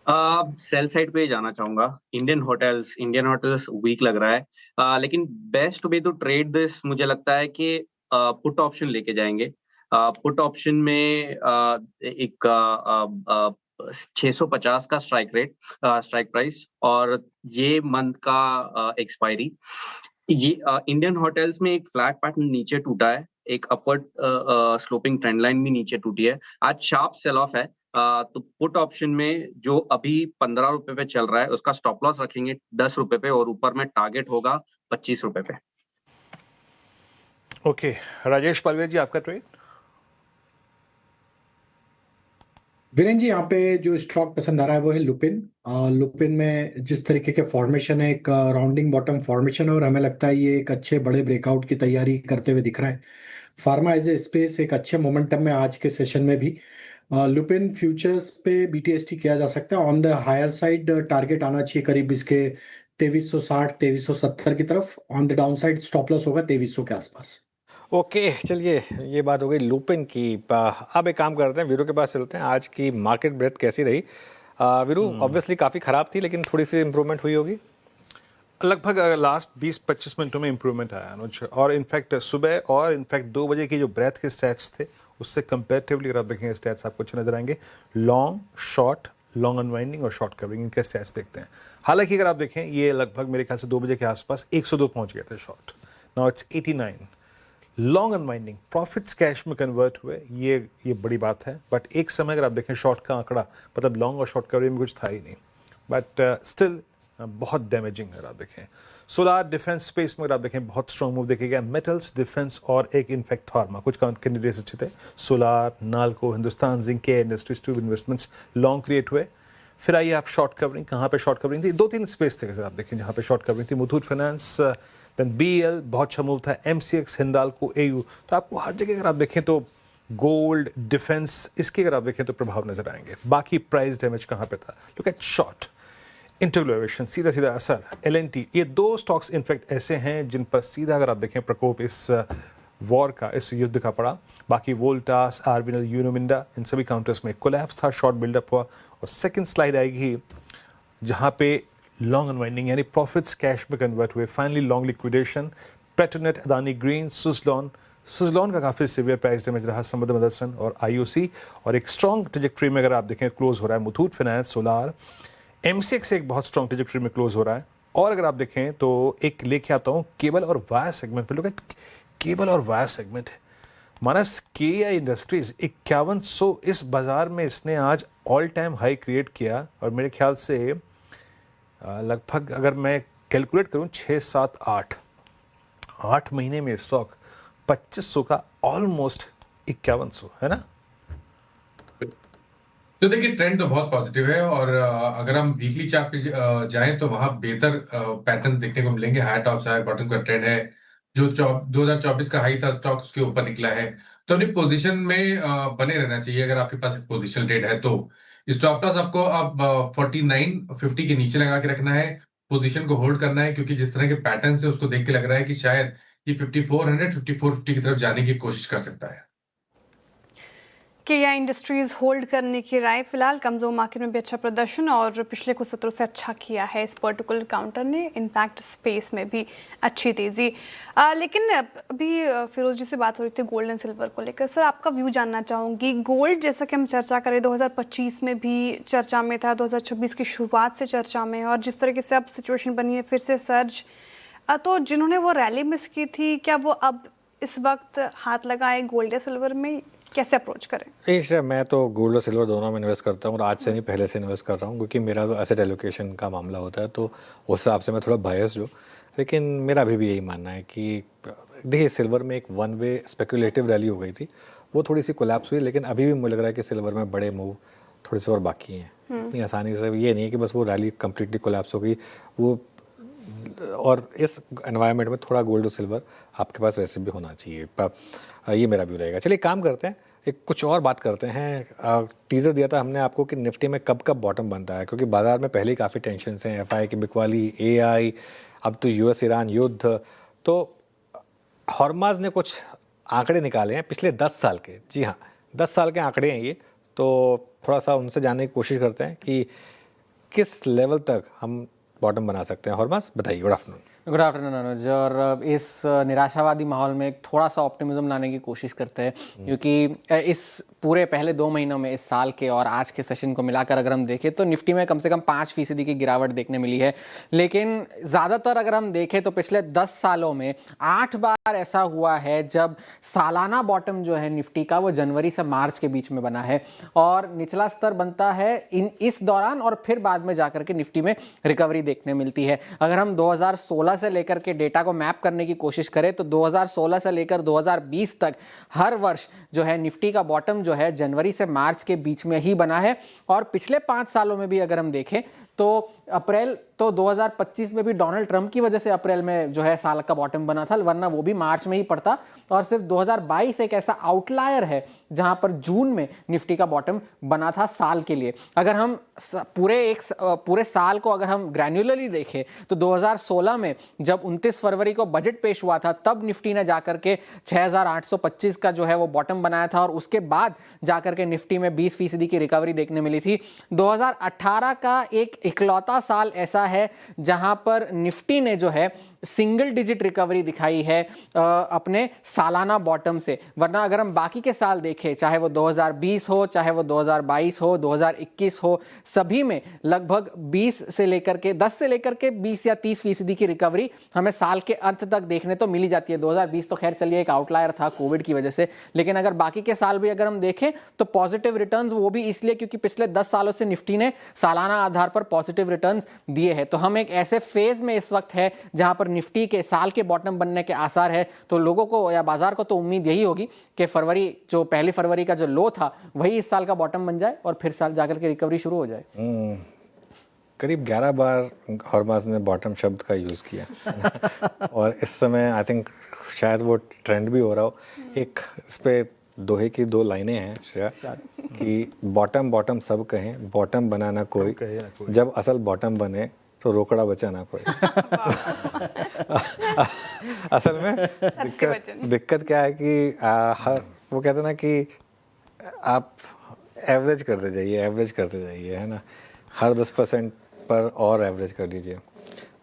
सेल साइड पे जाना चाहूंगा। इंडियन होटल्स वीक लग रहा है, लेकिन best way to trade this मुझे लगता है कि पुट ऑप्शन लेके जाएंगे। पुट ऑप्शन में एक 650 का स्ट्राइक प्राइस और ये मंथ का एक्सपायरी। ये इंडियन होटल्स में एक फ्लैग पैटर्न नीचे टूटा है, एक अपवर्ड स्लोपिंग ट्रेंड लाइन भी नीचे टूटी है। आज शार्प सेल ऑफ है, तो पुट ऑप्शन में जो अभी 15 रुपए पे चल रहा है उसका स्टॉप लॉस रखेंगे 10 रुपए पे और ऊपर में टारगेट होगा 25 रुपए पे। ओके, राजेश पालवे जी आपका ट्रेड? वीरेन जी यहाँ पे जो स्टॉक पसंद आ रहा है वो है लुपिन। लुपिन में जिस तरीके के फॉर्मेशन है, एक राउंडिंग बॉटम फॉर्मेशन है और हमें लगता है ये एक अच्छे बड़े ब्रेकआउट की तैयारी करते हुए दिख रहा है। फार्मा एज ए स्पेस एक अच्छे मोमेंटम में आज के सेशन में भी लुपिन फ्यूचर्स पे BTST किया जा सकता है। On the higher side target आना चाहिए करीब इसके 2360 2370 की तरफ। On the downside stop loss होगा 2300 के आसपास। ओके, चलिए ये बात हो गई लुपिन की। अब एक काम करते हैं, वीरू के पास चलते हैं। आज की मार्केट ब्रेथ कैसी रही? वीरू ऑब्वियसली काफ़ी ख़राब थी लेकिन थोड़ी सी इंप्रूवमेंट हुई होगी। लगभग लास्ट 20-25 मिनटों में इंप्रूवमेंट आया अनुज, और इनफैक्ट सुबह और इनफैक्ट 2 बजे की जो ब्रेथ के स्टैट्स थे उससे कंपेरेटिवली अगर आप देखेंगे स्टैट्स आपको अच्छे नजर आएंगे। लॉन्ग, शॉर्ट, लॉन्ग अनवाइंडिंग और शॉर्ट कवरिंग, इनके स्टैट्स देखते हैं। हालांकि अगर आप देखें ये लगभग मेरे ख्याल से 2 बजे के आसपास 102 पहुंच गए थे short, now it's 89। Long unwinding profits cash में कन्वर्ट हुए, ये बड़ी बात है। बट एक समय अगर आप देखें शॉर्ट का आंकड़ा, मतलब लॉन्ग और शॉर्ट कवरिंग में कुछ था ही नहीं, बट स्टिल बहुत डैमेजिंग अगर आप देखें। सोलार डिफेंस स्पेस में अगर आप देखें बहुत स्ट्रॉन्ग मूव देखेगा। मेटल्स, डिफेंस और एक इनफैक्ट फार्मा, कुछ कैंडिडेट्स अच्छे थे। सोलार, नालको, हिंदुस्तान जिंक, के industries, tube investments long create हुए। फिर आइए आप शॉर्ट कवरिंग, कहाँ पे शॉर्ट कवरिंग थी? 2-3 स्पेस थे अगर आप देखें जहाँ पे शॉर्ट कवरिंग थी। मुथूट फाइनेंस, देन BL बहुत अच्छा मूव था, MCX, हिंडाल्को, AU। तो आपको हर जगह अगर आप देखें तो गोल्ड, डिफेंस, इसके अगर आप देखें तो प्रभाव नजर आएंगे। बाकी प्राइस डैमेज कहाँ पे था? लुक एट शॉर्ट, इंटरग्लोवेशन, सीधा असर। LNT, ये 2 स्टॉक्स इनफैक्ट ऐसे हैं जिन पर सीधा अगर आप देखें प्रकोप इस वॉर का, इस युद्ध का पड़ा। बाकी वोल्टास, आर्बिनल, यूनोमिंडा, इन सभी काउंटर्स में कोलैप्स था, शॉर्ट बिल्डअप हुआ। और सेकंड स्लाइड आएगी जहाँ पे लॉन्ग अनवाइंडिंग यानी प्रॉफिट्स कैश में कन्वर्ट हुए। Finally long liquidation, Petronet, Adani green, Suzlon का काफ़ी सीवियर प्राइस डैमेज रहा, समुद्र मदरसन और IOC। और एक स्ट्रॉन्ग ट्रेजेक्ट्री में अगर आप देखें क्लोज हो रहा है मुथूट फाइनेंस, सोलार, MCX एक बहुत स्ट्रॉन्ग ट्रेजेक्ट्री में क्लोज हो रहा है। और अगर आप देखें तो एक लेके आता हूँ केबल और वायर सेगमेंट पे। लोग केबल और वायर सेगमेंट है मानस KI इंडस्ट्रीज 5100 इस बाजार में इसने आज ऑल टाइम हाई क्रिएट किया। और मेरे ख्याल से लगभग अगर मैं कैलकुलेट करूं 6-7-8 महीने में स्टॉक 2500 का ऑलमोस्ट 5100 है ना। तो देखिए ट्रेंड तो बहुत पॉजिटिव है और अगर हम वीकली चार्ट पे जाएं तो वहां बेहतर पैटर्न देखने को मिलेंगे। हायर टॉप हायर बॉटम का ट्रेंड है। जो 2024 का हाई था स्टॉक उसके ऊपर निकला है, तो अपनी पोजीशन में बने रहना चाहिए अगर आपके पास एक पोजीशन ट्रेड है तो। स्टॉप लॉस आपको अब 49.50 के नीचे लगा के रखना है, पोजीशन को होल्ड करना है, क्योंकि जिस तरह के पैटर्न से उसको देख के लग रहा है कि शायद ये 5400 5450 की तरफ जाने की कोशिश कर सकता है। KI इंडस्ट्रीज होल्ड करने की राय। फिलहाल कमजोर मार्केट में भी अच्छा प्रदर्शन और पिछले कुछ सत्रों से अच्छा किया है इस पर्टिकुलर काउंटर ने। इनफैक्ट स्पेस में भी अच्छी तेजी। लेकिन अभी फिरोज जी से बात हो रही थी गोल्ड एंड सिल्वर को लेकर। सर आपका व्यू जानना चाहूँगी। गोल्ड जैसा कि हम चर्चा करें 2025 में भी चर्चा में था, 2026 की शुरुआत से चर्चा में, और जिस तरीके से अब सिचुएशन बनी है फिर से सर्ज तो जिन्होंने वो रैली मिस की थी, क्या वो अब इस वक्त हाथ लगाएं गोल्ड या सिल्वर में, कैसे अप्रोच करें? मैं तो गोल्ड और सिल्वर दोनों में इन्वेस्ट करता हूँ, और आज से नहीं पहले से इन्वेस्ट कर रहा हूँ, क्योंकि मेरा तो एसेट एलोकेशन का मामला होता है, तो उस हिसाब से मैं थोड़ा बायस्ड हूँ। लेकिन मेरा अभी भी यही मानना है कि देखिए, सिल्वर में एक वन वे स्पेकुलेटिव रैली हो गई थी, वो थोड़ी सी कोलैप्स हुई, लेकिन अभी भी मुझे लग रहा है कि सिल्वर में बड़े मूव थोड़े से और बाकी हैं। इतनी आसानी से ये नहीं है कि बस वो रैली कम्प्लीटली कोलैप्स हो गई वो, और इस एनवायरनमेंट में थोड़ा गोल्ड और सिल्वर आपके पास वैसे भी होना चाहिए। ये मेरा व्यू रहेगा। चलिए काम करते हैं, एक कुछ और बात करते हैं। टीज़र दिया था हमने आपको कि निफ्टी में कब कब बॉटम बनता है, क्योंकि बाजार में पहले ही काफ़ी टेंशन हैं, एफआई की बिकवाली, एआई, अब तो यूएस ईरान युद्ध। तो हॉर्माज ने कुछ आंकड़े निकाले हैं पिछले 10 साल के। जी हाँ, 10 साल के आंकड़े हैं ये, तो थोड़ा सा उनसे जानने की कोशिश करते हैं कि किस लेवल तक हम बॉटम बना सकते हैं। हॉर्माज बताइए। Good afternoon. गुड आफ्टरनून अनुज। और इस निराशावादी माहौल में थोड़ा सा ऑप्टिमिज्म लाने की कोशिश करते हैं, क्योंकि इस पूरे पहले 2 महीनों में इस साल के और आज के सेशन को मिलाकर अगर हम देखें तो निफ्टी में कम से कम 5% की गिरावट देखने मिली है। लेकिन ज़्यादातर अगर हम देखें तो पिछले 10 सालों में 8 बार ऐसा हुआ है जब सालाना बॉटम जो है निफ्टी का वो जनवरी से मार्च के बीच में बना है, और निचला स्तर बनता है इस दौरान, और फिर बाद में जाकर के निफ्टी में रिकवरी देखने मिलती है। अगर हम 2016 से लेकर के डेटा को मैप करने की कोशिश करें तो 2016 से लेकर 2020 तक हर वर्ष जो है निफ्टी का बॉटम जो है जनवरी से मार्च के बीच में ही बना है। और पिछले 5 सालों में भी अगर हम देखें तो अप्रैल तो 2025 में भी डोनाल्ड ट्रंप की वजह से अप्रैल में जो है साल का बॉटम बना था, वरना वो भी मार्च में ही पड़ता। और सिर्फ 2022 एक ऐसा आउटलायर है जहां पर जून में निफ्टी का बॉटम बना था साल के लिए। अगर हम पूरे साल को अगर हम ग्रैन्युलरली देखें तो 2016 में जब 29 फरवरी को बजट पेश हुआ था, तब निफ्टी ने जाकर के 6825 का जो है वो बॉटम बनाया था, और उसके बाद जाकर के निफ्टी में 20% की रिकवरी देखने मिली थी। 2018 का एक इकलौता साल ऐसा है जहां पर निफ्टी ने जो है सिंगल डिजिट रिकवरी दिखाई है अपने सालाना बॉटम से, वरना अगर हम बाकी के साल देखें, चाहे वो 2020 हो, चाहे वो 2022 हो, 2021 हो, सभी में लगभग 10 से लेकर के 20 या 30% की रिकवरी हमें साल के अंत तक देखने तो मिली जाती है। 2020 तो खैर चलिए एक आउटलायर था कोविड की वजह से, लेकिन अगर बाकी के साल भी अगर हम देखें तो पॉजिटिव रिटर्न्स, वो भी इसलिए क्योंकि पिछले 10 सालों से निफ्टी ने सालाना आधार पर पॉजिटिव रिटर्न्स दिए हैं। तो हम एक ऐसे फेज में इस वक्त है जहां पर निफ्टी के साल के बॉटम बनने के आसार है। तो लोगों को या बाजार को तो उम्मीद यही होगी कि पहली फरवरी का जो लो था वही इस साल का बॉटम बन जाए और फिर साल जाकर के रिकवरी शुरू हो जाए। करीब 11 बार हॉर्माज ने बॉटम शब्द का यूज़ किया और इस समय आई थिंक शायद वो ट्रेंड भी हो रहा हो। एक इस पे दोहे की 2 लाइनें हैं श्रेया कि बॉटम बॉटम सब कहें, बॉटम बनाना कोई, जब असल बॉटम बने तो रोकड़ा बचा ना कोई। असल में दिक्कत क्या है कि हर वो कहते हैं ना कि आप एवरेज करते जाइए, है ना, हर 10% पर और एवरेज कर दीजिए।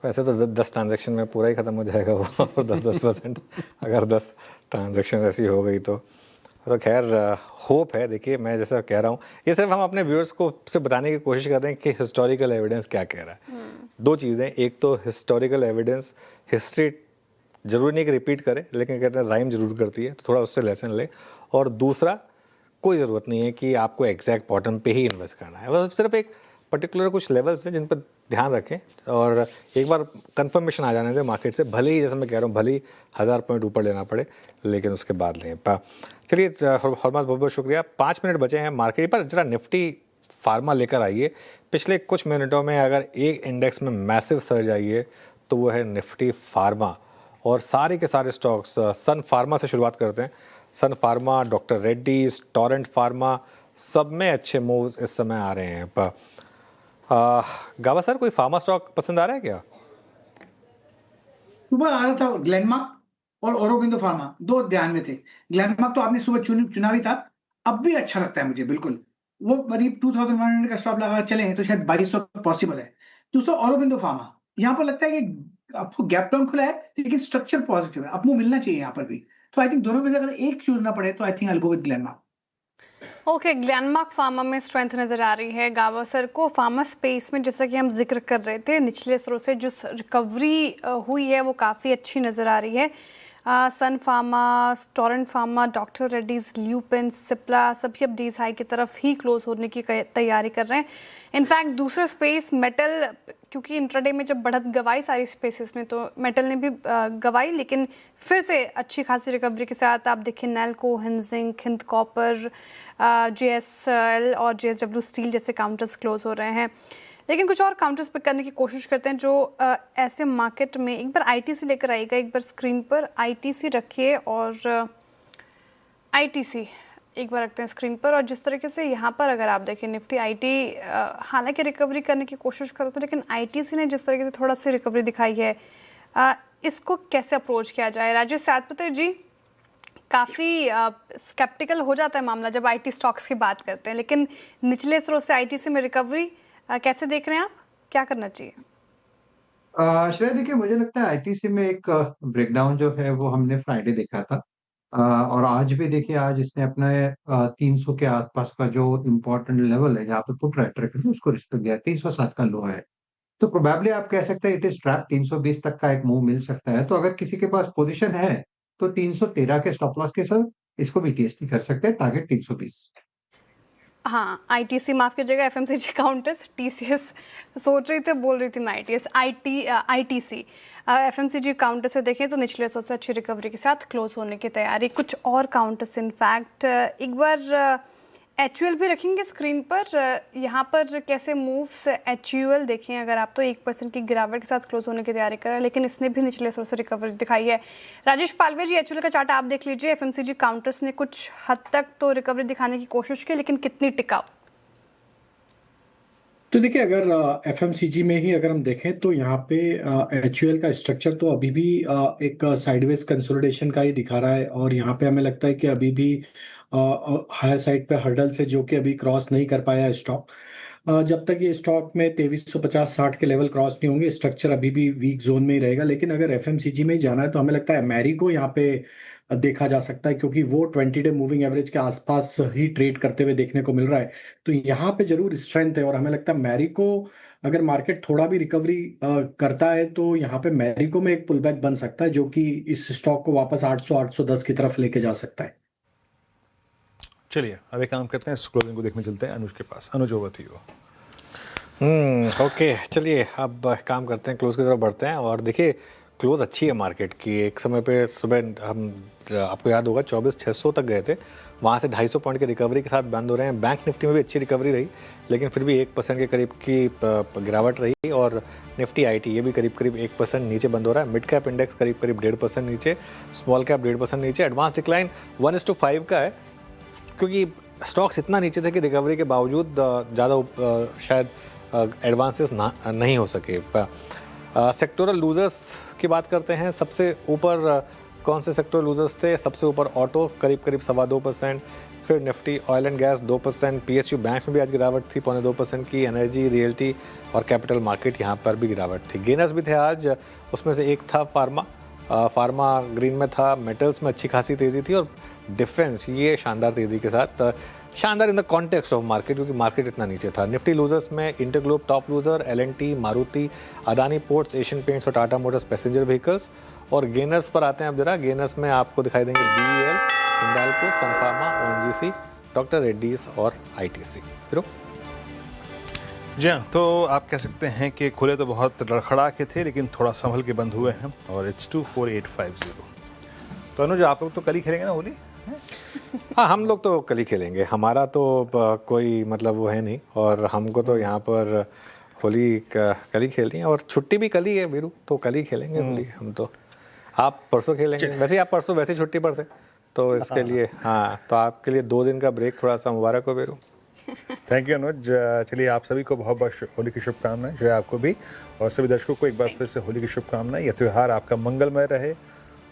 वैसे तो 10 ट्रांजैक्शन में पूरा ही ख़त्म हो जाएगा वो, और 10% अगर 10 ट्रांजैक्शन ऐसी हो गई तो खैर होप है। देखिए मैं जैसा कह रहा हूँ, ये सिर्फ हम अपने व्यूअर्स को से बताने की कोशिश कर रहे हैं कि हिस्टोरिकल एविडेंस क्या कह रहा है। 2 चीज़ें, एक तो हिस्टोरिकल एविडेंस, हिस्ट्री जरूरी नहीं कि रिपीट करे, लेकिन कहते हैं राइम जरूर करती है, तो थोड़ा उससे लेसन ले। और दूसरा, कोई ज़रूरत नहीं है कि आपको एग्जैक्ट बॉटम पे ही इन्वेस्ट करना है, वो सिर्फ एक पर्टिकुलर कुछ लेवल्स हैं जिन पर ध्यान रखें और एक बार कंफर्मेशन आ जाने दें मार्केट से, भले ही जैसे मैं कह रहा हूँ भले ही 1000 पॉइंट ऊपर लेना पड़े, लेकिन उसके बाद लें। चलिए हॉर्माज बहुत बहुत शुक्रिया। 5 मिनट बचे हैं मार्केट पर, जरा निफ्टी फार्मा लेकर आइए। पिछले कुछ मिनटों में अगर एक इंडेक्स में मैसिव सर्ज आई है तो वो है निफ्टी फार्मा, और सारे के सारे स्टॉक्स, सन फार्मा से शुरुआत करते हैं। सन फार्मा, डॉक्टर रेड्डीज, टोरेंट फार्मा, सब में अच्छे मूव्स इस समय आ रहे हैं। गावा सर, कोई फार्मा स्टॉक पसंद आ रहा है क्या? सुबह आ रहा था ग्लेनमार्क और ऑरोबिंदो फार्मा, 2 ध्यान में थे। ग्लेनमार्क तो आपने सुबह चुना भी था, अब भी अच्छा लगता है मुझे बिल्कुल। वो करीब 2100 का स्टॉप लगा चले तो शायद 2200 पॉसिबल है। दूसरा ऑरोबिंदो फार्मा, यहाँ पर लगता है कि आपको गैप डाउन खुला है लेकिन स्ट्रक्चर पॉजिटिव है, आपको मिलना चाहिए यहाँ पर भी। तो आई थिंक दोनों में से अगर एक चूजना पड़े तो I think I will go with Glenmark. Okay, Glenmark pharma में स्ट्रेंथ नज़र आ रही है। गावस्कर को फार्मा स्पेस में जैसा कि हम जिक्र कर रहे थे, निचले स्तरों से जो रिकवरी हुई है वो काफ़ी अच्छी नज़र आ रही है। सन फार्मा, टोरेंट फार्मा, डॉक्टर रेड्डीज, ल्यूपिन, सिप्ला सभी अब डीज हाई की तरफ ही क्लोज होने की तैयारी कर रहे हैं। इनफैक्ट दूसरा स्पेस मेटल, क्योंकि इंट्राडे में जब बढ़त गवाई सारी स्पेसेस ने तो मेटल ने भी गवाई, लेकिन फिर से अच्छी खासी रिकवरी के साथ आप देखिए NALCO, hinging, Hind copper, JSL और JSW स्टील जैसे काउंटर्स क्लोज हो रहे हैं। लेकिन कुछ और काउंटर्स पे करने की कोशिश करते हैं जो ऐसे मार्केट में, एक बार ITC लेकर आएगा, एक बार स्क्रीन पर ITC रखिए और ITC एक बार रखते हैं स्क्रीन पर। और जिस तरीके से यहाँ पर अगर आप देखें निफ्टी IT हालांकि रिकवरी करने की कोशिश करते हैं, लेकिन ITC ने जिस तरीके से थोड़ा सी रिकवरी दिखाई है, इसको कैसे अप्रोच किया जाए? राजेश सातपुते जी, काफ़ी स्केप्टिकल हो जाता है मामला जब IT स्टॉक्स की बात करते हैं, लेकिन निचले स्तरों से ITC में रिकवरी कैसे देख रहे हैं आप, क्या करना चाहिए? श्रेया, देखिए मुझे लगता है ITC में एक ब्रेकडाउन जो है वो हमने फ्राइडे देखा था, और आज भी देखिए, आज इसने अपने 300 के आसपास का जो इम्पोर्टेंट लेवल है जहाँ पे पुट राइट ट्रैकर थे उसको रिस्पेक्ट दिया है। 307 का लो है, तो प्रोबेबली आप कह सकते हैं इट इज ट्रैप। 320 तक का एक मूव मिल सकता है, तो अगर किसी के पास पोजीशन है तो 313 के स्टॉप लॉस के साथ इसको भी TST कर सकते हैं, टारगेट 320। हाँ, ITC माफ़ कीजिएगा, FMCG काउंटर्स, TCS सोच रही थी, बोल रही थी मैं ITC FMCG काउंटर से देखें तो निचले स्तरों से अच्छी रिकवरी के साथ क्लोज होने की तैयारी। कुछ और काउंटर्स इनफैक्ट एक बार HUL भी रखेंगे स्क्रीन पर। यहाँ पर कैसे मूव्स HUL देखें अगर आप, तो 1% की गिरावट के साथ क्लोज होने की तैयारी कर रहे हैं, लेकिन इसने भी निचले स्तरों से रिकवरी दिखाई है। राजेश पालवे जी, HUL का चार्ट आप देख लीजिए। FMCG काउंटर्स ने कुछ हद तक तो रिकवरी दिखाने की कोशिश की, लेकिन कितनी टिकाऊ? तो देखिए, अगर FMCG में ही अगर हम देखें तो यहाँ पे HUL का स्ट्रक्चर तो अभी भी एक साइडवेज कंसोलिडेशन का ही दिखा रहा है, और यहाँ पे हमें लगता है कि अभी भी हायर साइड पे हर्डल से जो कि अभी क्रॉस नहीं कर पाया स्टॉक। जब तक ये स्टॉक में 2350-60 के लेवल क्रॉस नहीं होंगे, स्ट्रक्चर अभी भी वीक जोन में ही रहेगा। लेकिन अगर FMCG में ही जाना है तो हमें लगता है मैरिको यहाँ पे देखा जा सकता है, क्योंकि वो 20 डे मूविंग एवरेज के आसपास ही ट्रेड करते हुए देखने को मिल रहा है, तो यहाँ पे जरूर स्ट्रेंथ है। और हमें लगता है मैरिको, अगर मार्केट थोड़ा भी रिकवरी करता है तो यहाँ पे मैरिको में एक पुलबैक बन सकता है, जो कि इस स्टॉक को वापस 800-810 की तरफ लेके जा सकता है। चलिए अब एक काम करते हैं, इस क्लोजिंग को देखने चलते हैं अनुज के पास। अनुज, ओवर टू यू। ओके, चलिए अब काम करते हैं, क्लोज की तरफ बढ़ते हैं। और देखिए क्लोज अच्छी है मार्केट की। एक समय पे सुबह हम, आपको याद होगा, 24,600 तक गए थे, वहाँ से 250 पॉइंट की रिकवरी के साथ बंद हो रहे हैं। बैंक निफ्टी में भी अच्छी रिकवरी रही, लेकिन फिर भी 1% के करीब की गिरावट रही। और निफ्टी IT ये भी करीब 1% नीचे बंद हो रहा है। मिड कैप इंडेक्स करीब 1.5% नीचे, स्मॉल कैप 1.5% नीचे। एडवांस डिक्लाइन 1:5 का है, क्योंकि स्टॉक्स इतना नीचे थे कि रिकवरी के बावजूद ज़्यादा शायद एडवांसेस नहीं हो सके। सेक्टोरल लूजर्स की बात करते हैं। सबसे ऊपर कौन से सेक्टर लूजर्स थे? सबसे ऊपर ऑटो करीब 2.25%, फिर Nifty oil and gas 2%, PSU banks में भी आज गिरावट थी 0.25% की, एनर्जी, रियल्टी और कैपिटल मार्केट यहाँ पर भी गिरावट थी। गेनर्स भी थे आज, उसमें से एक था फार्मा ग्रीन में था। मेटल्स में अच्छी खासी तेज़ी थी, और डिफेंस ये शानदार तेज़ी के साथ, शानदार in the context of market, क्योंकि मार्केट इतना नीचे था। निफ्टी लूजर्स में InterGlobe top loser, L&T, Maruti, Adani ports, Asian paints और टाटा मोटर्स पैसेंजर व्हीकल्स। और गेनर्स पर आते हैं अब जरा। गेनर्स में आपको दिखाई देंगे BEL, Hindalco, Sun Pharma, ONGC, doctor Reddy's और ITC। फिर जी हाँ, तो आप कह सकते हैं कि खुले तो बहुत लड़खड़ा के थे, लेकिन थोड़ा संभल के बंद हुए हैं, और it's 24850। तो अनुज, आप लोग तो कल ही खेलेंगे ना होली? हाँ, हम लोग तो कल ही खेलेंगे। हमारा तो कोई मतलब वो है नहीं, और हमको तो यहाँ पर होली कल ही खेलनी है, और छुट्टी भी कल ही है वीरू, तो कल ही खेलेंगे होली हम तो। आप परसों खेलेंगे? वैसे आप परसों वैसे छुट्टी पर थे, तो इसके लिए हाँ, तो आपके लिए 2 दिन का ब्रेक थोड़ा सा मुबारक हो वीरू। थैंक यू अनुज। चलिए, आप सभी को बहुत बहुत होली की शुभकामनाएं। जय आपको भी, और सभी दर्शकों को एक बार फिर से होली की शुभकामनाएं। यह त्यौहार आपका मंगलमय रहे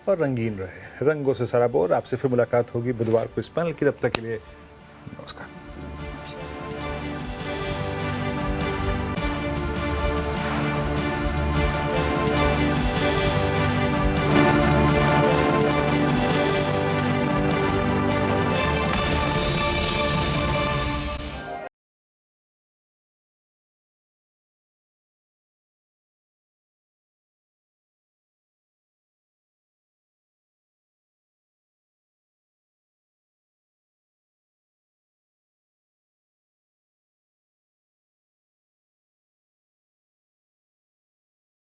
और रंगीन रहे, रंगों से सराबोर। आपसे फिर मुलाकात होगी बुधवार को इस पैनल की। तब तक के लिए नमस्कार।